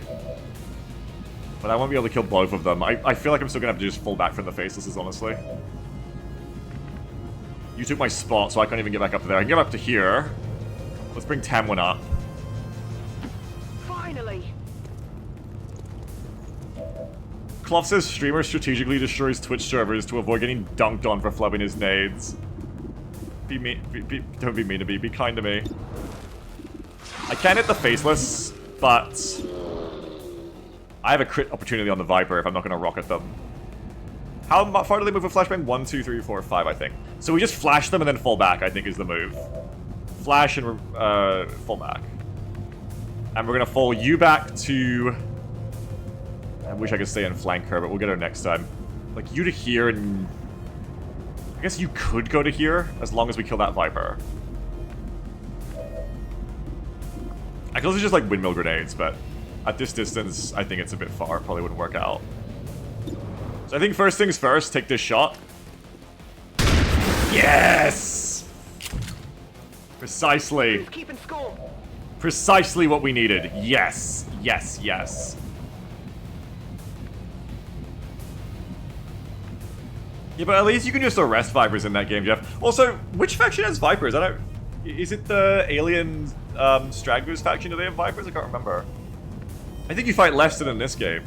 A: but I won't be able to kill both of them. I feel like I'm still going to have to just fall back from the facelesses, honestly. You took my spot, so I can't even get back up to there. I can get up to here. Let's bring Tamwin up.
E: Finally!
A: Clough says streamer strategically destroys Twitch servers to avoid getting dunked on for flubbing his nades. Be mean, don't be mean to me, be kind to me. I can hit the faceless, but I have a crit opportunity on the Viper if I'm not going to rocket them. How far do they move with flashbang? 1, 2, 3, 4, 5, I think. So we just flash them and then fall back, I think is the move. Flash and fall back. And we're going to fall you back to... I wish I could stay and flank her, but we'll get her next time. Like, you to here, and... I guess you could go to here, as long as we kill that Viper. I could also just, like, windmill grenades, but... At this distance, I think it's a bit far. Probably wouldn't work out. So I think first things first, take this shot. Yes! Precisely.
E: Who's keeping score?
A: Precisely what we needed. Yes. Yes, yes. Yeah, but at least you can just arrest Vipers in that game, Jeff. Also, which faction has Vipers? I don't... Is it the alien Stragglers faction? Do they have Vipers? I can't remember. I think you fight less than in this game.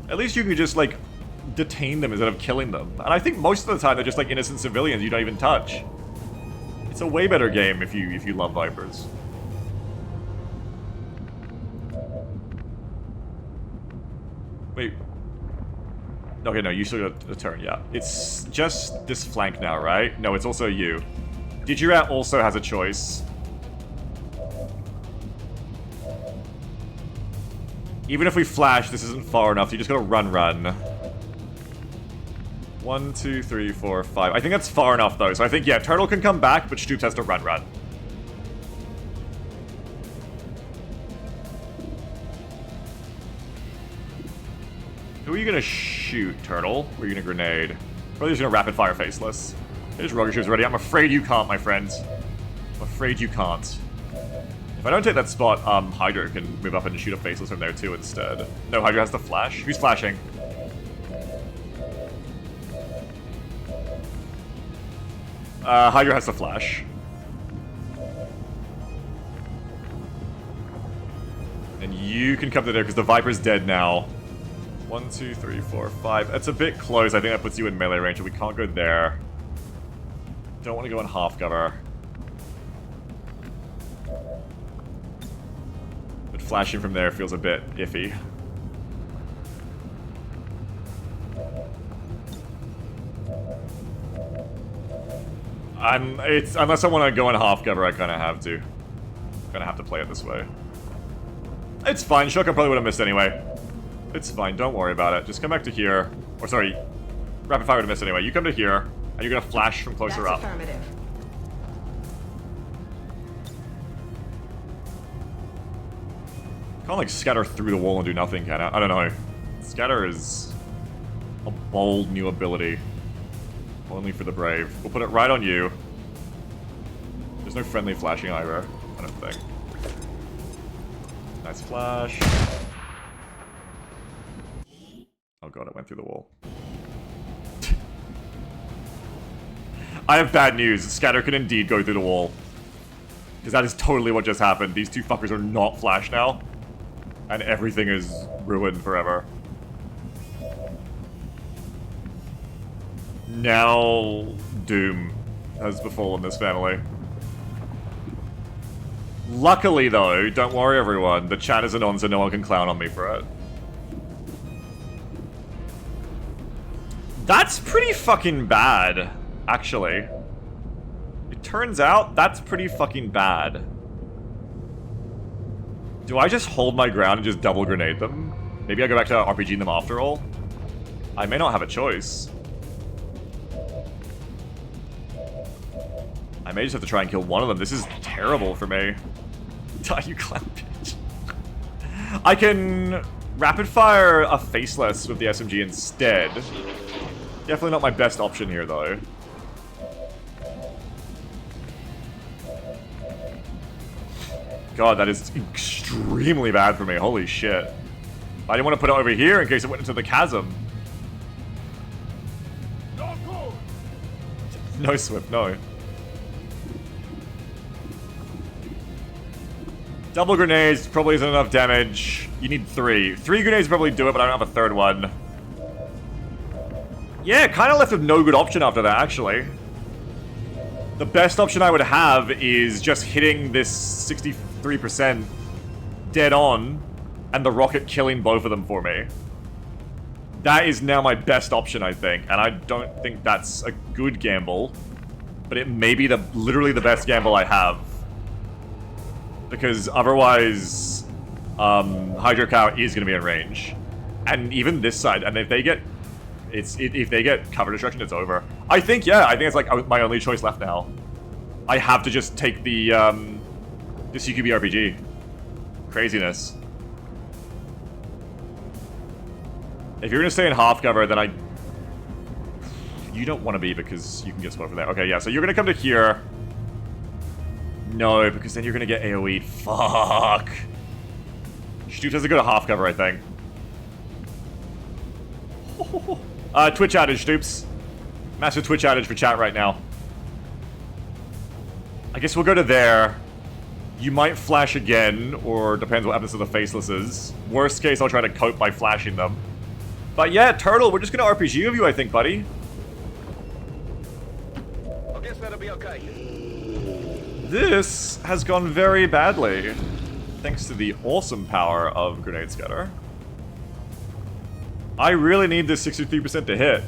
A: At least you can just, like, detain them instead of killing them. And I think most of the time they're just, like, innocent civilians you don't even touch. It's a way better game if you love Vipers. Wait. Okay, no, you still got a turn, yeah. It's just this flank now, right? No, it's also you. Digirat also has a choice. Even if we flash, this isn't far enough. You just gotta run. 1, 2, 3, 4, 5. I think that's far enough, though. So I think, yeah, Turtle can come back, but Stoops has to run. Who are you gonna shoot, Turtle? Or are you gonna grenade? Probably just gonna rapid fire faceless. There's rocket ships ready. I'm afraid you can't, my friends. I'm afraid you can't. If I don't take that spot, Hydra can move up and shoot a faceless from there too instead. No, Hydra has to flash. Who's flashing? Hydra has to flash. And you can come to there because the Viper's dead now. 1, 2, 3, 4, 5. It's a bit close. I think that puts you in melee range, and we can't go there. Don't want to go in half cover. But flashing from there feels a bit iffy. It's unless I want to go in half cover, I kind of have to. Gonna have to play it this way. It's fine. Shotgun probably would have missed anyway. It's fine. Don't worry about it. Just come back to here. Or sorry, rapid fire would have missed anyway. You come to here, and you're gonna flash from closer
E: That's
A: up.
E: affirmative.
A: Can't like scatter through the wall and do nothing, can I? I don't know. Scatter is a bold new ability. Only for the brave. We'll put it right on you. There's no friendly flashing either, I don't think. Nice flash. Oh god, it went through the wall. I have bad news. Scatter can indeed go through the wall. Because that is totally what just happened. These two fuckers are not flash now. And everything is ruined forever. Now, doom has befallen this family. Luckily, though, don't worry everyone, the chat isn't on so no one can clown on me for it. That's pretty fucking bad, actually. It turns out that's pretty fucking bad. Do I just hold my ground and just double grenade them? Maybe I go back to RPGing them after all? I may not have a choice. I may just have to try and kill one of them. This is terrible for me. Die, you clown bitch. I can rapid fire a faceless with the SMG instead. Definitely not my best option here, though. God, that is extremely bad for me. Holy shit. I didn't want to put it over here in case it went into the chasm. No, Swift, no. Double grenades probably isn't enough damage. You need 3. 3 grenades probably do it, but I don't have a third one. Yeah, kind of left with no good option after that, actually. The best option I would have is just hitting this 63% dead on, and the rocket killing both of them for me. That is now my best option, I think, and I don't think that's a good gamble, but it may be literally the best gamble I have. Because otherwise, Hydro Cow is going to be in range. And even this side, and if they get... if they get cover destruction, it's over. I think it's like my only choice left now. I have to just take the CQB RPG. Craziness. If you're gonna stay in half cover, then you don't want to be because you can get spot from there. Okay, yeah, so you're gonna come to here. No, because then you're gonna get AoE'd. Fuck. Stoops has to go to half cover, I think. Twitch outage, Stoops. Massive Twitch outage for chat right now. I guess we'll go to there. You might flash again, or depends what happens to the facelesses. Worst case, I'll try to cope by flashing them. But yeah, Turtle, we're just gonna RPG of you, I think, buddy.
B: I guess that'll be okay.
A: This has gone very badly, thanks to the awesome power of Grenade Scatter. I really need this 63% to hit.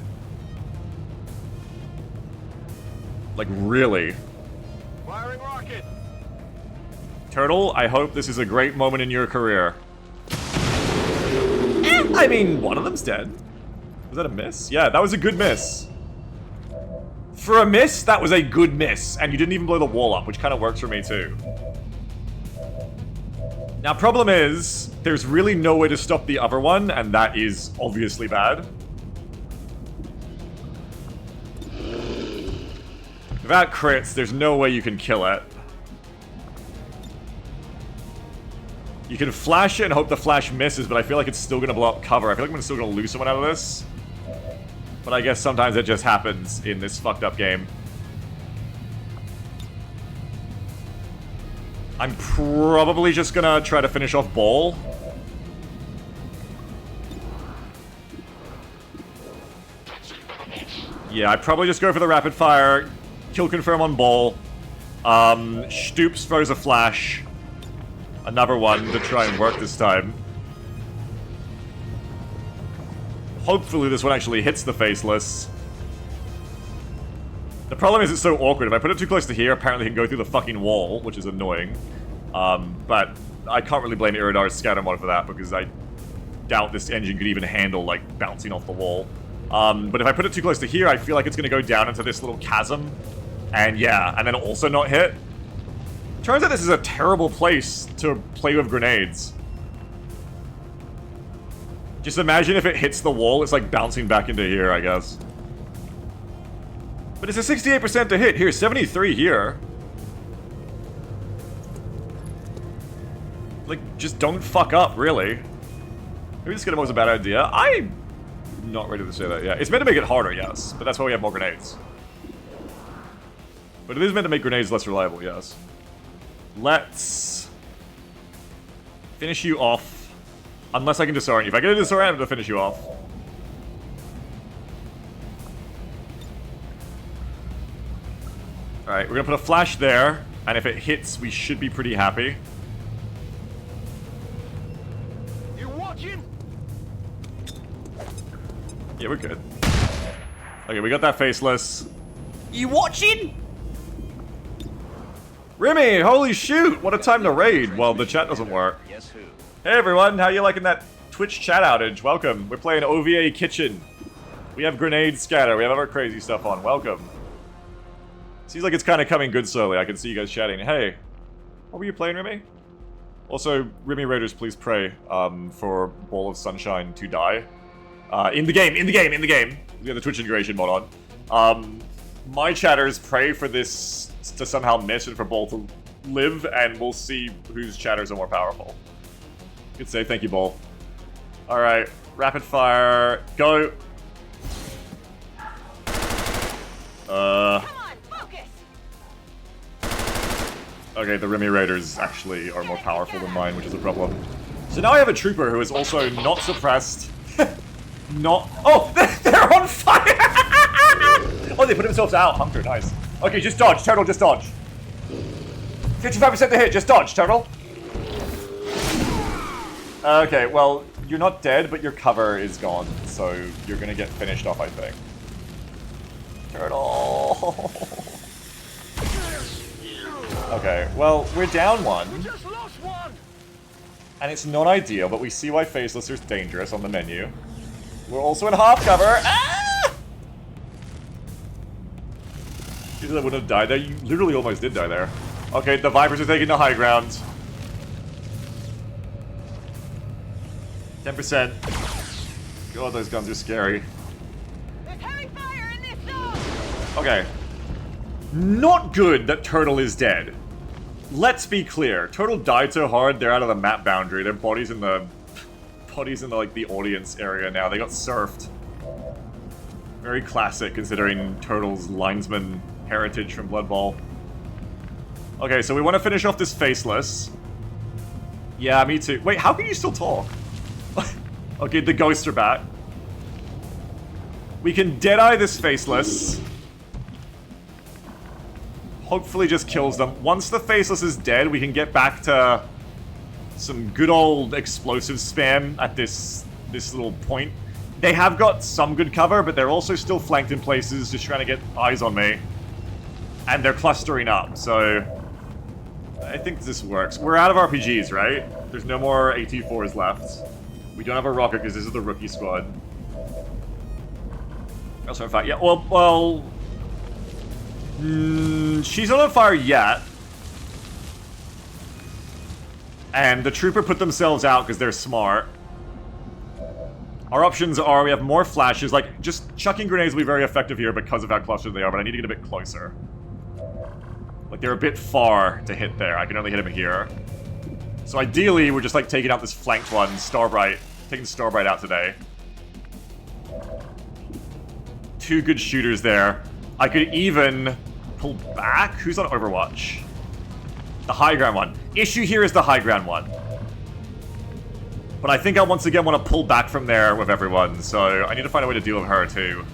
A: Like, really.
B: Firing rocket.
A: Turtle, I hope this is a great moment in your career. I mean, one of them's dead. Was that a miss? Yeah, that was a good miss. For a miss, that was a good miss. And you didn't even blow the wall up, which kind of works for me too. Now, problem is, there's really no way to stop the other one, and that is obviously bad. Without crits, there's no way you can kill it. You can flash it and hope the flash misses, but I feel like it's still gonna blow up cover. I feel like I'm still gonna lose someone out of this. But I guess sometimes it just happens in this fucked up game. I'm probably just gonna try to finish off Ball. Yeah, I'd probably just go for the rapid fire. Kill confirm on Ball. Stoops throws a flash. Another one to try and work this time. Hopefully this one actually hits the faceless. The problem is it's so awkward. If I put it too close to here, apparently it can go through the fucking wall, which is annoying. But I can't really blame Iridar's scatter mod for that, because I doubt this engine could even handle, like, bouncing off the wall. But if I put it too close to here, I feel like it's going to go down into this little chasm. And yeah, and then also not hit. Turns out this is a terrible place to play with grenades. Just imagine if it hits the wall, it's like bouncing back into here, I guess. But it's a 68% to hit. Here, 73 here. Like, just don't fuck up, really. Maybe this was a bad idea. I'm not ready to say that yet. It's meant to make it harder, yes. But that's why we have more grenades. But it is meant to make grenades less reliable, yes. Let's finish you off. Unless I can disorient you. If I get a disorient, I'm going to finish you off. Alright, we're going to put a flash there. And if it hits, we should be pretty happy.
B: You watching?
A: Yeah, we're good. Okay, we got that faceless. You watching? Remy, holy shoot! What a time to raid. Well, the chat doesn't work.
B: Guess who?
A: Hey everyone, how you liking that Twitch chat outage? Welcome. We're playing OvA Kitchen. We have grenade scatter. We have other crazy stuff on. Welcome. Seems like it's kind of coming good slowly. I can see you guys chatting. Hey, what were you playing, Remy? Also, Remy Raiders, please pray for Ball of Sunshine to die. In the game. We have the Twitch integration mod on. My chatters pray for this to somehow miss and for Ball to live, and we'll see whose chatters are more powerful. Good save, thank you, Ball. Alright, rapid fire, go!
E: Come on, focus!
A: Okay, the Remy Raiders actually are more powerful than mine, which is a problem. So now I have a trooper who is also not suppressed. Oh, they're on fire! Oh, they put themselves out. Hunter, nice. Okay, just dodge, Turtle, just dodge. 55% to hit, just dodge, Turtle. Okay, well, you're not dead, but your cover is gone, so you're gonna get finished off, I think. Turtle. Okay, well, we're down one.
B: Just lost one.
A: And it's not ideal, but we see why Faceless is dangerous on the menu. We're also in half cover. Ah! Usually I wouldn't have died there. You literally almost did die there. Okay, the Vipers are taking the high ground. 10%. God, those guns are scary.
E: There's heavy fire in this zone!
A: Okay. Not good that Turtle is dead. Let's be clear. Turtle died so hard, they're out of the map boundary. Their bodies in the like the audience area now. They got surfed. Very classic considering Turtle's linesman heritage from Blood Bowl. Okay, so we want to finish off this faceless. Yeah, me too. Wait, how can you still talk? Okay, the ghosts are back. We can deadeye this faceless. Hopefully just kills them. Once the faceless is dead, we can get back to some good old explosive spam at this little point. They have got some good cover, but they're also still flanked in places, just trying to get eyes on me. And they're clustering up, so I think this works. We're out of RPGs, right? There's no more AT4s left. We don't have a rocket because this is the rookie squad. Also on fire. Yeah, well, she's not on fire yet. And the trooper put themselves out because they're smart. Our options are, we have more flashes, like, just chucking grenades will be very effective here because of how clustered they are, but I need to get a bit closer. Like, they're a bit far to hit there. I can only hit them here. So ideally, we're just, like, taking out this flanked one, Starbright. Taking Starbright out today. Two good shooters there. I could even pull back. Who's on Overwatch? The high ground one. Issue here is the high ground one. But I think I once again want to pull back from there with everyone, so I need to find a way to deal with her too.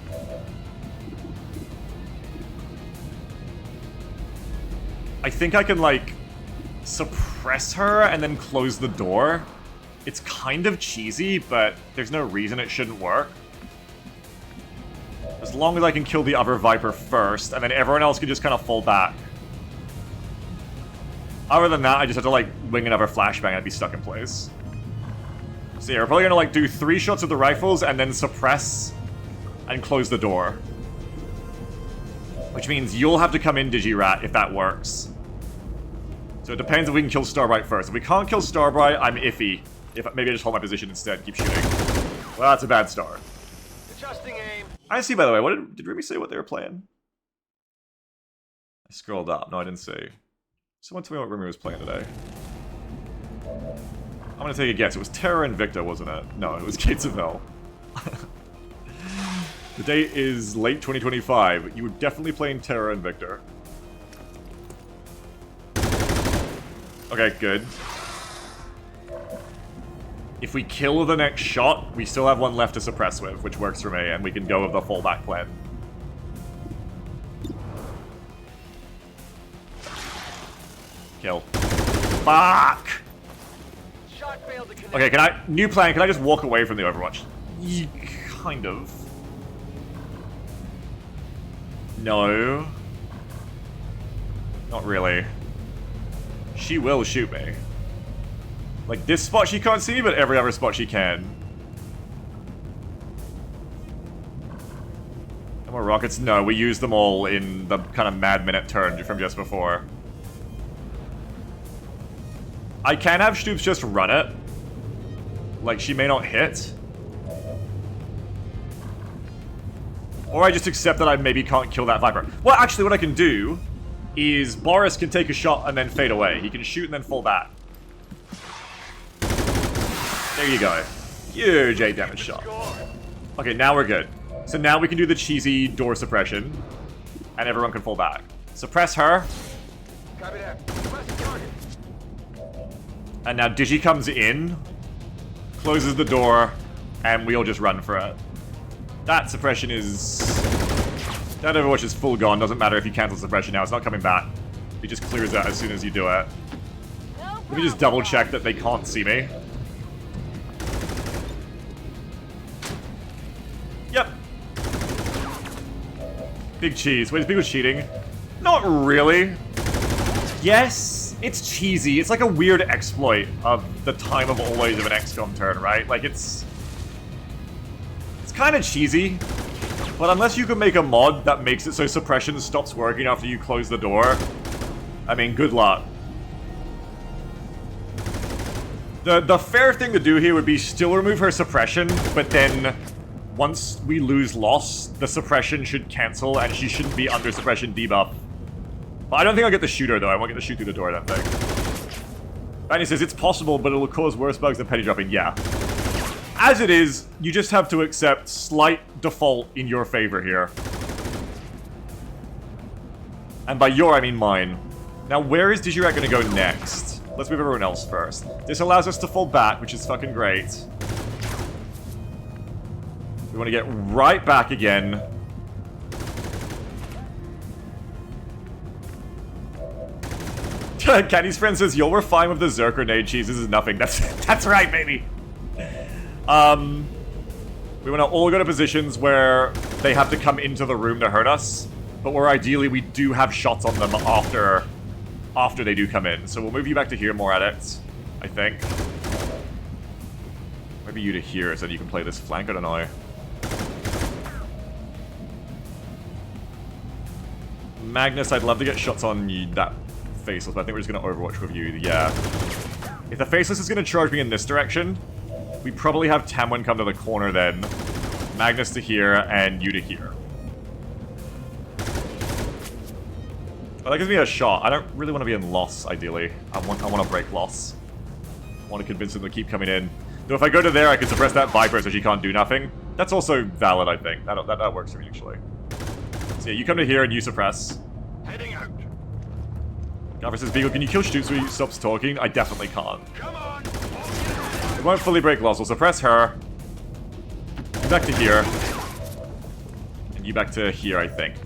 A: I think I can, like, suppress her and then close the door. It's kind of cheesy, but there's no reason it shouldn't work. As long as I can kill the other Viper first, and then everyone else can just kind of fall back. Other than that, I just have to, like, wing another flashbang and I'd be stuck in place. So yeah, we're probably gonna, like, do 3 shots of the rifles and then suppress and close the door. Which means you'll have to come in, Digirat, if that works. So it depends if we can kill Starbright first. If we can't kill Starbright, I'm iffy. Maybe I just hold my position instead and keep shooting. Well, that's a bad start.
B: Adjusting aim.
A: I see, by the way, what did Remy say what they were playing? I scrolled up. No, I didn't see. Someone tell me what Remy was playing today. I'm gonna take a guess. It was Terra Invicta, wasn't it? No, it was Gates of Hell. The date is late 2025. You were definitely playing Terra Invicta. Okay, good. If we kill the next shot, we still have one left to suppress with, which works for me, and we can go with the fallback plan. Kill. Fuck!
B: Shot failed to connect.
A: Okay, new plan, can I just walk away from the Overwatch? Kind of. No. Not really. She will shoot me. Like, this spot she can't see, but every other spot she can. No more rockets? No, we used them all in the kind of mad minute turn from just before. I can have Stoops just run it. Like, she may not hit. Or I just accept that I maybe can't kill that Viper. Well, actually, what I can do is Boris can take a shot and then fade away. He can shoot and then fall back. There you go. Huge 8 damage shot. Okay, now we're good. So now we can do the cheesy door suppression. And everyone can fall back. Suppress her.
B: Copy that. Suppress the target.
A: And now Digi comes in, closes the door, and we all just run for it. That suppression is... That Overwatch is full gone. Doesn't matter if you cancel suppression now. It's not coming back. It just clears out as soon as you do it. Let me just double check that they can't see me. Yep. Big cheese. Wait, is Big was cheating? Not really. Yes, it's cheesy. It's like a weird exploit of the time of always of an XCOM turn, right? Like, it's kind of cheesy. But unless you can make a mod that makes it so suppression stops working after you close the door, I mean, good luck. The fair thing to do here would be still remove her suppression, but then once we lose loss, the suppression should cancel and she shouldn't be under suppression debuff. But I don't think I'll get the shooter though. I won't get to shoot through the door, I don't think. And he says it's possible, but it will cause worse bugs than penny dropping. Yeah. As it is, you just have to accept slight default in your favor here. And by your, I mean mine. Now, where is Digirat going to go next? Let's move everyone else first. This allows us to fall back, which is fucking great. We want to get right back again. Kenny's friend says, yo, we're fine with the Zerk grenade cheese. This is nothing. That's right, baby. We want to all go to positions where they have to come into the room to hurt us, but where ideally we do have shots on them after they do come in. So we'll move you back to here, more addicts, I think. Maybe you to here so that you can play this flank, I don't know. Magnus, I'd love to get shots on you, that faceless, but I think we're just going to Overwatch with you, yeah. If the faceless is going to charge me in this direction, we probably have Tamwin come to the corner then. Magnus to here, and you to here. Well, that gives me a shot. I don't really want to be in loss, ideally. I want to break loss. I want to convince them to keep coming in. Though if I go to there, I can suppress that Viper so she can't do nothing. That's also valid, I think. That works for me, actually. So yeah, you come to here and you suppress.
B: Heading out.
A: Gaffer says, Beagle, can you kill Stoops when he stops talking? I definitely can't.
B: Come on.
A: It won't fully break loss. We'll suppress her. You back to here. And you back to here, I think.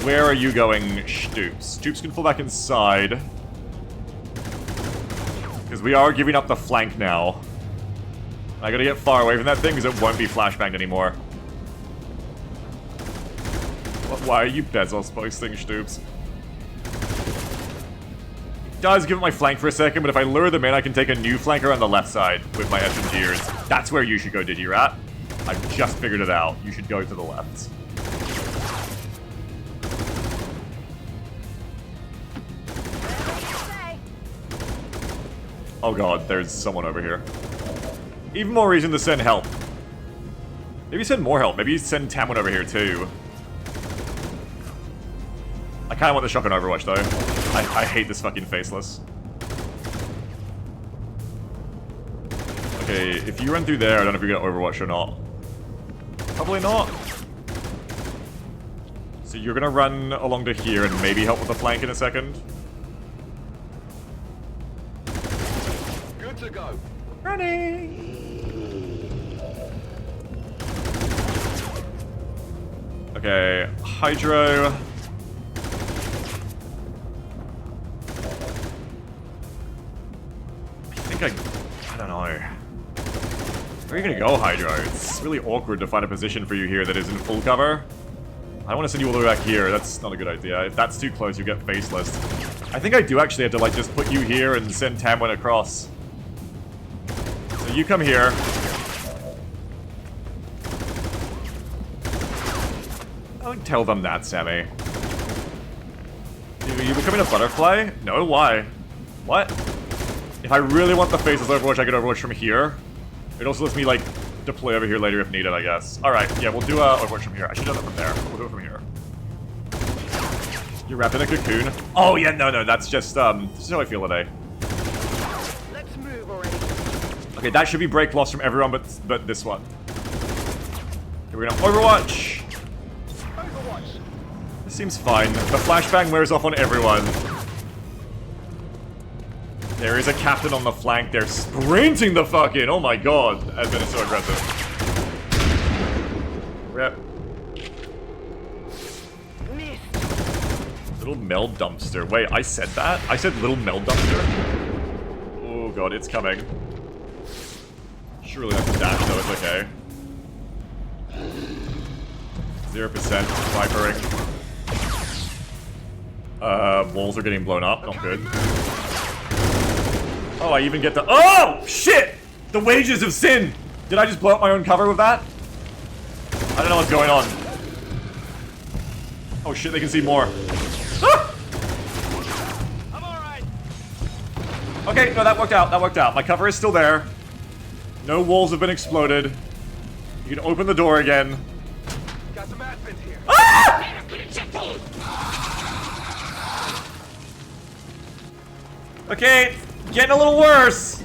A: Where are you going, Stoops? Stoops can fall back inside. Because we are giving up the flank now. I gotta get far away from that thing because it won't be flashbanged anymore. Why are you Bezos posting, Stoops? Does give it my flank for a second, but if I lure them in, I can take a new flanker on the left side with my SMGers. That's where you should go, Digirat. I've just figured it out. You should go to the left. Oh god, there's someone over here. Even more reason to send help. Maybe send more help. Maybe send Tamwin over here too. I kind of want the shotgun Overwatch though. I hate this fucking faceless. Okay, if you run through there, I don't know if you're gonna Overwatch or not. Probably not. So you're gonna run along to here and maybe help with the flank in a second.
B: Good to go.
A: Running! Okay, Hydro. I don't know. Where are you gonna go, Hydro? It's really awkward to find a position for you here that isn't full cover. I don't want to send you all the way back here. That's not a good idea. If that's too close, you get faceless. I think I do actually have to, like, just put you here and send Tamwin across. So you come here. Don't tell them that, Sammy. Are you becoming a butterfly? No, why? What? If I really want the faceless Overwatch, I can Overwatch from here. It also lets me, like, deploy over here later if needed, I guess. Alright, yeah, we'll do Overwatch from here. I should have done it from there. We'll do it from here. You're wrapped in a cocoon. Oh, yeah, no, that's just, this is how I feel today.
E: Let's move already.
A: Okay, that should be break loss from everyone but this one. Okay, we're gonna Overwatch. This seems fine. The flashbang wears off on everyone. There is a captain on the flank. They're sprinting the fuck in. Oh my god. Admin is so aggressive. Rip. Little meld dumpster. Wait, I said that? I said little meld dumpster? Oh god, it's coming. Surely that's a dash though, it's okay. 0% vipering. Walls are getting blown up, not good. Oh, I even get the— oh! Shit! The wages of sin! Did I just blow up my own cover with that? I don't know what's going on. Oh shit, they can see more. Ah!
E: I'm alright.
A: Okay, no, that worked out, that worked out. My cover is still there. No walls have been exploded. You can open the door again.
B: Got some admins here.
A: Ah! Okay, getting a little worse.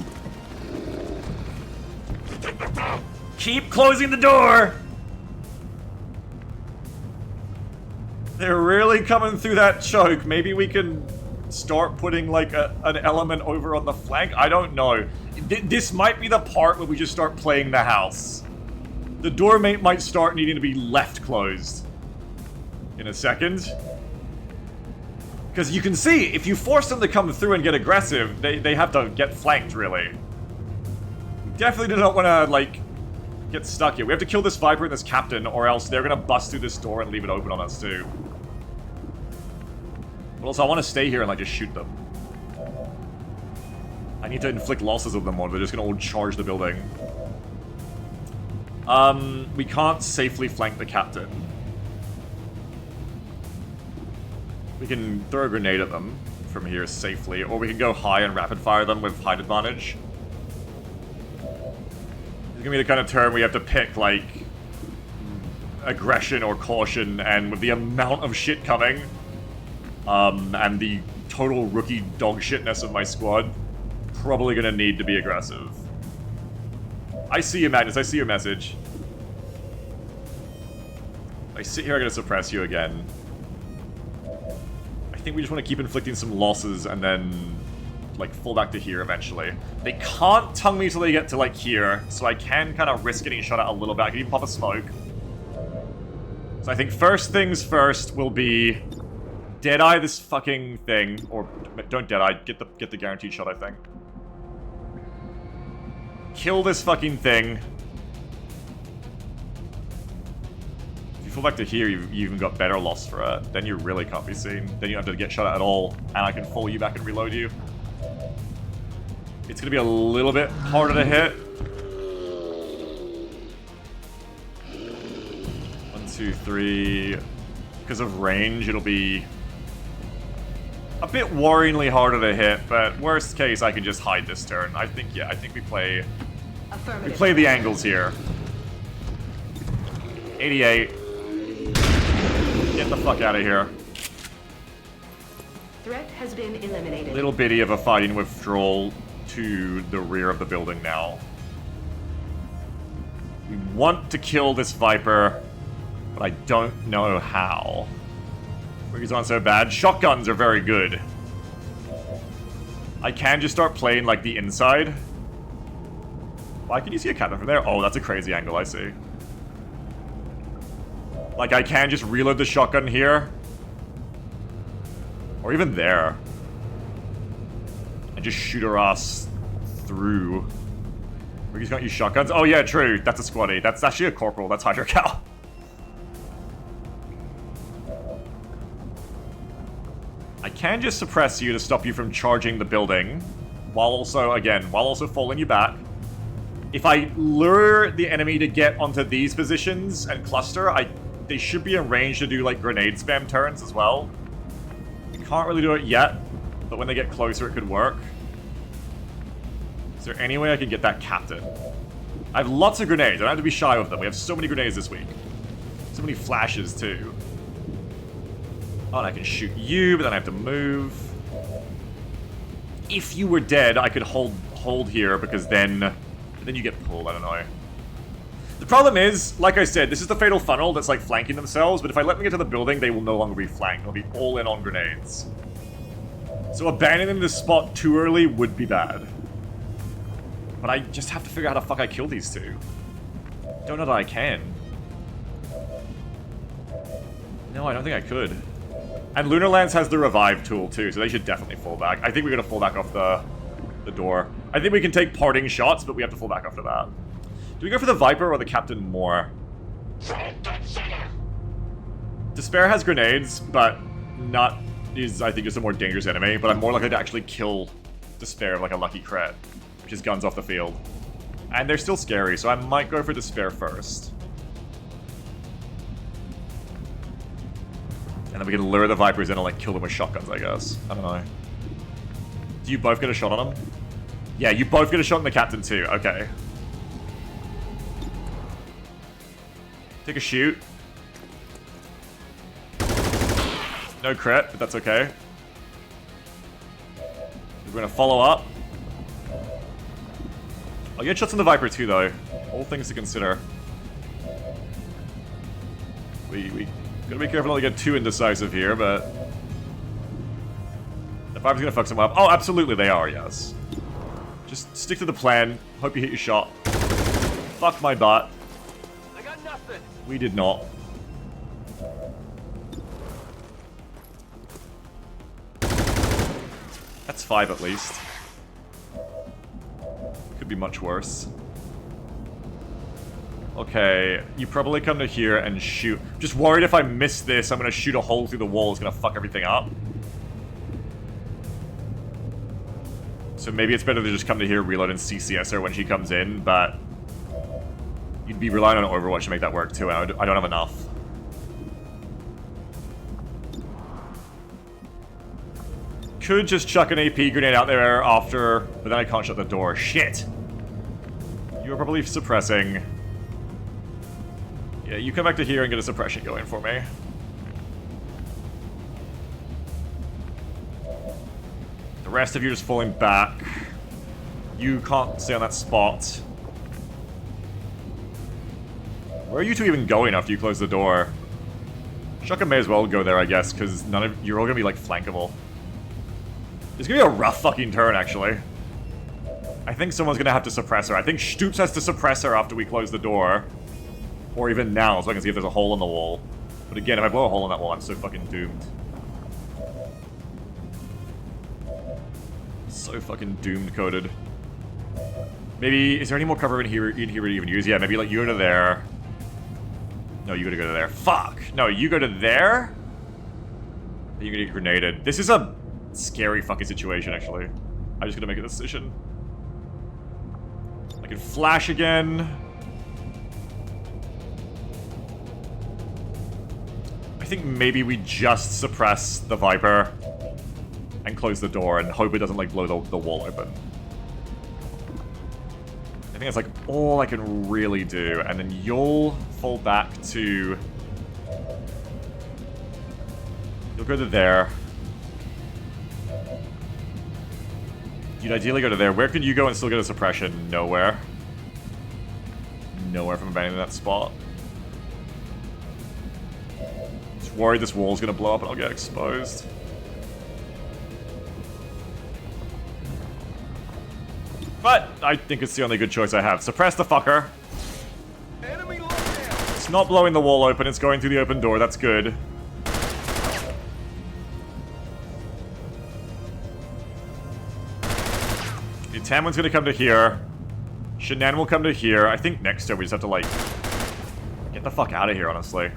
A: Keep closing the door. They're really coming through that choke. Maybe we can start putting like an element over on the flank. I don't know. This might be the part where we just start playing the house. The door might start needing to be left closed in a second. Because you can see, if you force them to come through and get aggressive, they have to get flanked, really. Definitely do not want to, like, get stuck here. We have to kill this Viper and this Captain, or else they're going to bust through this door and leave it open on us, too. But also, I want to stay here and, like, just shoot them. I need to inflict losses on them, or they're just going to all charge the building. We can't safely flank the Captain. We can throw a grenade at them from here safely, or we can go high and rapid fire them with height advantage. It's gonna be the kind of turn where you have to pick, like, aggression or caution, and with the amount of shit coming, and the total rookie dog shitness of my squad, probably gonna need to be aggressive. I see you, Magnus, I see your message. I sit here, I'm gonna suppress you again. I think we just want to keep inflicting some losses and then, like, fall back to here eventually. They can't tongue me till they get to, like, here, so I can kind of risk getting shot at a little bit. I can even pop a smoke. So I think first things first will be Deadeye this fucking thing, or don't Deadeye, get the guaranteed shot, I think. Kill this fucking thing. If you fall back to here, you even got better loss for it. Then you really can't be seen. Then you don't have to get shot at all, and I can follow you back and reload you. It's gonna be a little bit harder to hit. 1, 2, 3. Because of range, it'll be a bit worryingly harder to hit, but worst case, I can just hide this turn. I think, yeah, I think we play the angles here. 88. Get the fuck out of here.
E: Threat has been eliminated.
A: Little bitty of a fighting withdrawal to the rear of the building now. We want to kill this Viper, but I don't know how. Wiggies aren't so bad. Shotguns are very good. I can just start playing like the inside. Why can you see a captain from there? Oh, that's a crazy angle, I see. Like, I can just reload the shotgun here. Or even there. And just shoot her ass through. Wiggy's can't use shotguns? Oh yeah, true. That's a squaddy. That's actually a corporal. That's Hydra Cal. I can just suppress you to stop you from charging the building. While also falling you back. If I lure the enemy to get onto these positions and cluster, they should be in range to do like grenade spam turns as well. Can't really do it yet, but when they get closer it could work. Is there any way I can get that captain? I have lots of grenades, I don't have to be shy of them. We have so many grenades this week. So many flashes too. Oh, and I can shoot you, but then I have to move. If you were dead, I could hold here because then you get pulled, I don't know. The problem is, like I said, this is the fatal funnel that's like flanking themselves, but if I let them get to the building, they will no longer be flanked. They'll be all in on grenades. So abandoning this spot too early would be bad. But I just have to figure out how the fuck I kill these two. Don't know that I can. No, I don't think I could. And Lunar Lance has the revive tool too, so they should definitely fall back. I think we're gonna fall back off the door. I think we can take parting shots, but we have to fall back after that. Do we go for the Viper or the Captain more? Despair has grenades, but is I think just a more dangerous enemy, but I'm more likely to actually kill Despair with like a lucky crit, which is guns off the field. And they're still scary, so I might go for Despair first. And then we can lure the Vipers in and like kill them with shotguns, I guess. I don't know. Do you both get a shot on them? Yeah, you both get a shot on the Captain too. Okay. Take a shoot. No crit, but that's okay. We're gonna follow up. I'll get shots on the Viper too, though. All things to consider. We gotta be careful not to get too indecisive here, but the Viper's gonna fuck some up. Oh, absolutely they are, yes. Just stick to the plan. Hope you hit your shot. Fuck my butt.
E: I got nothing.
A: We did not. That's 5 at least. Could be much worse. Okay, you probably come to here and shoot. Just worried if I miss this, I'm gonna shoot a hole through the wall. It's gonna fuck everything up. So maybe it's better to just come to here, reload, and CCS her when she comes in, but you'd be relying on Overwatch to make that work too, and I don't have enough. Could just chuck an AP grenade out there after, but then I can't shut the door. Shit! You are probably suppressing. Yeah, you come back to here and get a suppression going for me. The rest of you are just falling back. You can't stay on that spot. Where are you two even going after you close the door? Shotgun may as well go there, I guess, because you're all gonna be like flankable. It's gonna be a rough fucking turn, actually. I think someone's gonna have to suppress her. I think Stoops has to suppress her after we close the door. Or even now, so I can see if there's a hole in the wall. But again, if I blow a hole in that wall, I'm so fucking doomed. So fucking doomed coded. Maybe, is there any more cover in here to even use? Yeah, maybe like you to there. No, you gotta go to there. Fuck! No, you go to there? You're gonna get grenaded. This is a scary fucking situation, actually. I'm just gonna make a decision. I can flash again. I think maybe we just suppress the Viper and close the door and hope it doesn't, like, blow the wall open. I think that's, like, all I can really do. And then you'll fall back to... You'll go to there. You'd ideally go to there. Where can you go and still get a suppression? Nowhere. Nowhere from abandoning that spot. Just worried this wall's gonna blow up and I'll get exposed. But I think it's the only good choice I have. Suppress the fucker.
B: Enemy lockdown.
A: It's not blowing the wall open, it's going through the open door. That's good. Tamwin's gonna come to here. Shanann will come to here. I think next turn we just have to, like, get the fuck out of here, honestly.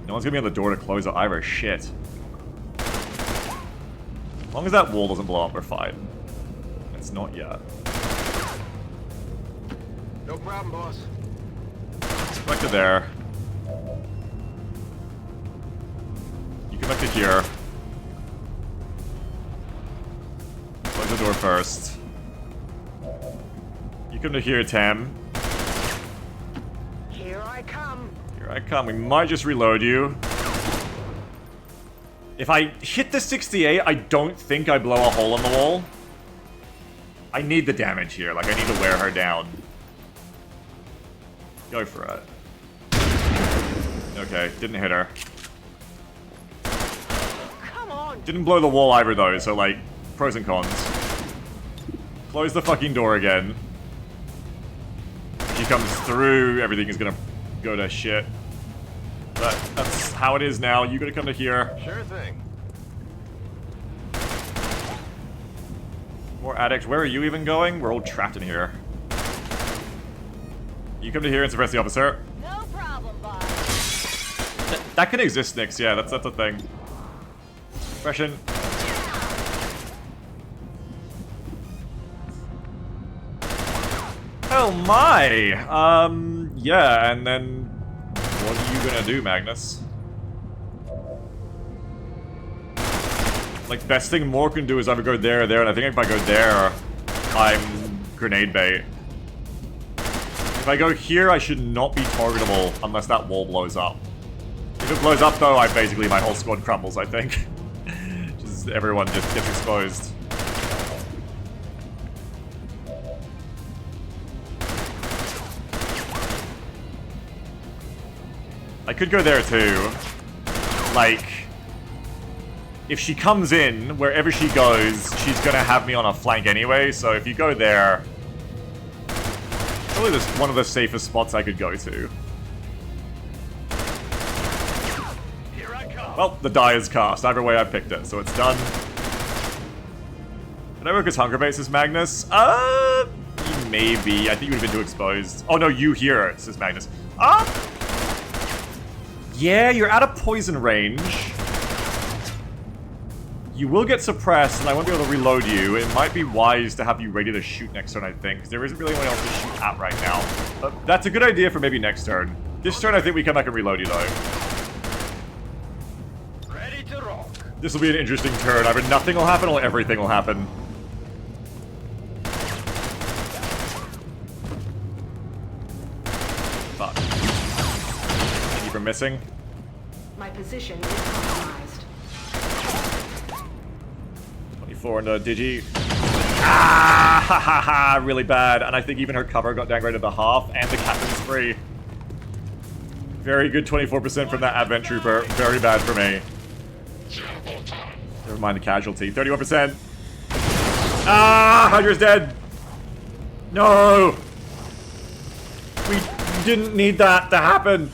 A: No one's gonna be on the door to close it either. Shit. As long as that wall doesn't blow up, we're fine. It's not yet.
B: No problem, boss.
A: Back to there. You come back to here. Close the door first. You come to here, Tam.
B: Here I come.
A: Here I come. We might just reload you. If I hit the 68, I don't think I blow a hole in the wall. I need the damage here. Like, I need to wear her down. Go for it. Okay, didn't hit her.
B: Come on.
A: Didn't blow the wall either, though, so, like, pros and cons. Close the fucking door again. If she comes through, everything is gonna go to shit. But that's how it is now. You gotta come to here.
B: Sure thing.
A: More addicts. Where are you even going? We're all trapped in here. You come to here and suppress the officer.
H: No problem, boss.
A: That can exist, Nyx. Yeah, that's a thing. Suppression. Oh my! Yeah, and then what are you gonna do, Magnus? Like, best thing Moore can do is either go there or there, and I think if I go there, I'm grenade bait. If I go here, I should not be targetable unless that wall blows up. If it blows up, though, my whole squad crumbles, I think. Just everyone just gets exposed. I could go there, too. Like, if she comes in, wherever she goes, she's gonna have me on a flank anyway, so if you go there... Probably this one of the safest spots I could go to.
B: Here I come.
A: Well, the die is cast. Either way, I picked it, so it's done. Can I work as hunger bases, Magnus? Maybe. I think you would have been too exposed. Oh no, you here, says Magnus. Yeah, you're out of poison range. You will get suppressed, and I won't be able to reload you. It might be wise to have you ready to shoot next turn, I think, because there isn't really anyone else to shoot at right now. But that's a good idea for maybe next turn. This turn, I think we come back and reload you, though.
B: Ready to rock.
A: This will be an interesting turn. Either nothing will happen or everything will happen. Fuck. Thank you for missing.
E: My position is compromised.
A: 24 into Digi. Ah! Ha ha ha! Really bad. And I think even her cover got downgraded to half, and the captain's free. Very good 24% from that Advent Trooper. Very bad for me. Never mind the casualty. 31%. Ah! Hydra's dead! No! We didn't need that to happen.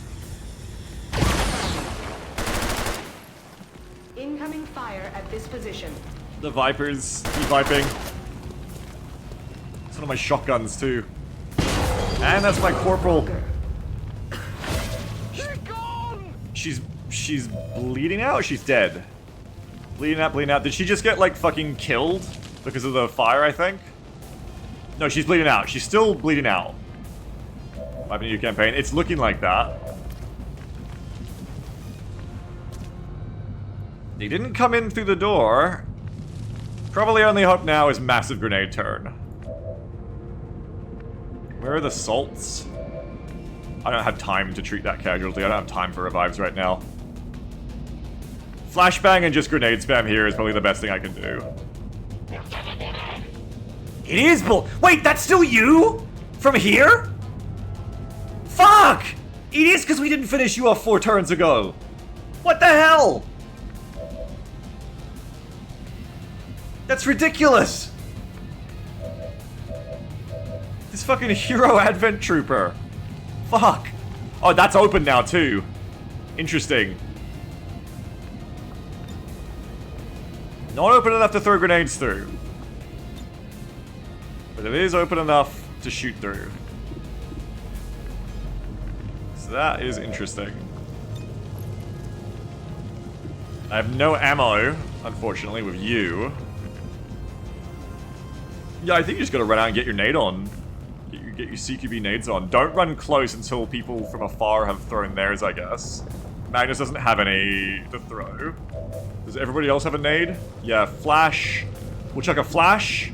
E: Incoming fire at this position.
A: The Vipers keep viping. It's one of my shotguns too. And that's my corporal. She's bleeding out or she's dead? Bleeding out, bleeding out. Did she just get, like, fucking killed because of the fire, I think? No, she's bleeding out. She's still bleeding out. 5 New campaign. It's looking like that. They didn't come in through the door. Probably only hope now is massive grenade turn. Where are the salts? I don't have time to treat that casualty. I don't have time for revives right now. Flashbang and just grenade spam here is probably the best thing I can do. It is wait, that's still you? From here? Fuck! It is because we didn't finish you off 4 turns ago. What the hell? That's ridiculous! This fucking hero advent trooper. Fuck. Oh, that's open now too. Interesting. Not open enough to throw grenades through. But it is open enough to shoot through. So that is interesting. I have no ammo, unfortunately, with you. Yeah, I think you just gotta run out and get your nade on. Get your CQB nades on. Don't run close until people from afar have thrown theirs, I guess. Magnus doesn't have any to throw. Does everybody else have a nade? Yeah, flash. We'll chuck a flash.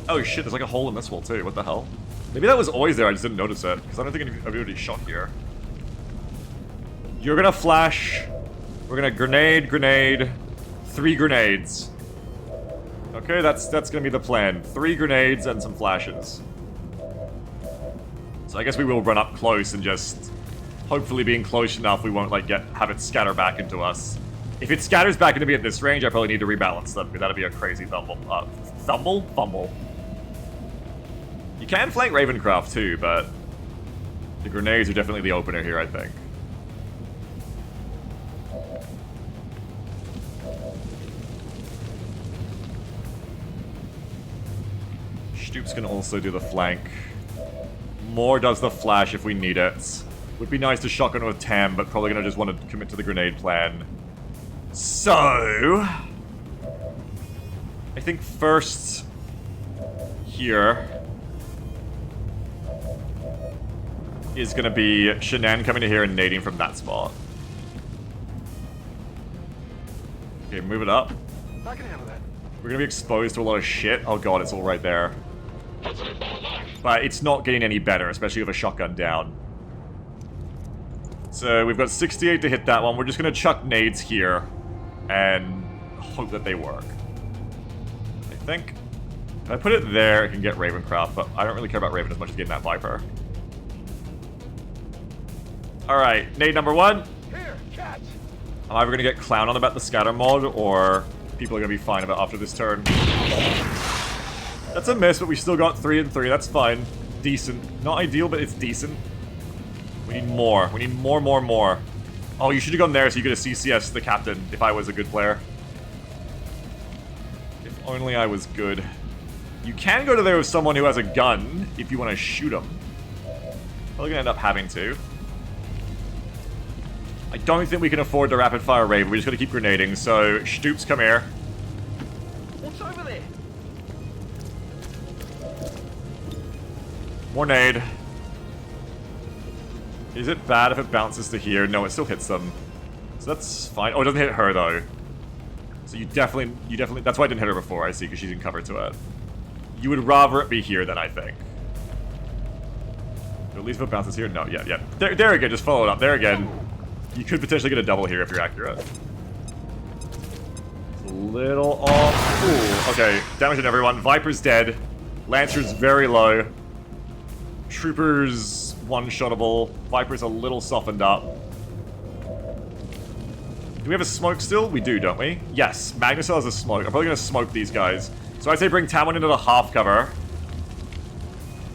A: Oh shit, there's like a hole in this wall too. What the hell? Maybe that was always there, I just didn't notice it. Because I don't think anybody shot here. You're gonna flash. We're gonna grenade, 3 grenades. Okay, that's gonna be the plan. 3 grenades and some flashes. So I guess we will run up close and just... Hopefully being close enough we won't like have it scatter back into us. If it scatters back into me at this range, I probably need to rebalance them, because that'd be a crazy fumble. Fumble? You can flank Ravencraft too, but... The grenades are definitely the opener here, I think. Stoops can also do the flank. Moore does the flash if we need it. Would be nice to shotgun with Tam, but probably gonna just want to commit to the grenade plan. So... I think first... Here... is gonna be Shanann coming to here and nading from that spot. Okay, move it up.
B: I can handle that.
A: We're gonna be exposed to a lot of shit. Oh god, it's all right there. But it's not getting any better, especially with a shotgun down. So we've got 68 to hit that one. We're just gonna chuck nades here and hope that they work. I think. If I put it there, it can get Ravencraft, but I don't really care about Raven as much as getting that Viper. Alright, nade number 1.
B: Here, catch.
A: I'm either gonna get clown on about the scatter mod, or people are gonna be fine about after this turn. That's a miss, but we still got 3 and 3. That's fine. Decent. Not ideal, but it's decent. We need more. We need more. Oh, you should have gone there so you could have CCS the captain if I was a good player. If only I was good. You can go to there with someone who has a gun if you want to shoot him. Probably gonna end up having to. I don't think we can afford the rapid fire raid. We're just gonna keep grenading. So, Stoops, come here.
B: What's over there?
A: More nade. Is it bad if it bounces to here? No, it still hits them. So that's fine. Oh, it doesn't hit her though. So you definitely, that's why I didn't hit her before, I see, because she's in cover to it. You would rather it be here then, I think. At least if it bounces here? No, yeah. There again, just follow it up. There again. You could potentially get a double here if you're accurate. It's a little off. Ooh, okay. Damage on everyone. Viper's dead. Lancer's very low. Trooper's one-shottable. Viper's a little softened up. Do we have a smoke still? We do, don't we? Yes. Magnus has a smoke. I'm probably going to smoke these guys. So I'd say bring Tamwin into the half cover.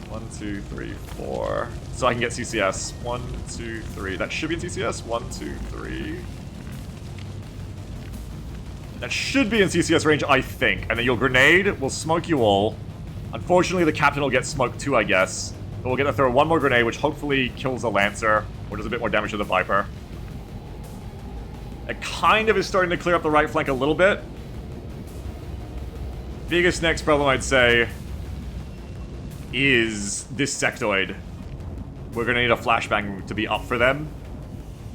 A: 1, 2, 3, 4. So I can get CCS. 1, 2, 3. That should be in CCS. 1, 2, 3. That should be in CCS range, I think. And then your grenade will smoke you all. Unfortunately, the captain will get smoked too, I guess. But we'll get to throw one more grenade, which hopefully kills a Lancer. or does a bit more damage to the Viper. It kind of is starting to clear up the right flank a little bit. Biggest next problem, I'd say, is this sectoid. We're gonna need a flashbang to be up for them.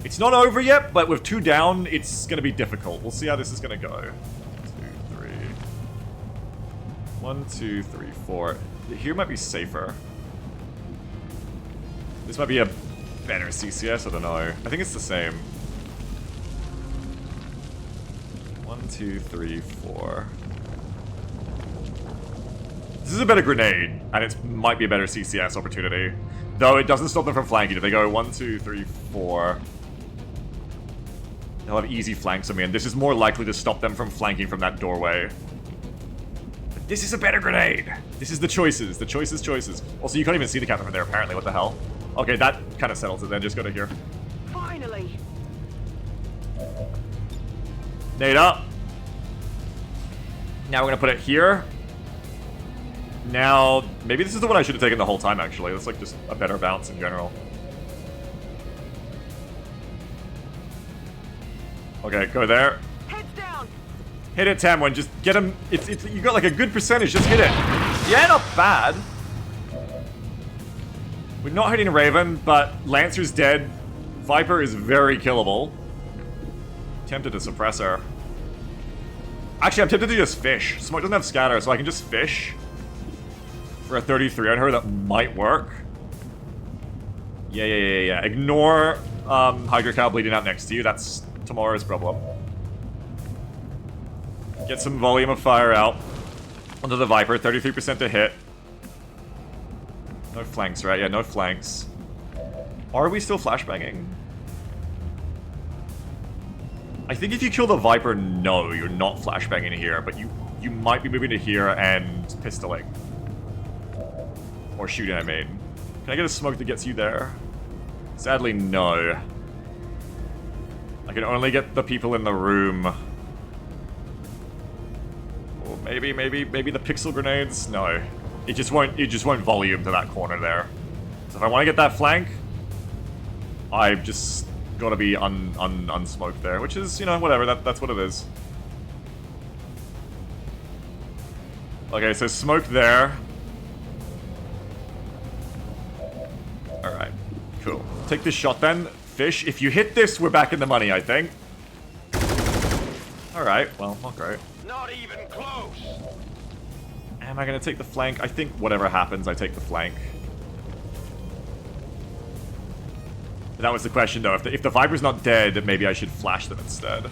A: It's not over yet, but with 2 down, it's gonna be difficult. We'll see how this is gonna go. 2, 3. 1, 2, 3, 4. Here might be safer. This might be a better CCS, I don't know. I think it's the same. 1, 2, 3, 4. This is a better grenade, and it might be a better CCS opportunity. Though it doesn't stop them from flanking. If they go 1, 2, 3, 4, they'll have easy flanks on me, and this is more likely to stop them from flanking from that doorway. But this is a better grenade! This is the choices. The choices. Also, you can't even see the captain from there, apparently. What the hell? Okay, that kind of settles it then. Just go to here.
E: Finally!
A: Nade up. Now we're gonna put it here. Now, maybe this is the one I should have taken the whole time, actually. That's like just a better bounce in general. Okay, go there.
E: Heads down!
A: Hit it, Tamwin. Just get him. You got like a good percentage. Just hit it. Yeah, not bad. We're not hitting Raven, but Lancer's dead. Viper is very killable. Tempted to suppress her. Actually, I'm tempted to just fish. Smoke doesn't have scatter, so I can just fish. For a 33 on her, that might work. Yeah. Ignore Hydra Cow bleeding out next to you. That's tomorrow's problem. Get some volume of fire out onto the Viper. 33% to hit. No flanks, right? Yeah, no flanks. Are we still flashbanging? I think if you kill the Viper, no, you're not flashbanging here, but you might be moving to here and pistoling. Or shooting, I mean. Can I get a smoke that gets you there? Sadly, no. I can only get the people in the room. Or maybe the pixel grenades? No. It just won't volume to that corner there. So if I want to get that flank, I've just got to be unsmoked there, which is, you know, whatever, that's what it is. Okay, so smoke there. Alright, cool. Take this shot then. Fish. If you hit this, we're back in the money, I think. Alright, well, not great.
B: Not even close!
A: Am I gonna take the flank? I think whatever happens, I take the flank. But that was the question, though. If the Viper's not dead, maybe I should flash them instead.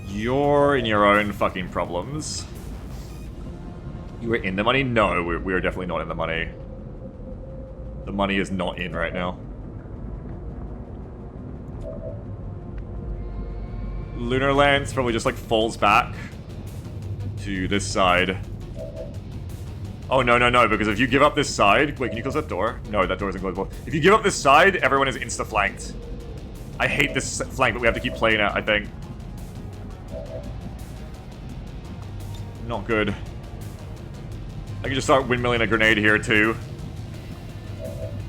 A: You're in your own fucking problems. You were in the money? No, we are definitely not in the money. The money is not in right now. Lunar Lance probably just like falls back to this side. Oh, no, because if you give up this side... Wait, can you close that door? No, that door isn't closable. If you give up this side, everyone is insta-flanked. I hate this flank, but we have to keep playing it, I think. Not good. I can just start windmilling a grenade here, too.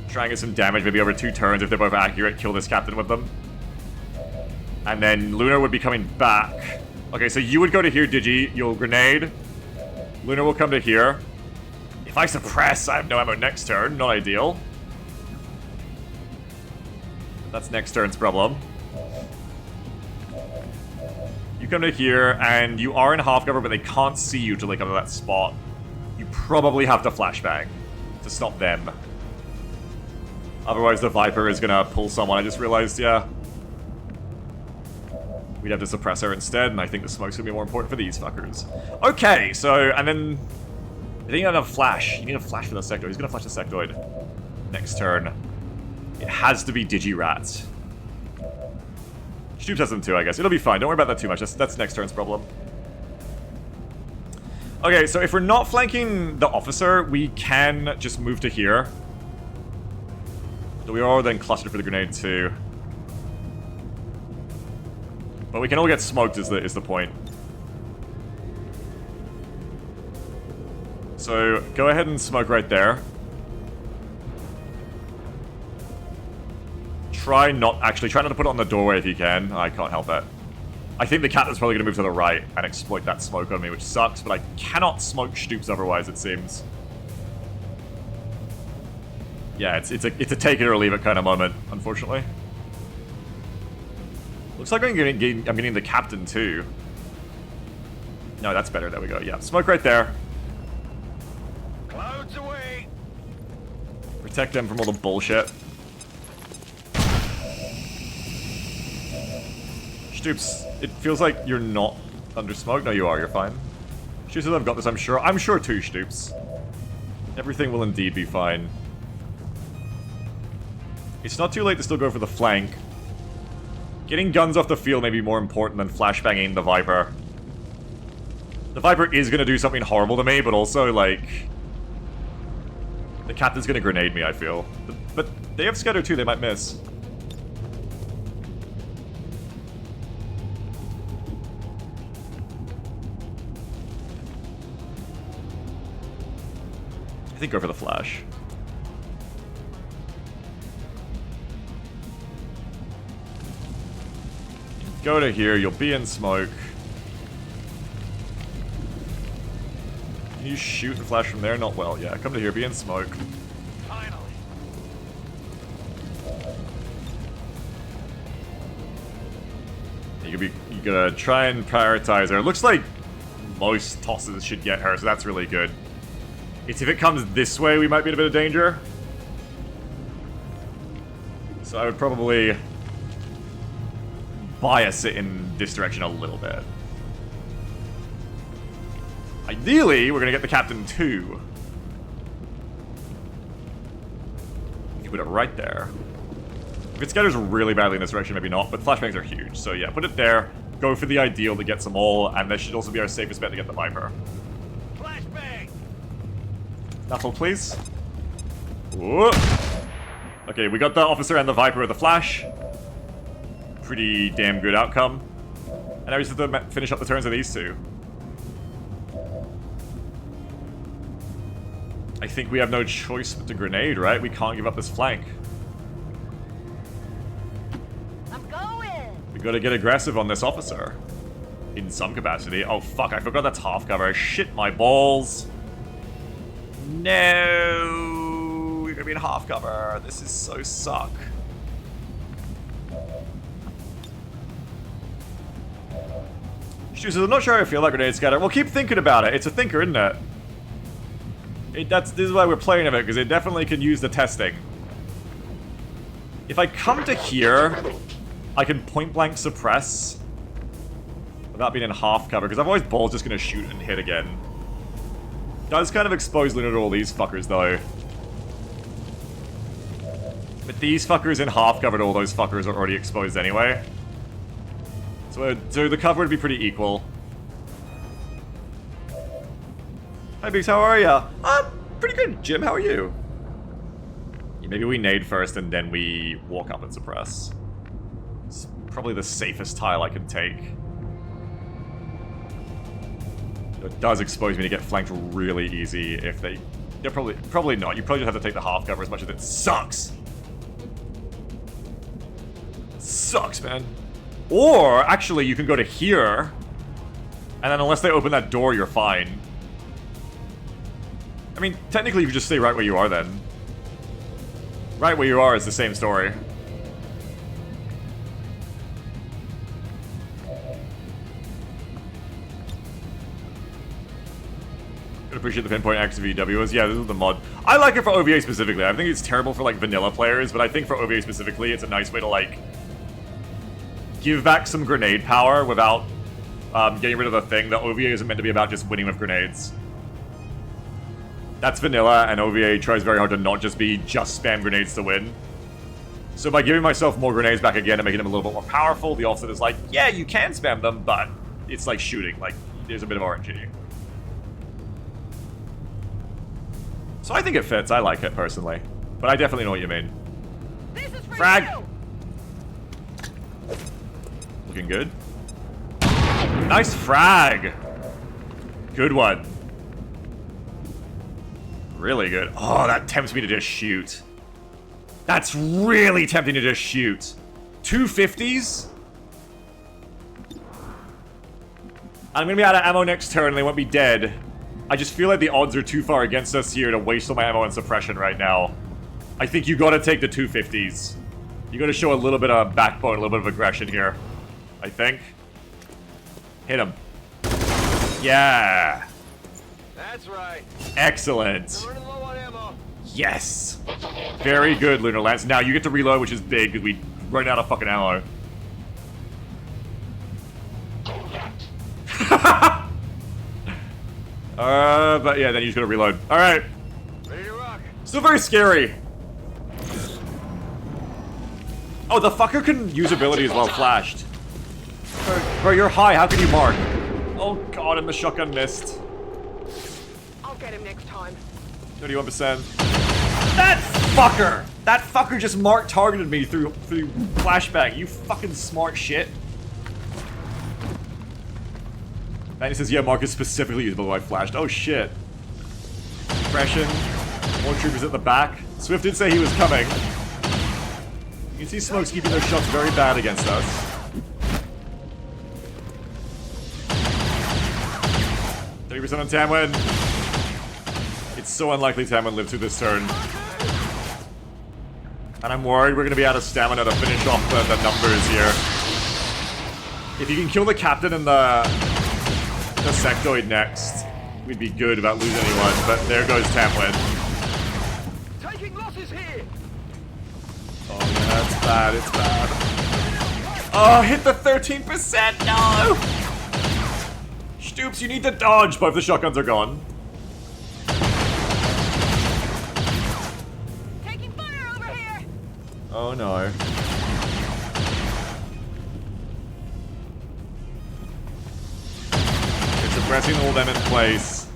A: Try and get some damage, maybe over 2 turns if they're both accurate. Kill this captain with them. And then Lunar would be coming back. Okay, so you would go to here, Digi. You'll grenade. Lunar will come to here. If I suppress, I have no ammo next turn. Not ideal. That's next turn's problem. You come to here, and you are in half cover, but they can't see you till they come to that spot. You probably have to flashbang to stop them. Otherwise, the Viper is gonna pull someone. I just realized, yeah. We'd have to suppress her instead, and I think the smoke's gonna be more important for these fuckers. Okay, so, and then... I think you have a flash. You need a flash for the sectoid. He's gonna flash the sectoid next turn. It has to be Digirat. Stoops has them too, I guess. It'll be fine. Don't worry about that too much. That's next turn's problem. Okay, so if we're not flanking the officer, we can just move to here. So we are then clustered for the grenade too. But we can all get smoked is the point. So go ahead and smoke right there. Try not to put it on the doorway if you can. I can't help it. I think the captain's probably going to move to the right and exploit that smoke on me, which sucks, but I cannot smoke Stoops otherwise, it seems. Yeah, it's a take it or leave it kind of moment, unfortunately. Looks like I'm getting the captain too. No, that's better. There we go. Yeah, smoke right there.
B: Clouds away.
A: Protect them from all the bullshit. Stoops, it feels like you're not under smoke. No, you are. You're fine. Stoops says I've got this, I'm sure. I'm sure too, Stoops. Everything will indeed be fine. It's not too late to still go for the flank. Getting guns off the field may be more important than flashbanging the Viper. The Viper is going to do something horrible to me, but also, like... the captain's going to grenade me, I feel. But they have Scatter too, they might miss. I think go for the flash. Go to here, you'll be in smoke. Can you shoot and flash from there? Not well, yeah. Come to here, be in smoke.
B: Finally.
A: You gotta try and prioritize her. It looks like most tosses should get her, so that's really good. It's if it comes this way, we might be in a bit of danger. So I would probably bias it in this direction a little bit. Ideally, we're gonna get the captain too. You put it right there. If it scatters really badly in this direction, maybe not, but flashbangs are huge. So yeah, put it there, go for the ideal that gets them all, and this should also be our safest bet to get the Viper.
B: Flashbang.
A: Knuckle, please. Whoa. Okay, we got the officer and the Viper with the flash. Pretty damn good outcome. And now we just have to finish up the turns of these two. I think we have no choice but to grenade, right? We can't give up this flank.
H: I'm going.
A: We gotta get aggressive on this officer. In some capacity. Oh fuck, I forgot that's half cover. Shit my balls. No! We're gonna be in half cover. This is so suck. She says, I'm not sure how I feel like grenade scatter. Well, keep thinking about it. It's a thinker, isn't it? This is why we're playing of it, because it definitely can use the testing. If I come to here, I can point blank suppress without being in half cover, because otherwise Ball's just going to shoot and hit again. Does kind of expose Luna to all these fuckers, though. But these fuckers in half cover to all those fuckers are already exposed anyway. So the cover would be pretty equal. Hi Biggs, how are ya? Pretty good, Jim, how are you? Yeah, maybe we nade first and then we walk up and suppress. It's probably the safest tile I can take. It does expose me to get flanked really easy if they... They're probably not. You probably just have to take the half cover as much as it sucks. Sucks, man. Or, actually, you can go to here, and then unless they open that door, you're fine. I mean, technically, you could just stay right where you are, then. Right where you are is the same story. I'd appreciate the pinpoint X VWs. Yeah, this is the mod. I like it for OVA specifically. I think it's terrible for, like, vanilla players, but I think for OVA specifically, it's a nice way to, like... give back some grenade power without getting rid of the thing. The OVA isn't meant to be about just winning with grenades. That's vanilla, and OVA tries very hard to not just be just spam grenades to win. So by giving myself more grenades back again and making them a little bit more powerful, the offset is like, yeah, you can spam them, but it's like shooting. Like, there's a bit of RNG. So I think it fits. I like it, personally. But I definitely know what you mean.
E: This is for
A: Frag!
E: you.
A: Looking good. Nice frag! Good one. Really good. Oh, that tempts me to just shoot. That's really tempting to just shoot. 250s? I'm gonna be out of ammo next turn and they won't be dead. I just feel like the odds are too far against us here to waste all my ammo and suppression right now. I think you gotta take the 250s. You gotta show a little bit of backbone, a little bit of aggression here. I think. Hit him. Yeah.
B: That's right.
A: Excellent.
B: Running low on ammo.
A: Yes. Very good, Lunar Lance. Now you get to reload, which is big, because we run out of fucking ammo. But yeah, then you just gotta reload. Alright.
B: Ready to rock.
A: Still very scary. Oh, the fucker can use ability as well, flashed. Bro, you're high, how can you mark? Oh god, and the shotgun missed.
E: I'll get him next time.
A: 31%. That fucker! That fucker just targeted me through flashbang, you fucking smart shit. Manny says, yeah, Mark is specifically usable by flashed. Oh shit. Suppression. More troopers at the back. Swift did say he was coming. You can see Smoke's keeping those shots very bad against us. %30 on Tamwin. It's so unlikely Tamwin lived through this turn. And I'm worried we're going to be out of stamina to finish off the numbers here. If you can kill the captain and the sectoid next, we'd be good about losing anyone, but there goes Tamwin.
B: Taking losses here.
A: Oh yeah, it's bad, it's bad. Oh, hit the 13%, no! Stoops, you need to dodge. Both the shotguns are gone.
E: Taking fire over here.
A: Oh no. It's suppressing all them in place.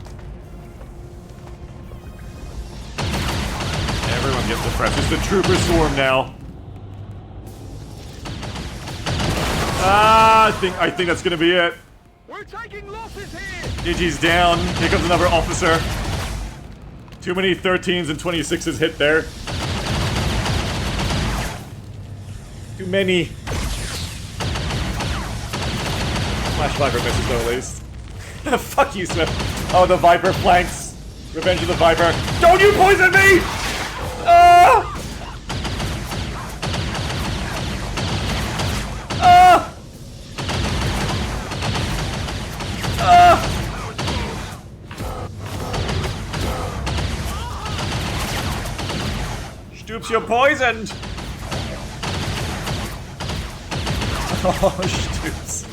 A: Everyone gets suppressed. It's the trooper swarm now. Ah, I think that's gonna be it.
B: We're taking losses here.
A: Digi's down. Here comes another officer. Too many 13s and 26s hit there. Too many. Flash Viper misses though, at least. Fuck you, Swift. Oh, the Viper flanks. Revenge of the Viper. Don't you poison me! Ah! Ah! Ah! Stoops, you're poisoned! Oh, Stoops.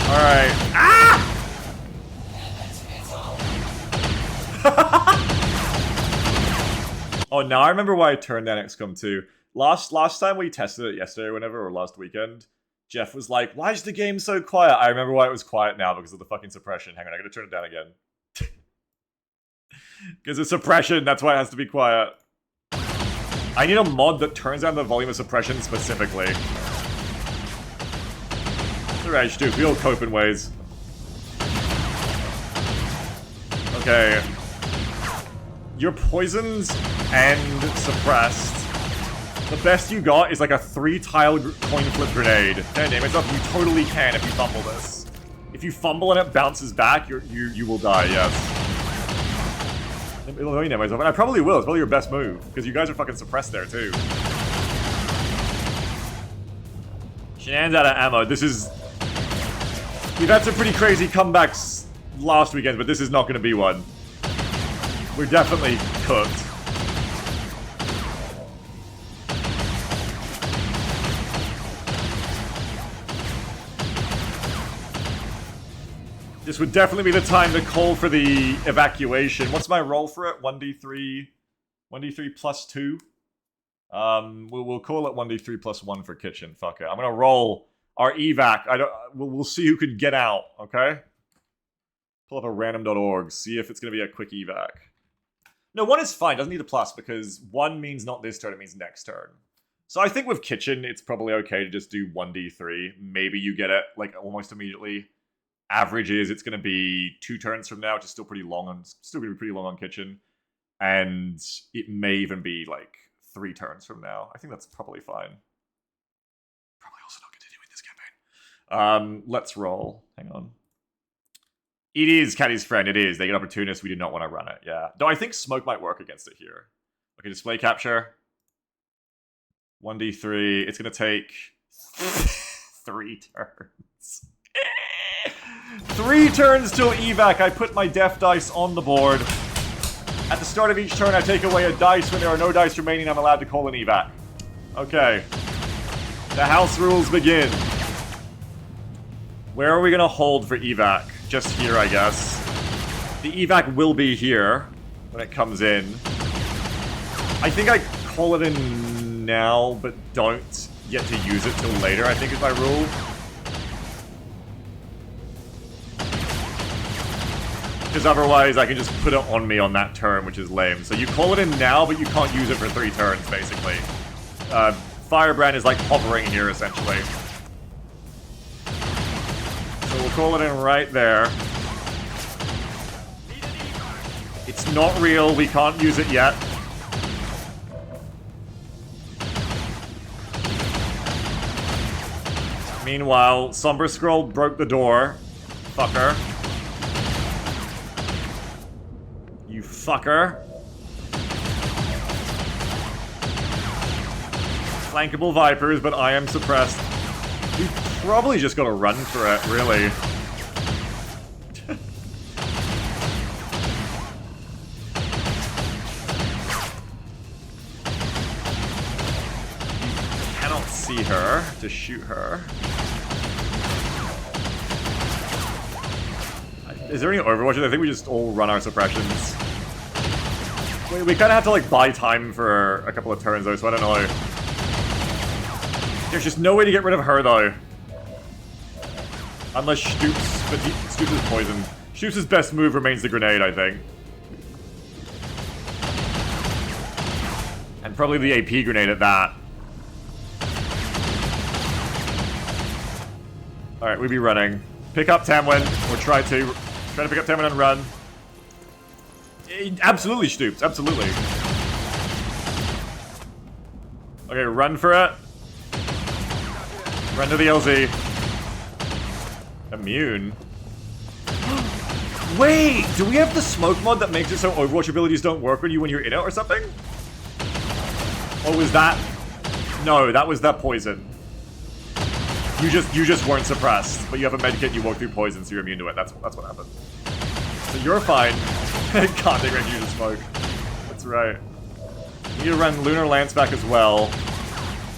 A: Alright. Ah! Oh, now I remember why I turned down XCOM 2. Last time we tested it yesterday or whenever, or last weekend, Jeff was like, why is the game so quiet? I remember why it was quiet now, because of the fucking suppression. Hang on, I gotta turn it down again. Because of suppression, that's why it has to be quiet. I need a mod that turns down the volume of suppression specifically. It's alright, Stu, we all cope in ways. Okay. You're poisoned and suppressed. The best you got is like a 3-tile coin flip grenade. Don't name yourself, you totally can if you fumble this. If you fumble and it bounces back, you will die, yes. It'll name myself, and I probably will. It's probably your best move, because you guys are fucking suppressed there too. Shenan's out of ammo. This is... We've had some pretty crazy comebacks last weekend, but this is not going to be one. We're definitely cooked. This would definitely be the time to call for the evacuation. What's my roll for it? 1d3... 1d3 plus 2? We'll call it 1d3 plus 1 for kitchen. Fuck it. I'm gonna roll our evac. We'll see who can get out, okay? Pull up a random.org, see if it's gonna be a quick evac. No, 1 is fine. Doesn't need a plus, because 1 means not this turn, it means next turn. So I think with kitchen, it's probably okay to just do 1d3. Maybe you get it, like, almost immediately. Average is it's going to be 2 turns from now, which is still pretty long. Still going to be pretty long on kitchen. And it may even be like 3 turns from now. I think that's probably fine. Probably also not continuing this campaign. Let's roll. Hang on. It is Caddy's friend. It is. They get opportunists. We do not want to run it. Yeah. Though I think smoke might work against it here. Okay, display capture. 1d3. It's going to take 3 turns. 3 turns till evac. I put my death dice on the board. At the start of each turn, I take away a dice. When there are no dice remaining, I'm allowed to call an evac. Okay. The house rules begin. Where are we going to hold for evac? Just here, I guess. The evac will be here when it comes in. I think I call it in now, but don't get to use it till later, I think is my rule. Because otherwise I can just put it on me on that turn, which is lame. So you call it in now, but you can't use it for 3 turns, basically. Firebrand is like hovering here, essentially. So we'll call it in right there. It's not real, we can't use it yet. Meanwhile, Somber Scroll broke the door. Fucker. You fucker. Flankable Vipers, but I am suppressed. We probably just gotta run for it, really. Cannot see her to shoot her. Is there any Overwatches? I think we just all run our suppressions. We kind of have to like buy time for a couple of turns though, so I don't know. There's just no way to get rid of her though. Unless Stoops, but Stoops is poisoned. Stoops' best move remains the grenade, I think. And probably the AP grenade at that. Alright, we'd be running. Pick up Tamwin, or try to pick up Tamwin and run. Absolutely, Stoops, absolutely. Okay, run for it. Run to the LZ. Immune. Wait, do we have the smoke mod that makes it so Overwatch abilities don't work on you when you're in it or something? Or was that... No, that was that poison. You just weren't suppressed, but you have a medkit and you walk through poison, so you're immune to it. That's what happened. So you're fine. God, they ran you to smoke. That's right. We need to run Lunar Lance back as well.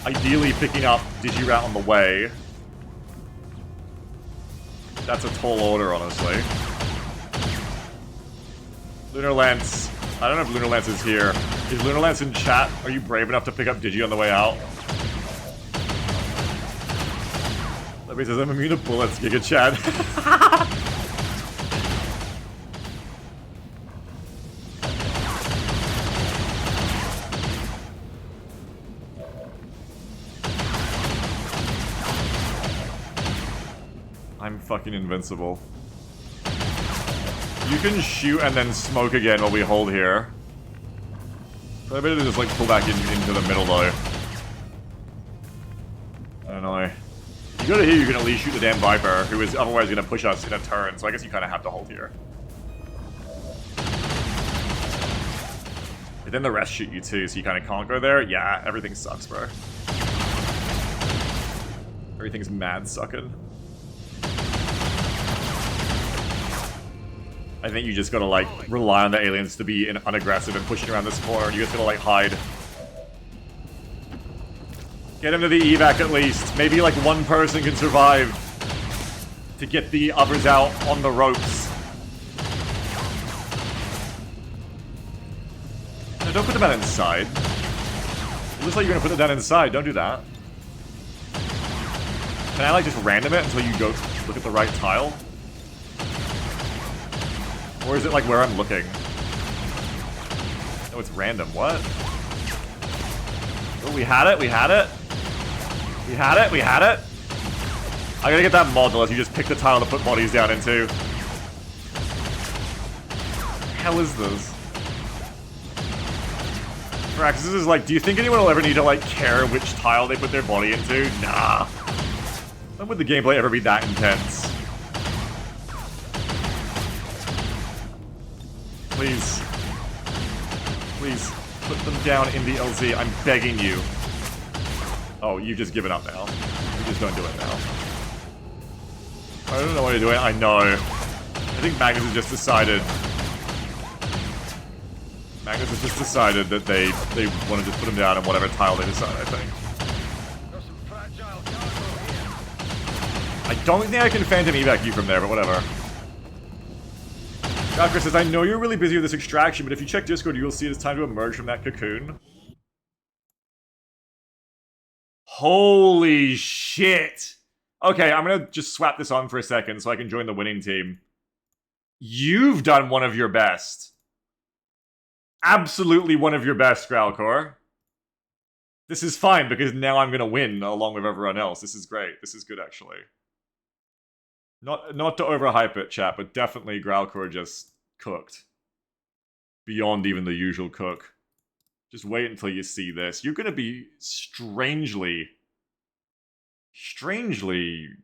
A: Ideally picking up Digirat on the way. That's a tall order, honestly. Lunar Lance... I don't know if Lunar Lance is here. Is Lunar Lance in chat? Are you brave enough to pick up Digi on the way out? Let me says I'm immune to bullets, Giga Chad. I'm fucking invincible. You can shoot and then smoke again while we hold here. But I better just like pull back into the middle though. I don't know. You go to here, you can at least shoot the damn Viper, who is otherwise going to push us in a turn, so I guess you kind of have to hold here. But then the rest shoot you too, so you kind of can't go there. Yeah, everything sucks, bro. Everything's mad sucking. I think you just gotta, like, rely on the aliens to be unaggressive and pushing around this corner. You just gotta, like, hide. Get him to the evac at least. Maybe, like, one person can survive to get the others out on the ropes. No, don't put them out inside. It looks like you're gonna put them down inside. Don't do that. Can I, like, just random it until you go look at the right tile? Or is it like where I'm looking? Oh, it's random. What? Oh, we had it. We had it. We had it. We had it. I gotta get that mod unless you just pick the tile to put bodies down into. What the hell is this? Frax, this is like, do you think anyone will ever need to, like, care which tile they put their body into? Nah. When would the gameplay ever be that intense? Please. Please, put them down in the LZ. I'm begging you. Oh, you've just given up now. You just don't do it now. I don't know what you're doing. I know. I think Magnus has just decided... Magnus has just decided that they want to just put him down on whatever tile they decide, I think. I don't think I can Phantom evac you from there, but whatever. Doctor says, I know you're really busy with this extraction, but if you check Discord, you'll see it's time to emerge from that cocoon. Holy shit! Okay, I'm gonna just swap this on for a second so I can join the winning team. You've done one of your best. Absolutely one of your best, Growlcore. This is fine, because now I'm gonna win along with everyone else. This is great. This is good, actually. Not to overhype it, chat, but definitely Growlcore just cooked. Beyond even the usual cook. Just wait until you see this. You're gonna be strangely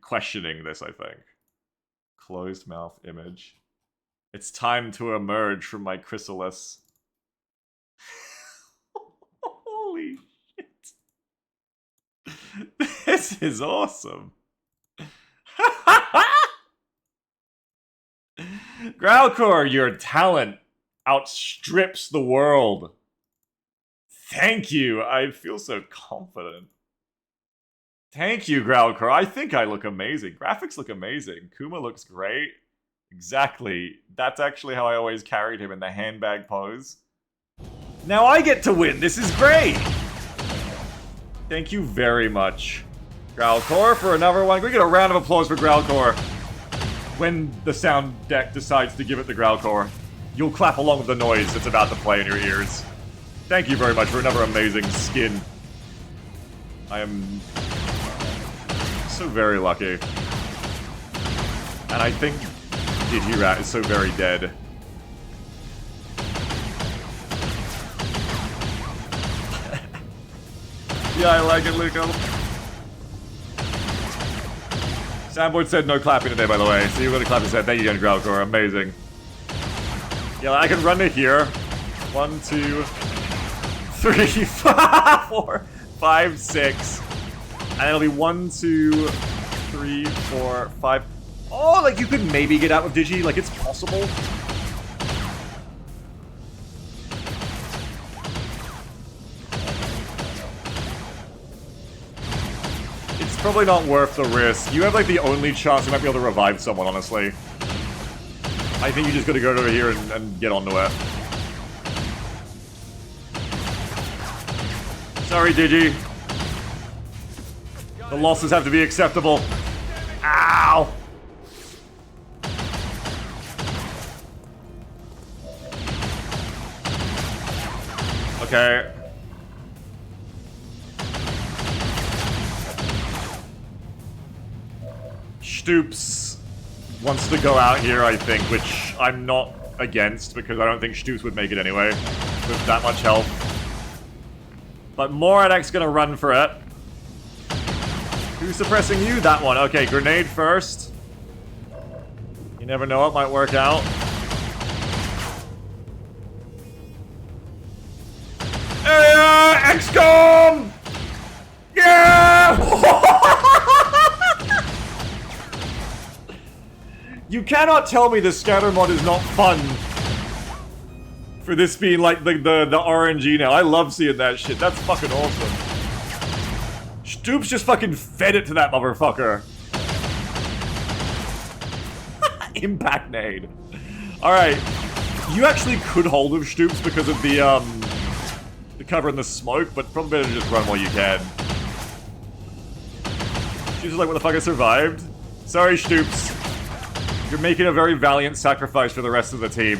A: questioning this, I think. Closed mouth image. It's time to emerge from my chrysalis. Holy shit. This is awesome. Growlcore, your talent outstrips the world. Thank you. I feel so confident. Thank you, Growlcore. I think I look amazing. Graphics look amazing. Kuma looks great. Exactly. That's actually how I always carried him, in the handbag pose. Now I get to win. This is great. Thank you very much, Growlcore, for another one. Can we get a round of applause for Growlcore? When the sound deck decides to give it to Growlcore, you'll clap along with the noise that's about to play in your ears. Thank you very much for another amazing skin. I am so very lucky. And I think Digirat is so very dead. Yeah, I like it, Luco. Sandboard said no clapping today, by the way. So you're going to clap his head. Thank you again, Growlcore. Amazing. Yeah, I can run to here. 1, 2, 3, 4, 5, 6. And it'll be 1, 2, 3, 4, 5. Oh, like you could maybe get out with Digi. Like it's possible. It's probably not worth the risk. You have like the only chance you might be able to revive someone, honestly. I think you just gotta go over here and get onto it. Sorry, Digi. The losses have to be acceptable. Ow! Okay. Stoops wants to go out here, I think, which I'm not against, because I don't think Stoops would make it anyway, with that much health. But Moradek's gonna run for it. Who's suppressing you? That one. Okay, grenade first. You never know, it might work out. XCOM! Yeah! You cannot tell me the scatter mod is not fun. For this being like the RNG now. I love seeing that shit. That's fucking awesome. Stoops just fucking fed it to that motherfucker. Impact nade. Alright. You actually could hold with Stoops because of the cover and the smoke, but probably better to just run while you can. She's just like, what the fuck, I survived? Sorry, Stoops. You're making a very valiant sacrifice for the rest of the team.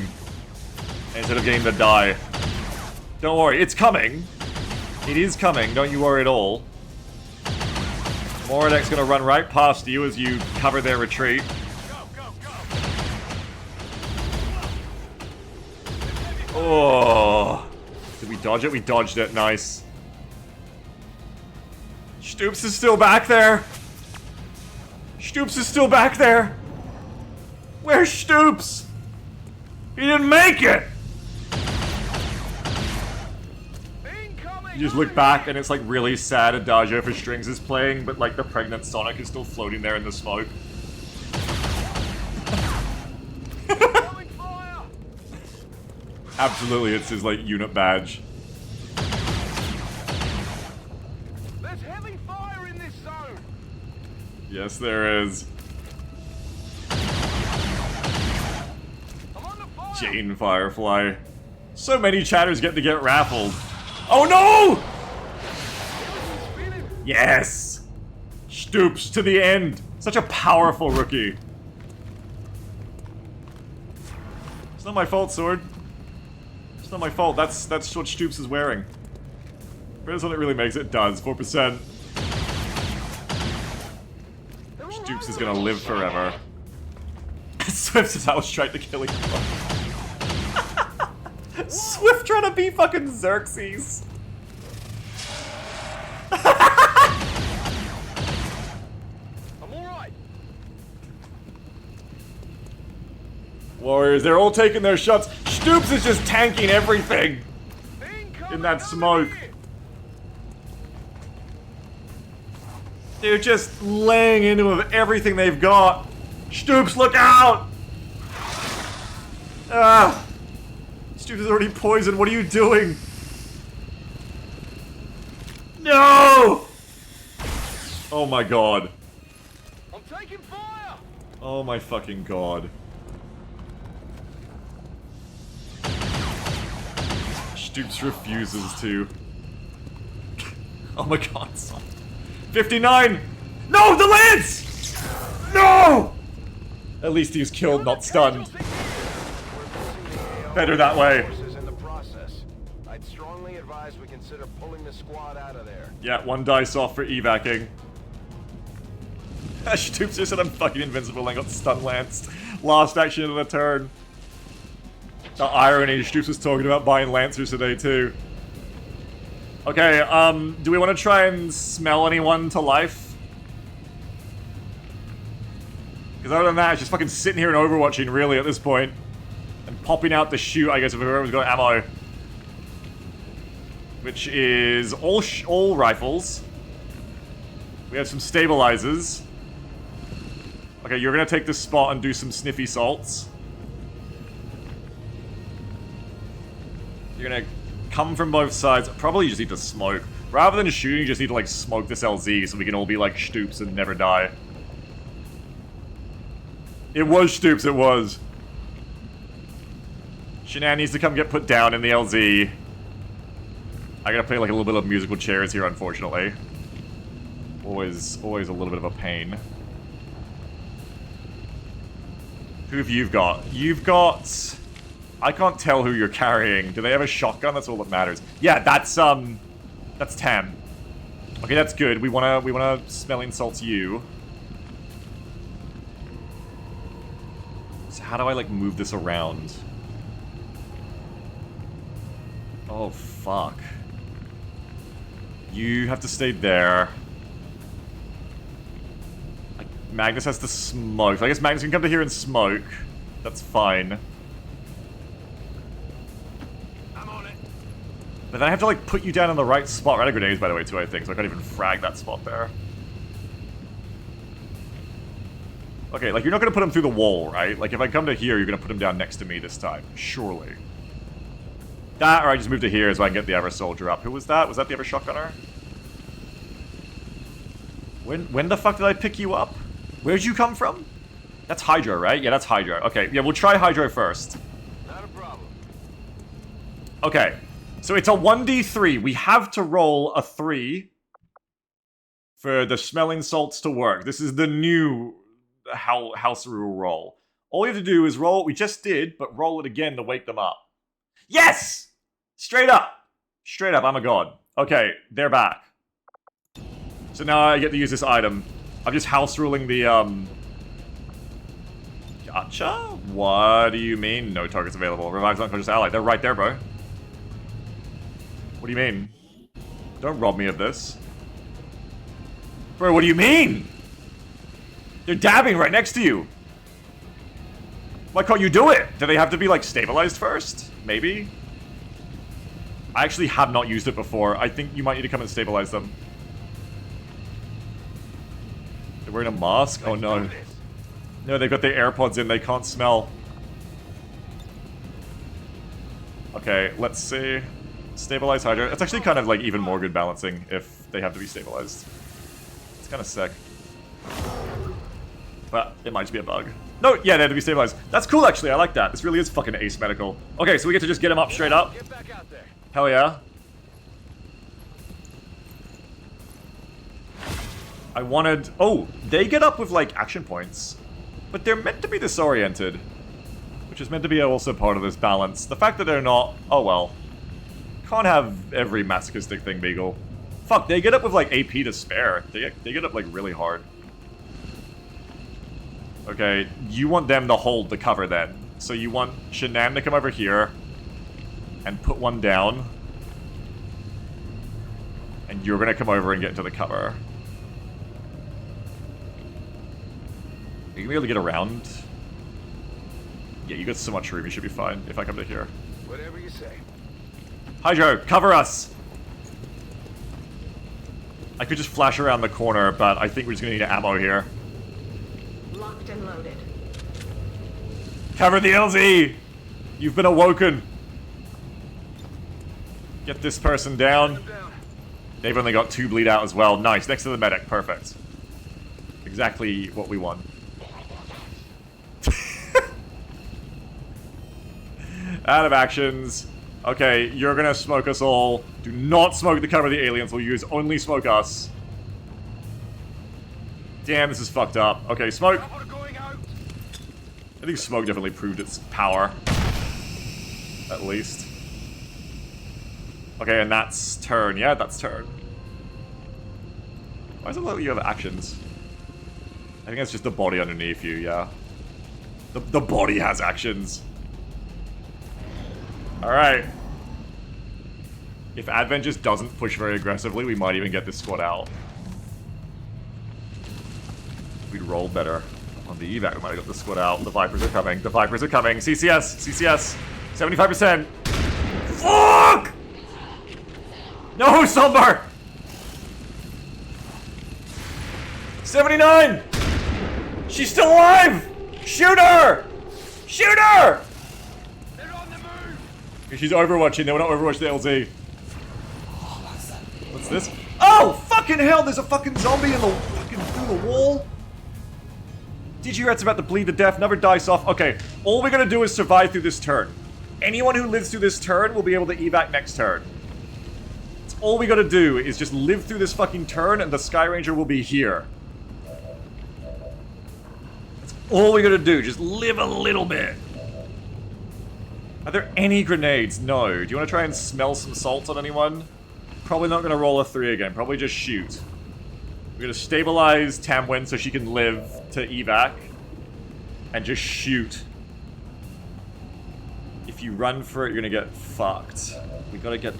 A: Instead of getting to die. Don't worry, it's coming. It is coming, don't you worry at all. Moradek's gonna run right past you as you cover their retreat. Oh. Did we dodge it? We dodged it. Nice. Stoops is still back there. Stoops is still back there. Where's Stoops? He didn't make it! You just look back and it's like really sad Adagio for Strings is playing, but like the pregnant Sonic is still floating there in the smoke. Absolutely, it's his like unit badge.
B: There's heavy fire in this zone.
A: Yes, there is.
B: I'm on the fire.
A: Jane Firefly. So many chatters get to get raffled. Oh no! Yes! Stoops to the end. Such a powerful rookie. It's not my fault, Sword. It's not my fault. That's what Stoops is wearing. But that's what it really makes it does. 4%. Stoops is gonna live forever. Swift says I was trying to kill him. Swift trying to be fucking Xerxes.
B: I'm alright.
A: Warriors, they're all taking their shots. Stoops is just tanking everything in that smoke. They're just laying into him everything they've got. Stoops, look out! Ah! Stoops is already poisoned. What are you doing? No! Oh my god.
B: I'm taking fire.
A: Oh my fucking god. Stoops refuses to. Oh my god, son. 59! No, the lance! No! At least he was killed, not stunned. Better that way.
B: In the process, I'd strongly advise we consider pulling the squad out of there.
A: Yeah, 1 dice off for evacing. Stoops just said I'm fucking invincible and got stun lanced. Last action of the turn. The irony, Stoops was talking about buying Lancers today too. Okay, do we want to try and smell anyone to life? Because other than that, it's just fucking sitting here and overwatching really at this point. And popping out the shoot, I guess, if whoever's got ammo. Which is all rifles. We have some stabilizers. Okay, you're gonna take this spot and do some sniffy salts. You're gonna come from both sides. Probably you just need to smoke. Rather than shooting, you just need to like smoke this LZ so we can all be like Stoops and never die. It was Stoops, it was. Shanann needs to come get put down in the LZ. I gotta play like a little bit of musical chairs here, unfortunately. Always a little bit of a pain. Who have you got? You've got... I can't tell who you're carrying. Do they have a shotgun? That's all that matters. Yeah, that's 10. Okay, that's good. We wanna smelling salts you. So how do I like move this around? Oh fuck. You have to stay there. Magnus has to smoke. So I guess Magnus can come to here and smoke. That's fine.
B: I'm on it.
A: But then I have to like put you down in the right spot. We're out of grenades, by the way, too, I think. So I can't even frag that spot there. Okay, like you're not gonna put him through the wall, right? Like if I come to here, you're gonna put him down next to me this time. Surely. That, or I just move to here so I can get the other soldier up. Who was that? Was that the other shotgunner? When the fuck did I pick you up? Where'd you come from? That's Hydro, right? Yeah, that's Hydro. Okay, yeah, we'll try Hydro first.
B: Not a problem.
A: Okay, so it's a 1d3. We have to roll a 3 for the smelling salts to work. This is the new house rule roll. All we have to do is roll what we just did, but roll it again to wake them up. Yes! Straight up! Straight up, I'm a god. Okay, they're back. So now I get to use this item. I'm just house ruling the, Gotcha? What do you mean? No targets available. Revives unconscious ally. They're right there, bro. What do you mean? Don't rob me of this. Bro, what do you mean? They're dabbing right next to you. Why can't you do it? Do they have to be, like, stabilized first? Maybe? I actually have not used it before. I think you might need to come and stabilize them. They're wearing a mask? Oh, no. No, they've got their AirPods in. They can't smell. Okay, let's see. Stabilize Hydra. It's actually kind of, like, even more good balancing if they have to be stabilized. It's kind of sick. But it might just be a bug. No, yeah, they have to be stabilized. That's cool, actually. I like that. This really is fucking asymmetrical. Okay, so we get to just get him up straight up.
B: Get back out there.
A: Hell yeah. I wanted... Oh, they get up with, like, action points. But they're meant to be disoriented. Which is meant to be also part of this balance. The fact that they're not... Oh, well. Can't have every masochistic thing, Beagle. Fuck, they get up with, like, AP to spare. They get up, like, really hard. Okay, you want them to hold the cover, then. So you want Shanann to come over here. And put one down. And you're gonna come over and get into the cover. Are you gonna be able to get around? Yeah, you got so much room, you should be fine if I come to here.
B: Whatever you say.
A: Hydro, cover us! I could just flash around the corner, but I think we're just gonna need ammo here.
E: Locked and loaded.
A: Cover the LZ! You've been awoken! Get this person down. They've only got 2 bleed out as well. Nice, next to the medic, perfect. Exactly what we want. Out of actions. Okay, you're gonna smoke us all. Do not smoke the cover of the aliens. We'll use only smoke us. Damn, this is fucked up. Okay, smoke. I think smoke definitely proved its power. At least. Okay, and that's turn. Yeah, that's turn. Why does it let you have actions? I think that's just the body underneath you, yeah. The body has actions. Alright. If Advent just doesn't push very aggressively, we might even get this squad out. We'd roll better. On the evac, we might have got the squad out. The Vipers are coming. The Vipers are coming. CCS! CCS! 75%! Fuck! No, Somber! 79! She's still alive! Shoot her! Shoot her!
B: They're on the move!
A: She's overwatching. They want to overwatch the LZ. What's this? Oh, fucking hell! There's a fucking zombie in the fucking through the wall. DG-Rat's about to bleed to death. Another dice off. Okay, all we're gonna do is survive through this turn. Anyone who lives through this turn will be able to evac next turn. That's all we gotta do is just live through this fucking turn, and the Sky Ranger will be here. That's all we gotta do. Just live a little bit. Are there any grenades? No. Do you want to try and smell some salt on anyone? Probably not gonna roll a 3 again. Probably just shoot. We're gonna stabilize Tamwin so she can live to evac. And just shoot. If you run for it, you're gonna get fucked. We gotta get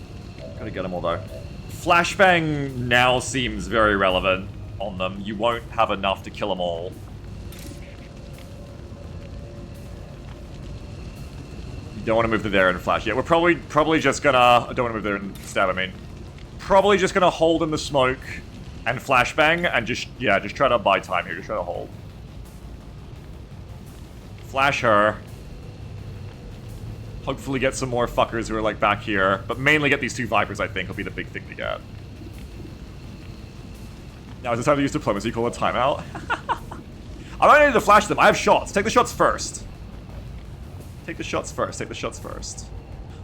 A: them all though. Flashbang now seems very relevant on them. You won't have enough to kill them all. You don't want to move to there and flash. Yeah, we're probably just gonna... I don't want to move there and stab, I mean. Probably just gonna hold in the smoke and flashbang and just, yeah, just try to buy time here. Just try to hold. Flash her. Hopefully get some more fuckers who are, like, back here. But mainly get these 2 Vipers, I think, will be the big thing to get. Now, is it time to use diplomacy? Call a timeout? I don't need to flash them. I have shots. Take the shots first. Take the shots first. Take the shots first.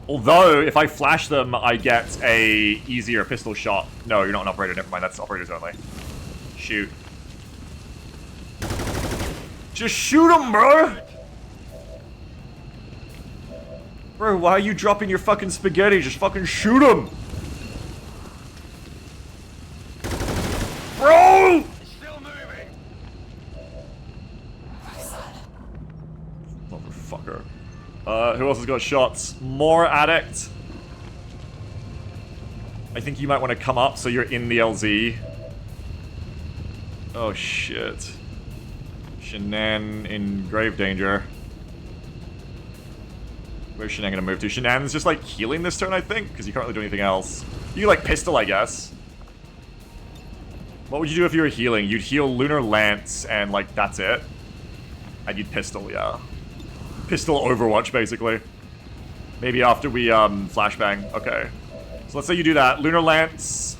A: Although, if I flash them, I get a easier pistol shot. No, you're not an operator. Never mind. That's operators only. Shoot. Just shoot them, bro! Bro, why are you dropping your fucking spaghetti? Just fucking shoot him! Bro!
B: Still moving!
A: Motherfucker. Who else has got shots? More addict. I think you might want to come up so you're in the LZ. Oh shit. Shanann in grave danger. Where's Shanann gonna move to? Shanann's just like healing this turn, I think, because you can't really do anything else. You like pistol, I guess. What would you do if you were healing? You'd heal Lunar Lance and like that's it. And you'd pistol, yeah. Pistol Overwatch, basically. Maybe after we flashbang. Okay. So let's say you do that. Lunar Lance.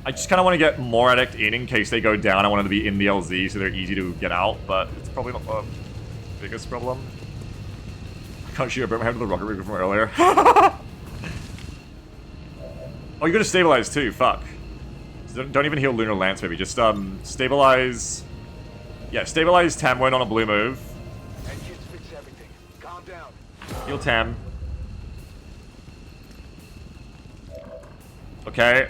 A: I just kind of want to get more addict in case they go down. I want them to be in the LZ so they're easy to get out, but it's probably not the biggest problem. I can't shoot a Birmingham to the rocket rig from earlier. Oh, you're gonna stabilize too. Fuck. So don't even heal Lunar Lance, maybe. Just stabilize. Yeah, stabilize Tamwin on a blue move.
B: Engines fix everything. Calm down.
A: Heal Tam. Okay.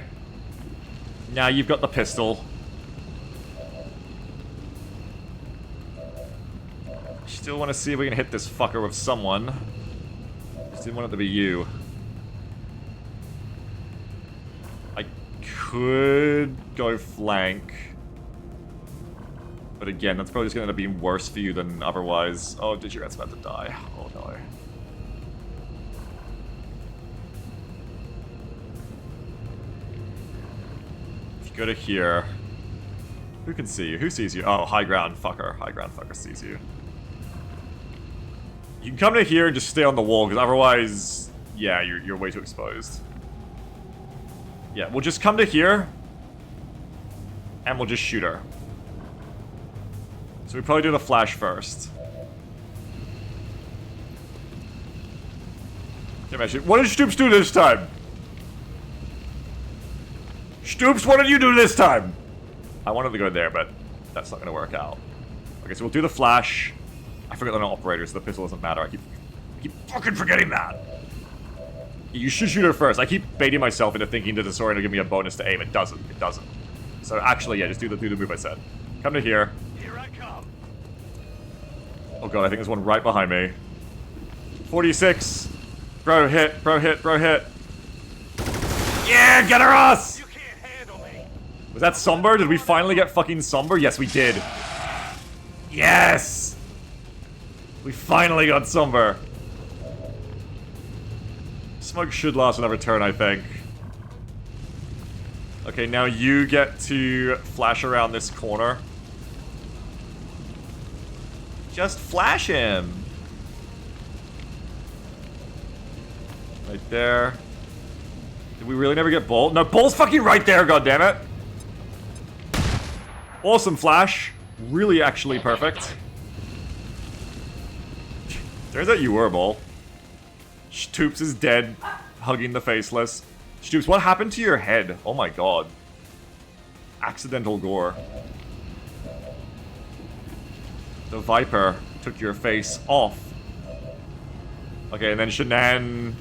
A: Now you've got the pistol. Still want to see if we can hit this fucker with someone. Just didn't want it to be you. I could go flank. But again, that's probably just going to end up being worse for you than otherwise. Oh, Digirat's about to die. Oh no. Go to here. Who can see you? Who sees you? Oh, high ground fucker. High ground fucker sees you. You can come to here and just stay on the wall, because otherwise, yeah, you're way too exposed. Yeah, we'll just come to here, and we'll just shoot her. So we probably do the flash first. What did Stoops do this time? Stoops, what did you do this time? I wanted to go there, but that's not going to work out. Okay, so we'll do the flash. I forget they're not operators, so the pistol doesn't matter. I keep fucking forgetting that. You should shoot her first. I keep baiting myself into thinking that the sword will give me a bonus to aim. It doesn't. It doesn't. So actually, yeah, just do the move I said. Come to here.
B: Here I come.
A: Oh god, I think there's one right behind me. 46. Bro, hit. Bro, hit. Bro, hit. Yeah, get her ass! Was that Somber? Did we finally get fucking Somber? Yes, we did. Yes! We finally got Somber. Smoke should last another turn, I think. Okay, now you get to flash around this corner. Just flash him. Right there. Did we really never get Bull? No, Bull's fucking right there, goddammit. Awesome flash. Really actually perfect. Turns out you were, Bull. Stoops is dead, hugging the faceless. Stoops, what happened to your head? Oh my god. Accidental gore. The Viper took your face off. Okay, and then Shanann...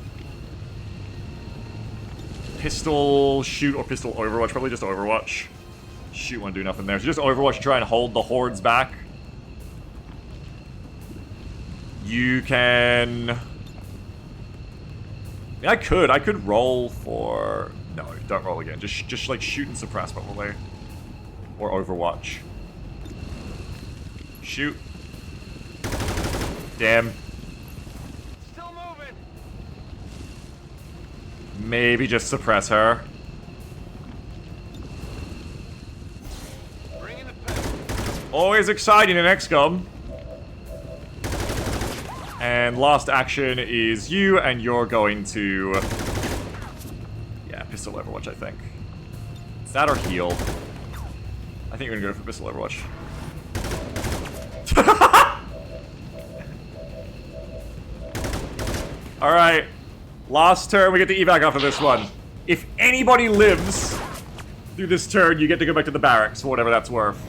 A: Pistol shoot or pistol Overwatch. Probably just Overwatch. Shoot won't do nothing there. So just Overwatch to try and hold the hordes back. You can... Yeah, I could roll for... No, don't roll again. Just like shoot and suppress probably. Or Overwatch. Shoot. Damn.
B: Still moving.
A: Maybe just suppress her.
B: Bring in the pistol.
A: Always exciting in XCOM. And last action is you, and you're going to... Yeah, pistol Overwatch, I think. Is that or heal? I think you're gonna go for pistol Overwatch. Alright. Last turn, we get to evac after this one. If anybody lives through this turn, you get to go back to the barracks, for whatever that's worth.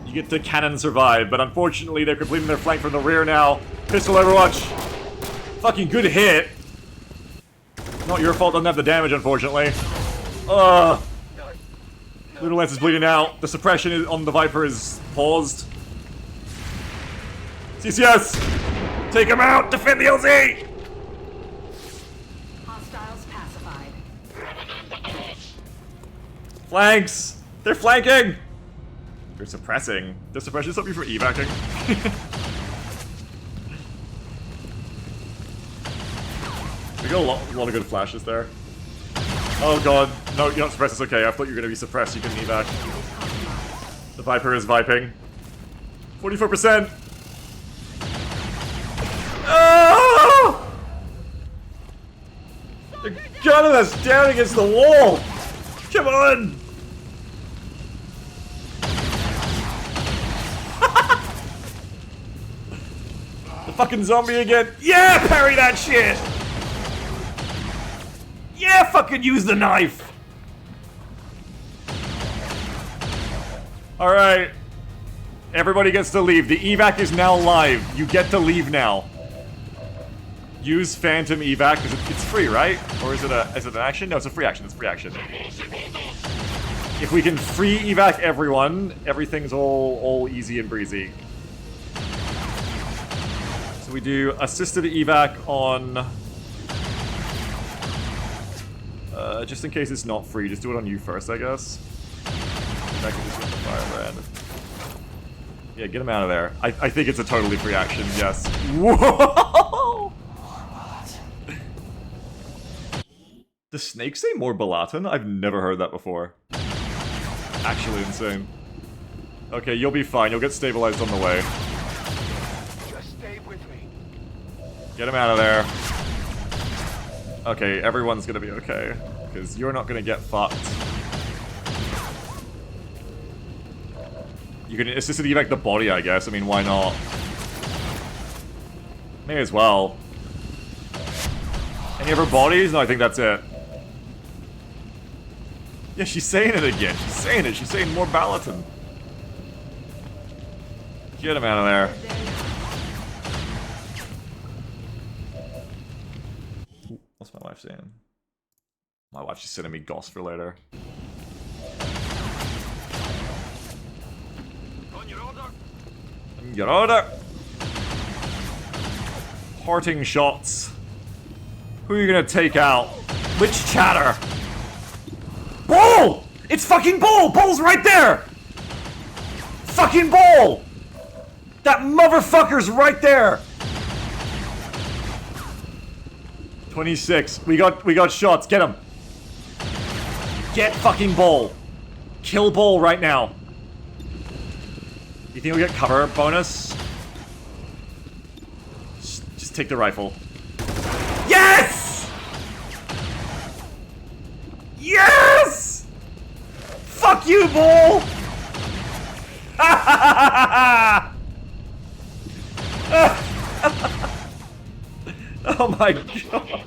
A: You get to cannon survive, but unfortunately they're completing their flank from the rear now. Pistol Overwatch. Fucking good hit. Not your fault, doesn't have the damage, unfortunately. Ugh. Lunar Lance is bleeding out. The suppression on the Viper is paused. CCS! Take him out! Defend the LZ!
E: Hostiles pacified.
A: Flanks! They're flanking! They're suppressing. Does suppression stop you from evacing? We got a lot of good flashes there. Oh god. No, you're not suppressed, it's okay. I thought you were gonna be suppressed, you can evac. The Viper is viping. 44%! Oh! They're gunning us down against the wall! Come on! The fucking zombie again! Yeah! Parry that shit! Yeah! Fucking use the knife! Alright. Everybody gets to leave. The evac is now live. You get to leave now. Use Phantom evac, because it's free, right? Or is it an action? No, it's a free action. It's free action. If we can free evac everyone, everything's all easy and breezy. So we do assisted evac on... just in case it's not free, just do it on you first, I guess. I can just get the firebrand. Yeah, get him out of there. I think it's a totally free action, yes. Whoa! Does Snake say more Balatin? I've never heard that before. Actually insane. Okay, you'll be fine. You'll get stabilized on the way.
B: Just stay with me.
A: Get him out of there. Okay, everyone's gonna be okay. Because you're not gonna get fucked. You can assist evac the body, I guess. I mean, why not? May as well. Any other bodies? No, I think that's it. Yeah, she's saying it again. She's saying it. She's saying more Balatin. Get him out of there. Ooh, what's my wife saying? My wife's just sending me goss for later. On your order. Parting shots. Who are you gonna take out? Which chatter? Bull! It's fucking Bull! Bull's right there! Fucking Bull! That motherfucker's right there! 26. We got shots. Get him. Get fucking Bull. Kill Bull right now. You think we'll get cover bonus? Just take the rifle. Yes! Yes! Fuck you, Bull! Oh my god.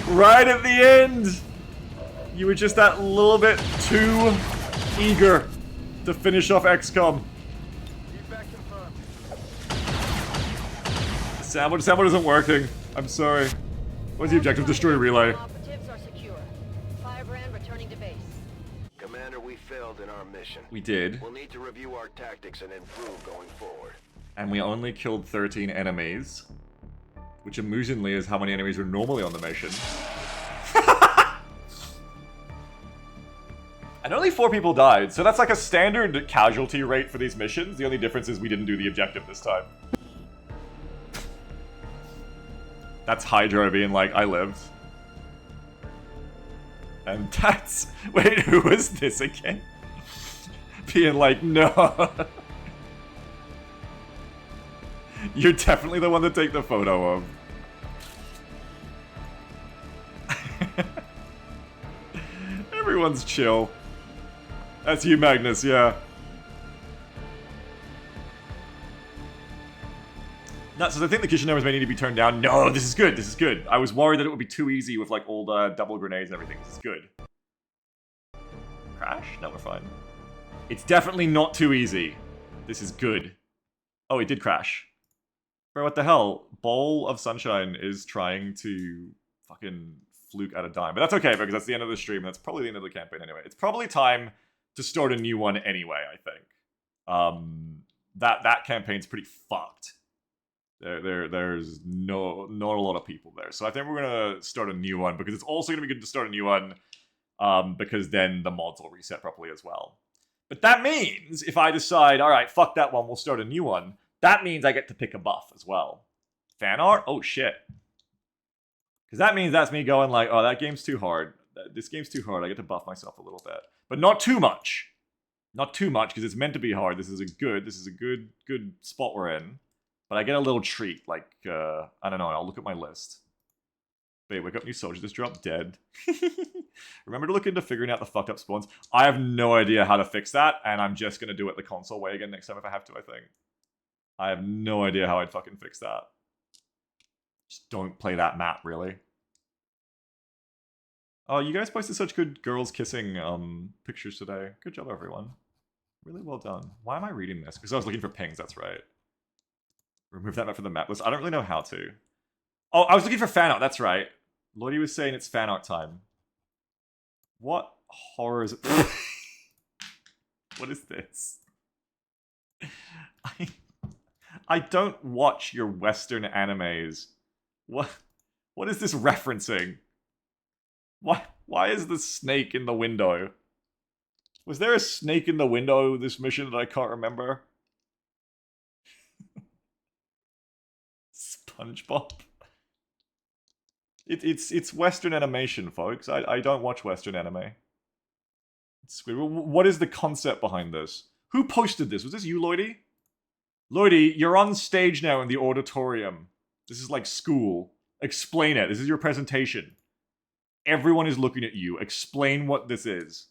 A: Right at the end! You were just that little bit too eager to finish off XCOM. Sandwich isn't working. I'm sorry. What's the objective? Destroy relay.
H: Operatives are secure. Firebrand returning to base.
B: Commander, we failed in our mission.
A: We did.
B: We'll need to review our tactics and improve going forward.
A: And we only killed 13 enemies. Which amusingly is how many enemies were normally on the mission. And only 4 people died, so that's like a standard casualty rate for these missions. The only difference is we didn't do the objective this time. That's Hydra being like, I lived. And that's... Wait, who was this again? Being like, no. You're definitely the one to take the photo of. Everyone's chill. That's you, Magnus, yeah. No, so I think the kitchen numbers may need to be turned down. No, this is good, this is good. I was worried that it would be too easy with like all the double grenades and everything. This is good. Crash? No, we're fine. It's definitely not too easy. This is good. Oh, it did crash. Bro, what the hell? Bowl of Sunshine is trying to fucking fluke at a dime. But that's okay, because that's the end of the stream. That's probably the end of the campaign anyway. It's probably time to start a new one anyway, I think. That campaign's pretty fucked. There's not a lot of people there. So I think we're gonna start a new one, because it's also gonna be good to start a new one because then the mods will reset properly as well. But that means if I decide, all right, fuck that one, we'll start a new one, that means I get to pick a buff as well. Fan art? Oh, shit. Because that means that's me going like, oh, that game's too hard. This game's too hard. I get to buff myself a little bit. But not too much. Not too much, because it's meant to be hard. This is a good spot we're in. But I get a little treat, like, I don't know, I'll look at my list. Wait, wake up, new soldier just dropped dead. Remember to look into figuring out the fucked up spawns. I have no idea how to fix that, and I'm just going to do it the console way again next time if I have to, I think. I have no idea how I'd fucking fix that. Just don't play that map, really. Oh, you guys posted such good girls kissing pictures today. Good job, everyone. Really well done. Why am I reading this? Because I was looking for pings, that's right. Remove that map from the map list. I don't really know how to. Oh, I was looking for fan art, that's right. Lordy was saying it's fan art time. What horror is it? What is this? I don't watch your Western animes. What is this referencing? Why is the snake in the window? Was there a snake in the window this mission that I can't remember? SpongeBob. It's Western animation, folks. I don't watch Western anime. What is the concept behind this? Who posted this? Was this you, Lloydie? Lloydie, you're on stage now in the auditorium. This is like school. Explain it. This is your presentation. Everyone is looking at you. Explain what this is.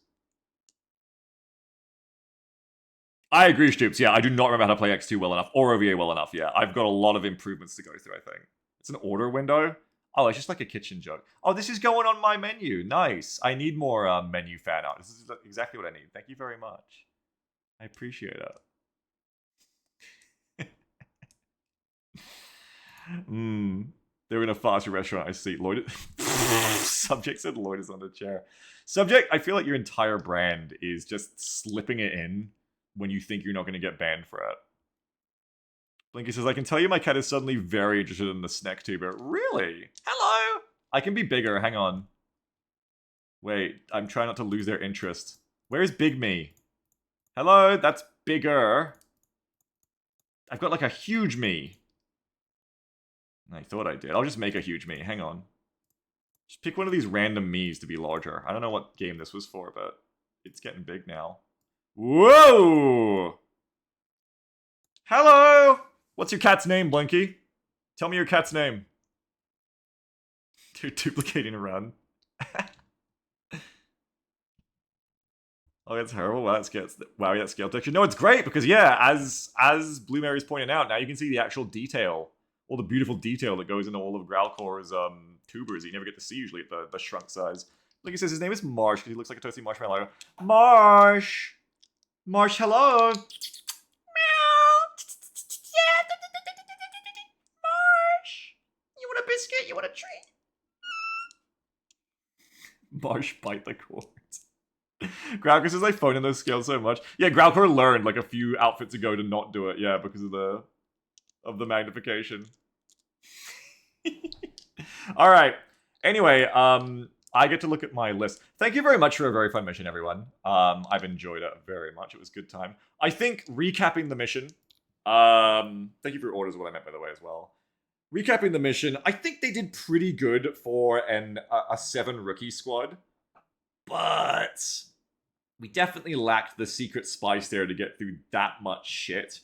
A: I agree, Stoops. Yeah, I do not remember how to play X2 well enough, or OVA well enough. Yeah, I've got a lot of improvements to go through, I think. It's an order window. Oh, it's just like a kitchen joke. Oh, this is going on my menu. Nice. I need more menu fan art. This is exactly what I need. Thank you very much. I appreciate it. They're in a fast food restaurant. I see. Lloyd. Subject said Lloyd is on the chair. Subject, I feel like your entire brand is just slipping it in when you think you're not going to get banned for it. Blinky says, I can tell you my cat is suddenly very interested in the snack tuber. Really? Hello! I can be bigger, hang on. Wait, I'm trying not to lose their interest. Where's Big Me? Hello, that's bigger. I've got like a huge me. I thought I did. I'll just make a huge me, hang on. Just pick one of these random me's to be larger. I don't know what game this was for, but it's getting big now. Whoa! Hello! What's your cat's name, Blinky? Tell me your cat's name. They're duplicating around. Oh, that's horrible. Wow, that scale texture. No, it's great because yeah, as Blue Mary's pointing out, now you can see the actual detail, all the beautiful detail that goes into all of Growlcore's tubers that you never get to see usually at the shrunk size. Like he says, his name is Marsh because he looks like a toasty marshmallow. Marsh, hello. Marsh, you want a biscuit? You want a treat? Marsh, bite the cord. Growlcore says I phone in those scales so much. Yeah, Growlcore learned like a few outfits ago to not do it. Yeah, because of the magnification. All right. Anyway, I get to look at my list. Thank you very much for a very fun mission, everyone. I've enjoyed it very much. It was a good time. I think recapping the mission. Thank you for your orders. What I meant by the way as well. Recapping the mission. I think they did pretty good for a 7 rookie squad. But we definitely lacked the secret spice there to get through that much shit.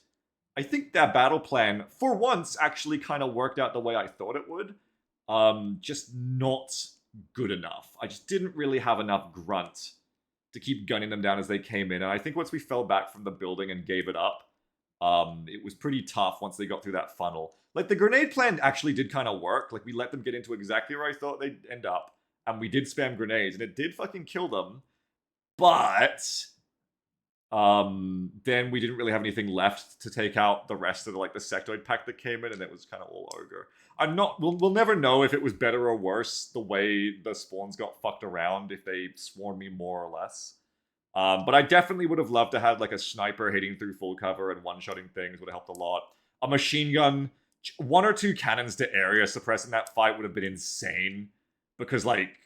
A: I think that battle plan, for once, actually kind of worked out the way I thought it would. Just not good enough. I just didn't really have enough grunt to keep gunning them down as they came in. And I think once we fell back from the building and gave it up, it was pretty tough once they got through that funnel. Like, the grenade plan actually did kind of work. Like, we let them get into exactly where I thought they'd end up. And we did spam grenades, and it did fucking kill them. But then we didn't really have anything left to take out the rest of the sectoid pack that came in, and it was kind of all ogre. We'll never know if it was better or worse the way the spawns got fucked around, if they swarmed me more or less. But I definitely would have loved to have like a sniper hitting through full cover and one-shotting things would have helped a lot. A machine gun, 1 or 2 cannons to area suppressing that fight would have been insane. Because, like,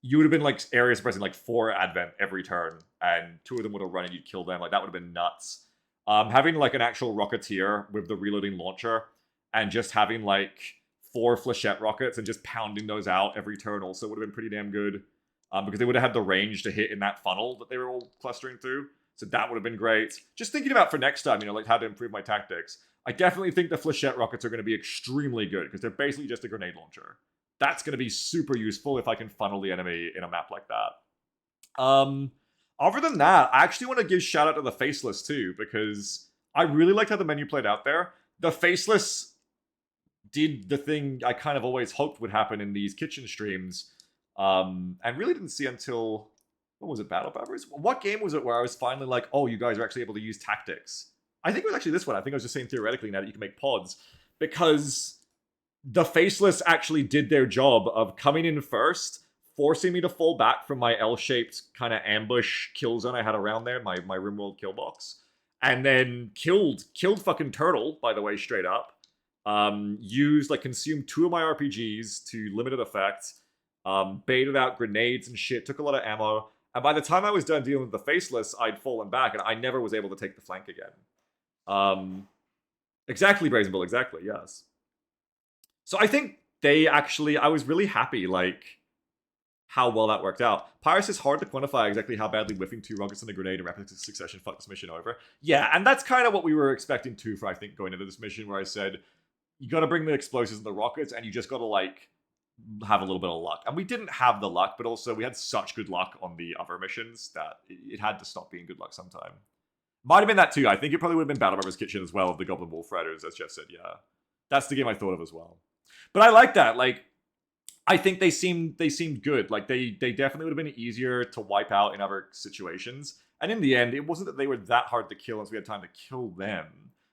A: you would have been like area suppressing like 4 advent every turn, and 2 of them would have run and you'd kill them. Like that would have been nuts. Having like an actual rocketeer with the reloading launcher and just having like 4 flechette rockets and just pounding those out every turn also would have been pretty damn good. Because they would have had the range to hit in that funnel that they were all clustering through. So that would have been great. Just thinking about for next time, like how to improve my tactics. I definitely think the flechette rockets are going to be extremely good because they're basically just a grenade launcher. That's going to be super useful if I can funnel the enemy in a map like that. Other than that, I actually want to give shout out to the Faceless too, because I really liked how the menu played out there. The Faceless did the thing I kind of always hoped would happen in these kitchen streams, and really didn't see until, what was it, Battle Peppers? What game was it where I was finally like, oh, you guys are actually able to use tactics? I think it was actually this one. I think I was just saying theoretically now that you can make pods, because the Faceless actually did their job of coming in first, forcing me to fall back from my L-shaped kind of ambush kill zone I had around there, my RimWorld kill box, and then killed fucking Turtle, by the way, straight up. Consumed 2 of my RPGs to limited effect, baited out grenades and shit, took a lot of ammo, and by the time I was done dealing with the Faceless, I'd fallen back, and I never was able to take the flank again. Exactly, Brazen Bull, exactly, yes. So I think I was really happy, like, how well that worked out. Pyrus is hard to quantify exactly how badly whiffing 2 rockets and a grenade in rapid succession fucked this mission over. Yeah, and that's kind of what we were expecting too for, I think, going into this mission, where I said, you gotta bring the explosives and the rockets, and you just gotta, like, have a little bit of luck. And we didn't have the luck, but also we had such good luck on the other missions that it had to stop being good luck sometime. Might have been that too. I think it probably would have been Battle Robbers Kitchen as well, of the Goblin Wolf Riders, as Jeff said, yeah. That's the game I thought of as well. But I like that, like, I think they seemed good. Like, they definitely would have been easier to wipe out in other situations. And in the end, it wasn't that they were that hard to kill unless we had time to kill them.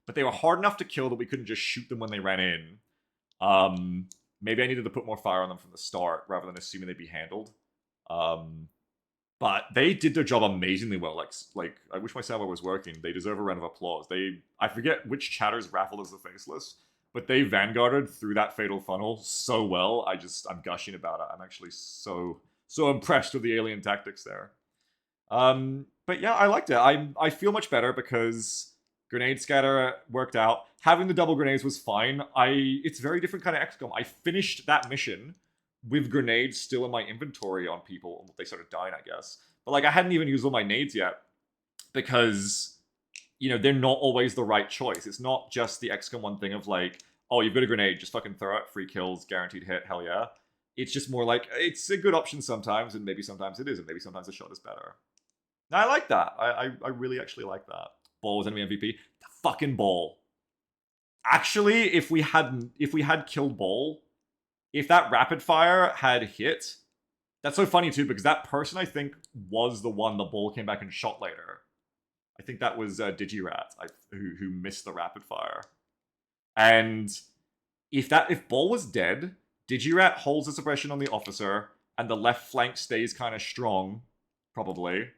A: But they were hard enough to kill that we couldn't just shoot them when they ran in. Maybe I needed to put more fire on them from the start, rather than assuming they'd be handled. But they did their job amazingly well. Like I wish my soundboard was working. They deserve a round of applause. I forget which chatters raffled as the Faceless, but they vanguarded through that fatal funnel so well. I'm gushing about it. I'm actually so impressed with the alien tactics there. But yeah, I liked it. I feel much better because Grenade Scatter worked out. Having the double grenades was fine. It's a very different kind of XCOM. I finished that mission with grenades still in my inventory on people. They started dying, I guess. But like, I hadn't even used all my nades yet because, they're not always the right choice. It's not just the XCOM 1 thing of like, oh, you've got a grenade, just fucking throw it, free kills, guaranteed hit, hell yeah. It's just more like, it's a good option sometimes, and maybe sometimes it isn't. Maybe sometimes the shot is better. And I like that. I really actually like that. Ball was enemy MVP. The fucking Ball. Actually, if we had killed Ball, if that rapid fire had hit, that's so funny too, because that person, I think, was the one the Ball came back and shot later. I think that was Digirat, who missed the rapid fire. And if Ball was dead, Digirat holds the suppression on the officer, and the left flank stays kind of strong, probably.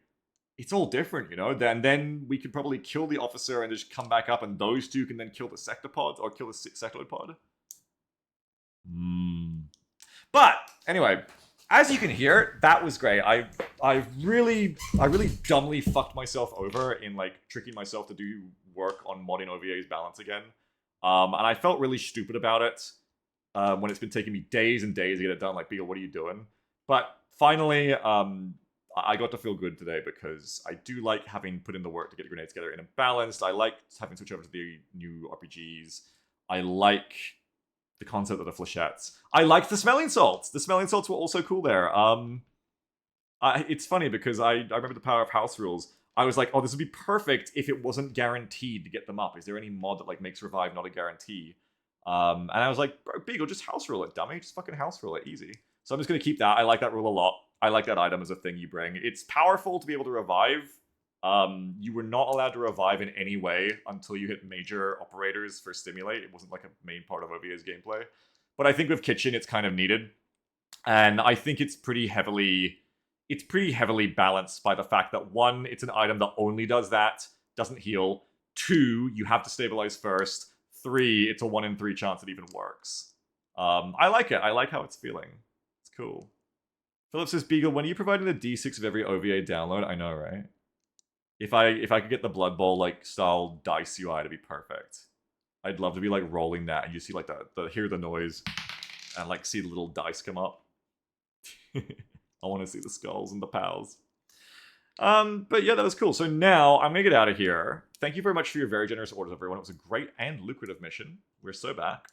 A: It's all different, Then we could probably kill the officer and just come back up, and those two can then kill the sectopod, or kill the sectoid pod. But anyway, as you can hear, that was great. I really dumbly fucked myself over in like tricking myself to do work on modding OVA's balance again. And I felt really stupid about it when it's been taking me days and days to get it done. Like, Beagle, what are you doing? But finally, I got to feel good today because I do like having put in the work to get grenades together in a balanced. I like having switched over to the new RPGs. I like the concept of the flechettes. I liked the smelling salts. The smelling salts were also cool there. It's funny because I remember the power of house rules. I was like, oh, this would be perfect if it wasn't guaranteed to get them up. Is there any mod that like makes revive not a guarantee? And I was like, bro, Beagle, just house rule it, dummy. Just fucking house rule it, easy. So I'm just gonna keep that. I like that rule a lot. I like that item as a thing you bring. It's powerful to be able to revive. You were not allowed to revive in any way until you hit major operators for stimulate. It wasn't like a main part of OVA's gameplay. But I think with Kitchen, it's kind of needed. And I think it's pretty heavily balanced by the fact that 1, it's an item that only does that, doesn't heal. 2, you have to stabilize first. 3, it's a 1 in 3 chance it even works. I like it. I like how it's feeling. It's cool. Philip says, Beagle, when are you providing the D6 of every OVA download? I know, right? If I could get the Blood Bowl like style dice UI to be perfect. I'd love to be like rolling that and you see like the hear the noise and like see the little dice come up. I want to see the skulls and the pals. But yeah, that was cool. So now I'm gonna get out of here. Thank you very much for your very generous orders, everyone. It was a great and lucrative mission. We're so back.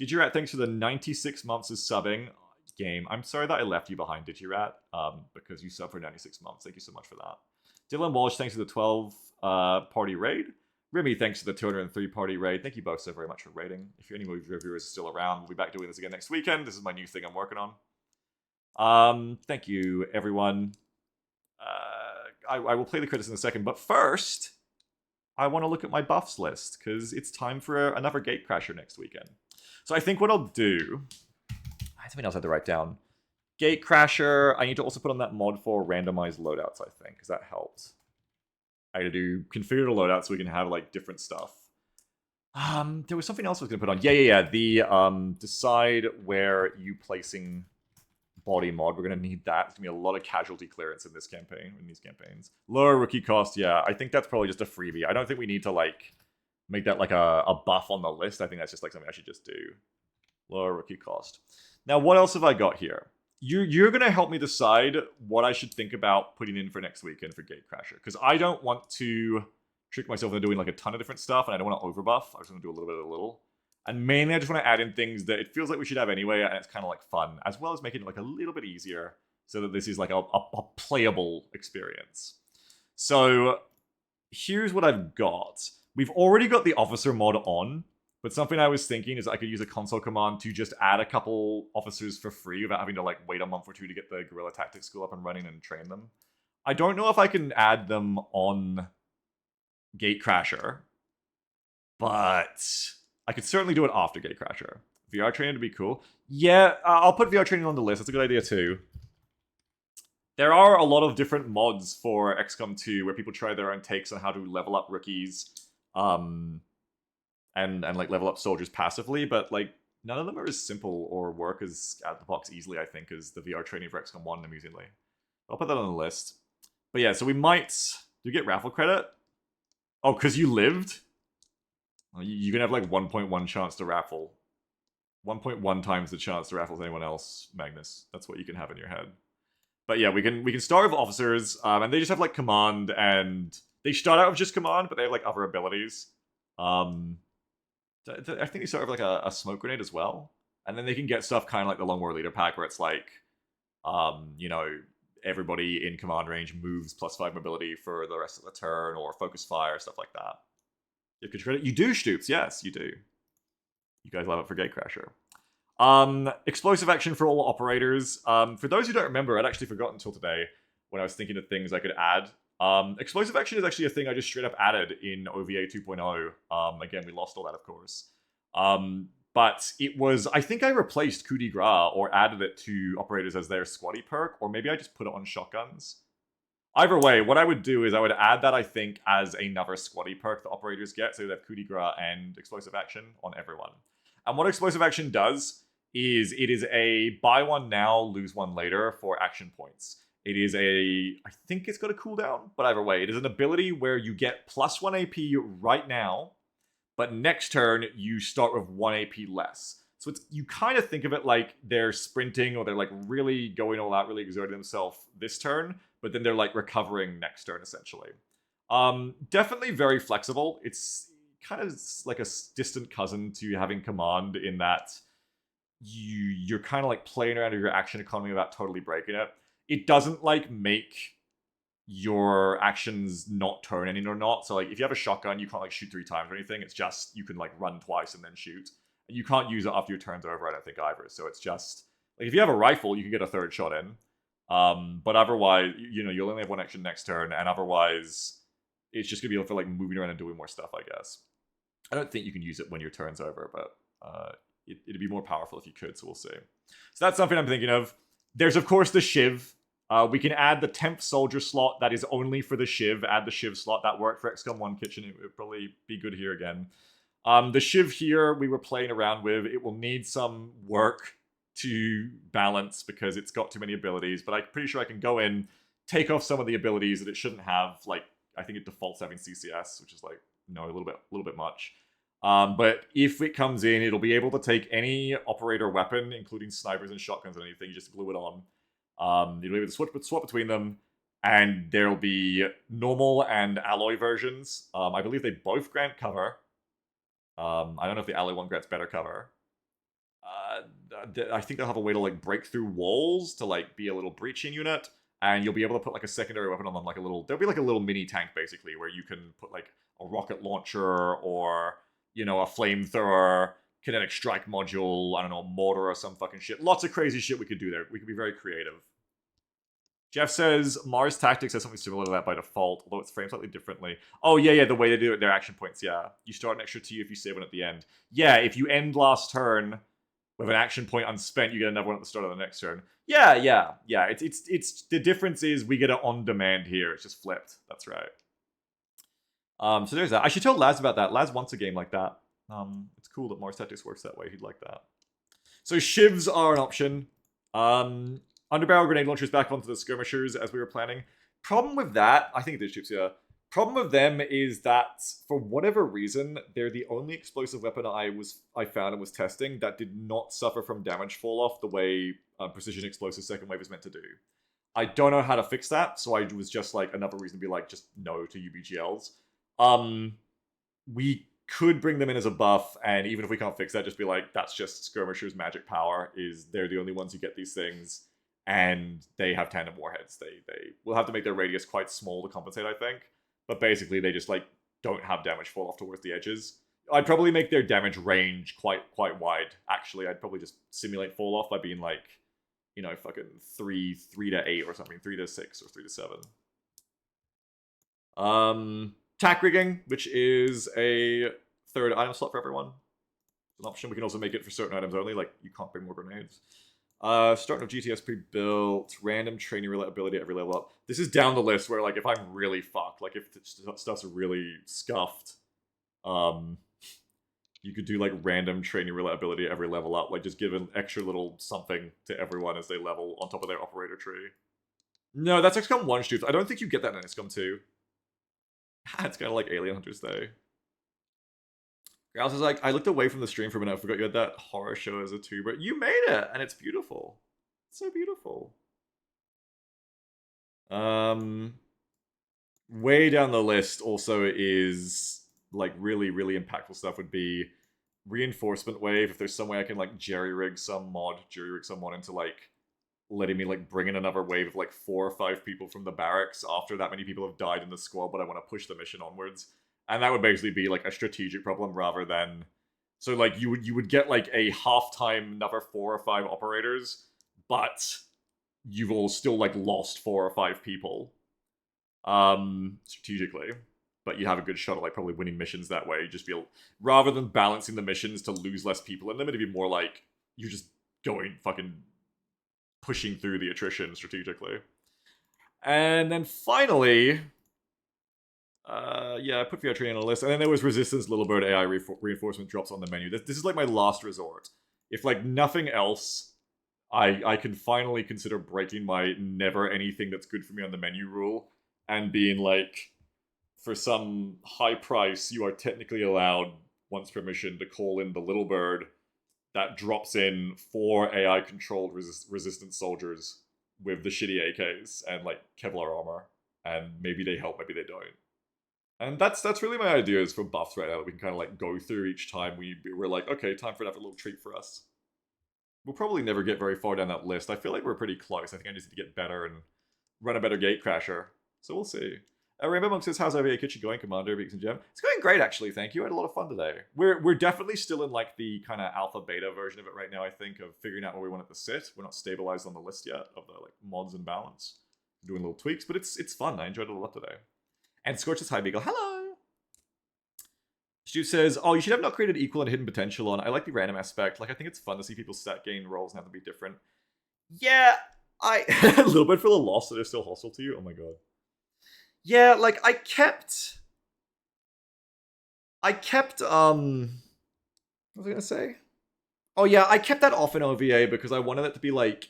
A: Digirat, thanks for the 96 months of subbing. Game. I'm sorry that I left you behind, Digirat, because you subbed for 96 months. Thank you so much for that. Dylan Walsh, thanks for the 12 party raid. Remy, thanks for the 203 party raid. Thank you both so very much for raiding. If any movie reviewers are still around, we'll be back doing this again next weekend. This is my new thing I'm working on. Thank you, everyone. I will play the credits in a second, but first, I want to look at my buffs list, because it's time for another Gatecrasher next weekend. So I think what I'll do... I have something else I have to write down. Gatecrasher, I need to also put on that mod for randomized loadouts, I think, because that helps. I gotta do configure the loadout so we can have, like, different stuff. There was something else I was gonna put on. Yeah. The, decide where you placing body mod. We're gonna need that. It's gonna be a lot of casualty clearance in this campaign, in these campaigns. Lower rookie cost, yeah. I think that's probably just a freebie. I don't think we need to, like, make that, like, a buff on the list. I think that's just, like, something I should just do. Lower rookie cost. Now, what else have I got here? You're going to help me decide what I should think about putting in for next weekend for Gatecrasher. Because I don't want to trick myself into doing like a ton of different stuff, and I don't want to overbuff. I just want to do a little bit of a little. And mainly I just want to add in things that it feels like we should have anyway, and it's kind of like fun, as well as making it like a little bit easier so that this is like a playable experience. So here's what I've got. We've already got the officer mod on. But something I was thinking is I could use a console command to just add a couple officers for free without having to like wait a month or two to get the guerrilla tactics school up and running and train them. I don't know if I can add them on Gatecrasher, but I could certainly do it after Gatecrasher. VR training would be cool. Yeah, I'll put VR training on the list. That's a good idea too. There are a lot of different mods for XCOM 2 where people try their own takes on how to level up rookies. And like level up soldiers passively, but like none of them are as simple or work as out of the box easily, I think, as the VR training for XCOM 1 amusingly. I'll put that on the list. But yeah, so we might... Do you get raffle credit? Oh, because you lived? Well, you're going to have like 1.1 chance to raffle. 1.1 times the chance to raffle as anyone else, Magnus. That's what you can have in your head. But yeah, we can start with officers, and they just have like command, and they start out with just command, but they have like other abilities. I think they start with like a smoke grenade as well. And then they can get stuff kind of like the Long War Leader pack where it's like, you know, everybody in command range moves +5 mobility for the rest of the turn, or focus fire, stuff like that. You could credit. You do, Stoops. Yes, you do. You guys love it for Gatecrasher. Explosive action for all operators. For those who don't remember, I'd actually forgotten until today when I was thinking of things I could add. Explosive action is actually a thing I just straight up added in OVA 2.0. Again, we lost all that, of course. But it was, I think I replaced coup de grace or added it to operators as their squatty perk, or maybe I just put it on shotguns. Either way, what I would do is I would add that, I think, as another squatty perk that operators get, so they have coup de grace and explosive action on everyone. And what explosive action does is it is a buy one now, lose one later for action points. It is I think it's got a cooldown, but either way, it is an ability where you get +1 AP right now, but next turn you start with 1 AP less. So it's, you kind of think of it like they're sprinting, or they're like really going all out, really exerting themselves this turn, but then they're like recovering next turn essentially. Definitely very flexible. It's kind of like a distant cousin to having command in that you're kind of like playing around with your action economy without totally breaking it. It doesn't like make your actions not turn any or not. So like if you have a shotgun, you can't like shoot 3 times or anything. It's just you can like run twice and then shoot. And you can't use it after your turn's over, I don't think either. So it's just like if you have a rifle, you can get a 3rd shot in. But otherwise, you know, you'll only have 1 action next turn, and otherwise it's just gonna be able for like moving around and doing more stuff, I guess. I don't think you can use it when your turn's over, but it'd be more powerful if you could, so we'll see. So that's something I'm thinking of. There's, of course, the Shiv. We can add the 10th soldier slot that is only for the Shiv. Add the Shiv slot. That worked for XCOM 1 Kitchen. It would probably be good here again. The Shiv here we were playing around with. It will need some work to balance because it's got too many abilities, but I'm pretty sure I can go in, take off some of the abilities that it shouldn't have. Like, I think it defaults having CCS, which is like, no, a little bit much. But if it comes in, it'll be able to take any operator weapon, including snipers and shotguns and anything. You just glue it on. You'll be able to swap between them, and there'll be normal and alloy versions. I believe they both grant cover. I don't know if the alloy one grants better cover. I think they'll have a way to like break through walls to like be a little breaching unit, and you'll be able to put like a secondary weapon on them, like a little. There'll be like a little mini tank basically, where you can put like a rocket launcher or a flamethrower, kinetic strike module, I don't know, a mortar or some fucking shit. Lots of crazy shit we could do there. We could be very creative. Jeff says Mars Tactics has something similar to that by default, although it's framed slightly differently. Oh, yeah, the way they do it, their action points, yeah. You start an extra T if you save one at the end. Yeah, if you end last turn with an action point unspent, you get another one at the start of the next turn. Yeah. It's the difference is we get it on demand here. It's just flipped. That's right. So there's that. I should tell Laz about that. Laz wants a game like that. It's cool that Mars Tactics works that way. He'd like that. So shivs are an option. Underbarrel grenade launchers back onto the skirmishers as we were planning. Problem with that, I think it is shivs, yeah. Problem with them is that for whatever reason, they're the only explosive weapon I found and was testing that did not suffer from damage fall off the way precision explosive second wave is meant to do. I don't know how to fix that, so I was just like another reason to be like just no to UBGLs. We could bring them in as a buff, and even if we can't fix that, just be like, that's just skirmishers' magic power. Is they're the only ones who get these things, and they have tandem warheads. They will have to make their radius quite small to compensate, I think. But basically, they just like don't have damage fall off towards the edges. I'd probably make their damage range quite wide. Actually, I'd probably just simulate fall off by being like, fucking 3 to 8 or something, 3 to 6 or 3 to 7. Tack rigging, which is a third item slot for everyone. It's an option. We can also make it for certain items only, like you can't bring more grenades. Starting of GTS pre-built, random training roulette ability at every level up. This is down the list where, like, if I'm really fucked, like, if stuff's really scuffed, you could do, like, random training roulette ability at every level up. Like, just give an extra little something to everyone as they level on top of their operator tree. No, that's XCOM 1, Stu. I don't think you get that in XCOM 2. It's kind of like Alien Hunters Day. Grouse is like, I looked away from the stream for a minute. I forgot you had that horror show as a tuber. You made it, and it's beautiful. It's so beautiful. Way down the list also is like really impactful stuff would be reinforcement wave. If there's some way I can like jerry rig some mod into like letting me like bring in another wave of like 4 or 5 people from the barracks after that many people have died in the squad, but I want to push the mission onwards. And that would basically be like a strategic problem rather than... So like you would get like a half-time another 4 or 5 operators, but you've all still like lost 4 or 5 people. Strategically. But you have a good shot at like probably winning missions that way. You just feel... Rather than balancing the missions to lose less people in them, it'd be more like you're just going fucking... pushing through the attrition strategically. And then finally... yeah, I put VR training on the list. And then there was Resistance Little Bird AI reinforcement drops on the menu. This is like my last resort. If like nothing else, I can finally consider breaking my never anything that's good for me on the menu rule and being like, for some high price, you are technically allowed, once per mission, to call in the Little Bird that drops in 4 AI-controlled resistance soldiers with the shitty AKs and like Kevlar armor. And maybe they help, maybe they don't. And that's really my ideas for buffs right now that we can kind of like go through each time we're like, okay, time for another little treat for us. We'll probably never get very far down that list. I feel like we're pretty close. I think I just need to get better and run a better gatecrasher. So we'll see. Rainbow Monk says, how's OvA Kitchen going, Commander, Beaks and Gem? It's going great, actually, thank you. I had a lot of fun today. We're definitely still in like the kind of alpha beta version of it right now, I think, of figuring out where we want it to sit. We're not stabilized on the list yet of the like mods and balance. Doing little tweaks, but it's fun. I enjoyed it a lot today. And Scorch says, hi, Beagle. Hello! Stu says, oh, you should have not created equal and hidden potential on. I like the random aspect. Like, I think it's fun to see people's stat gain rolls and have them be different. Yeah, a little bit for the loss that is still hostile to you. Oh my god. Yeah, like, I kept, what was I gonna say? Oh yeah, I kept that off in OVA because I wanted it to be like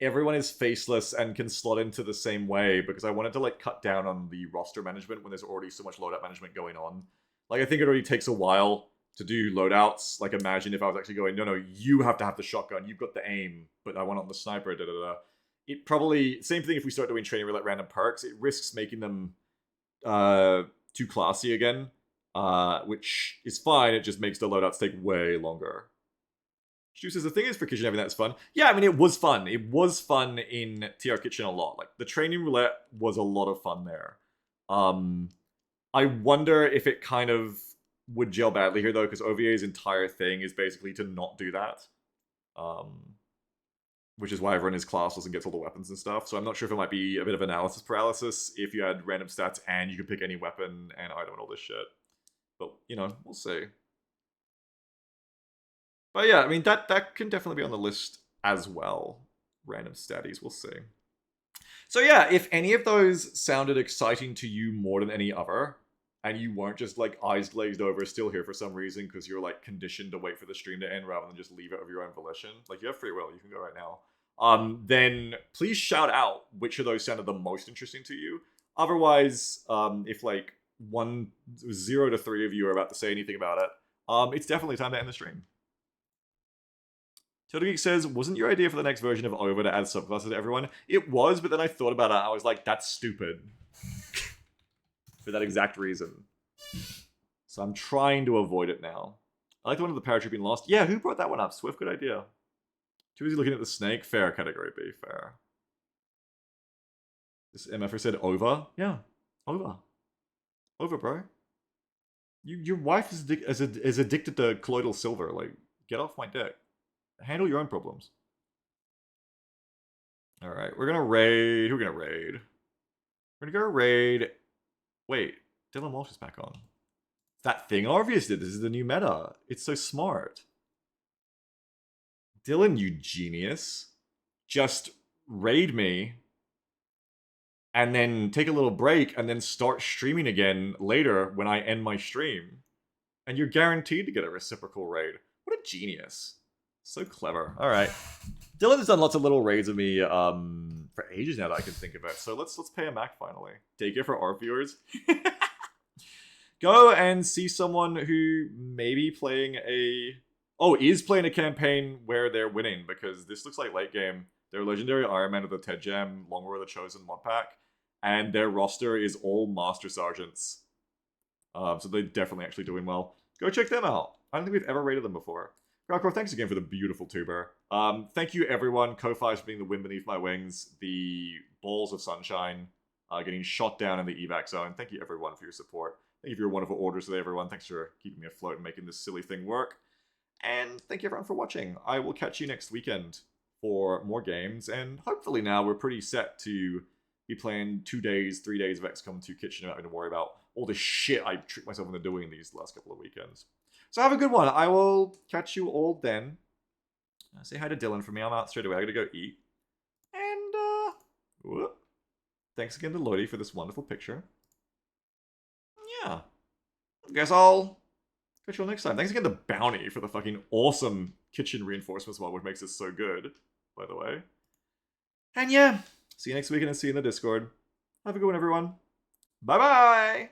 A: everyone is faceless and can slot into the same way because I wanted to like cut down on the roster management when there's already so much loadout management going on. Like I think it already takes a while to do loadouts. Like imagine if I was actually going, no, you have to have the shotgun, you've got the aim, but I want on the sniper, da da da. It probably, same thing if we start doing training roulette random perks, it risks making them too classy again, which is fine, it just makes the loadouts take way longer. Stu says, the thing is for Kitchen having that's fun. Yeah, I mean, it was fun. It was fun in TR Kitchen a lot. Like, the training roulette was a lot of fun there. I wonder if it kind of would gel badly here, though, because OVA's entire thing is basically to not do that. Which is why everyone is classless and gets all the weapons and stuff. So I'm not sure if it might be a bit of analysis paralysis if you had random stats and you could pick any weapon and item and all this shit. But, you know, we'll see. But yeah, I mean, that can definitely be on the list as well. Random statties, we'll see. So yeah, if any of those sounded exciting to you more than any other, and you weren't just like eyes glazed over still here for some reason because you're like conditioned to wait for the stream to end rather than just leave it of your own volition, like you have free will, you can go right now, then please shout out which of those sounded the most interesting to you. Otherwise, if like 0 to 3 of you are about to say anything about it, it's definitely time to end the stream. Total Geek says, wasn't your idea for the next version of OvA to add subclasses to everyone? It was, but then I thought about it, I was like, that's stupid. For that exact reason. So I'm trying to avoid it now. I like the one of the parachute being lost. Yeah, who brought that one up? Swift, good idea. Too busy looking at the snake? Fair, category B, fair. This MFer said OvA? Yeah, OvA. OvA, bro. Your wife is addicted to colloidal silver. Like, get off my dick. Handle your own problems. Alright, we're gonna raid. Who are we gonna raid? We're gonna go raid. Wait, Dylan Walsh is back on. That thing Arvius did. This is the new meta. It's so smart. Dylan, you genius. Just raid me. And then take a little break and then start streaming again later when I end my stream. And you're guaranteed to get a reciprocal raid. What a genius. So clever. All right. Dylan's done lots of little raids of me for ages now that I can think of it. So let's pay him back finally. Take it for our viewers. Go and see someone who may be playing is playing a campaign where they're winning, because this looks like late game. They're Legendary Iron Man of the Ted Jam, Long War of the Chosen mod pack, and their roster is all Master Sergeants. So they're definitely actually doing well. Go check them out. I don't think we've ever rated them before. Galcor, thanks again for the beautiful tuber. Thank you everyone, Ko-Fi's for being the wind beneath my wings, the balls of sunshine, getting shot down in the evac zone. Thank you everyone for your support. Thank you for your wonderful orders today, everyone. Thanks for keeping me afloat and making this silly thing work. And thank you everyone for watching. I will catch you next weekend for more games, and hopefully now we're pretty set to be playing 2 days, 3 days of XCOM 2 Kitchen without having to worry about all the shit I tricked myself into doing these last couple of weekends. So have a good one. I will catch you all then. Say hi to Dylan for me. I'm out straight away. I gotta go eat. And, thanks again to Lodi for this wonderful picture. Yeah. I guess I'll catch you all next time. Thanks again to Bounty for the fucking awesome kitchen reinforcements mod, which makes this so good, by the way. And yeah, see you next weekend and see you in the Discord. Have a good one, everyone. Bye-bye!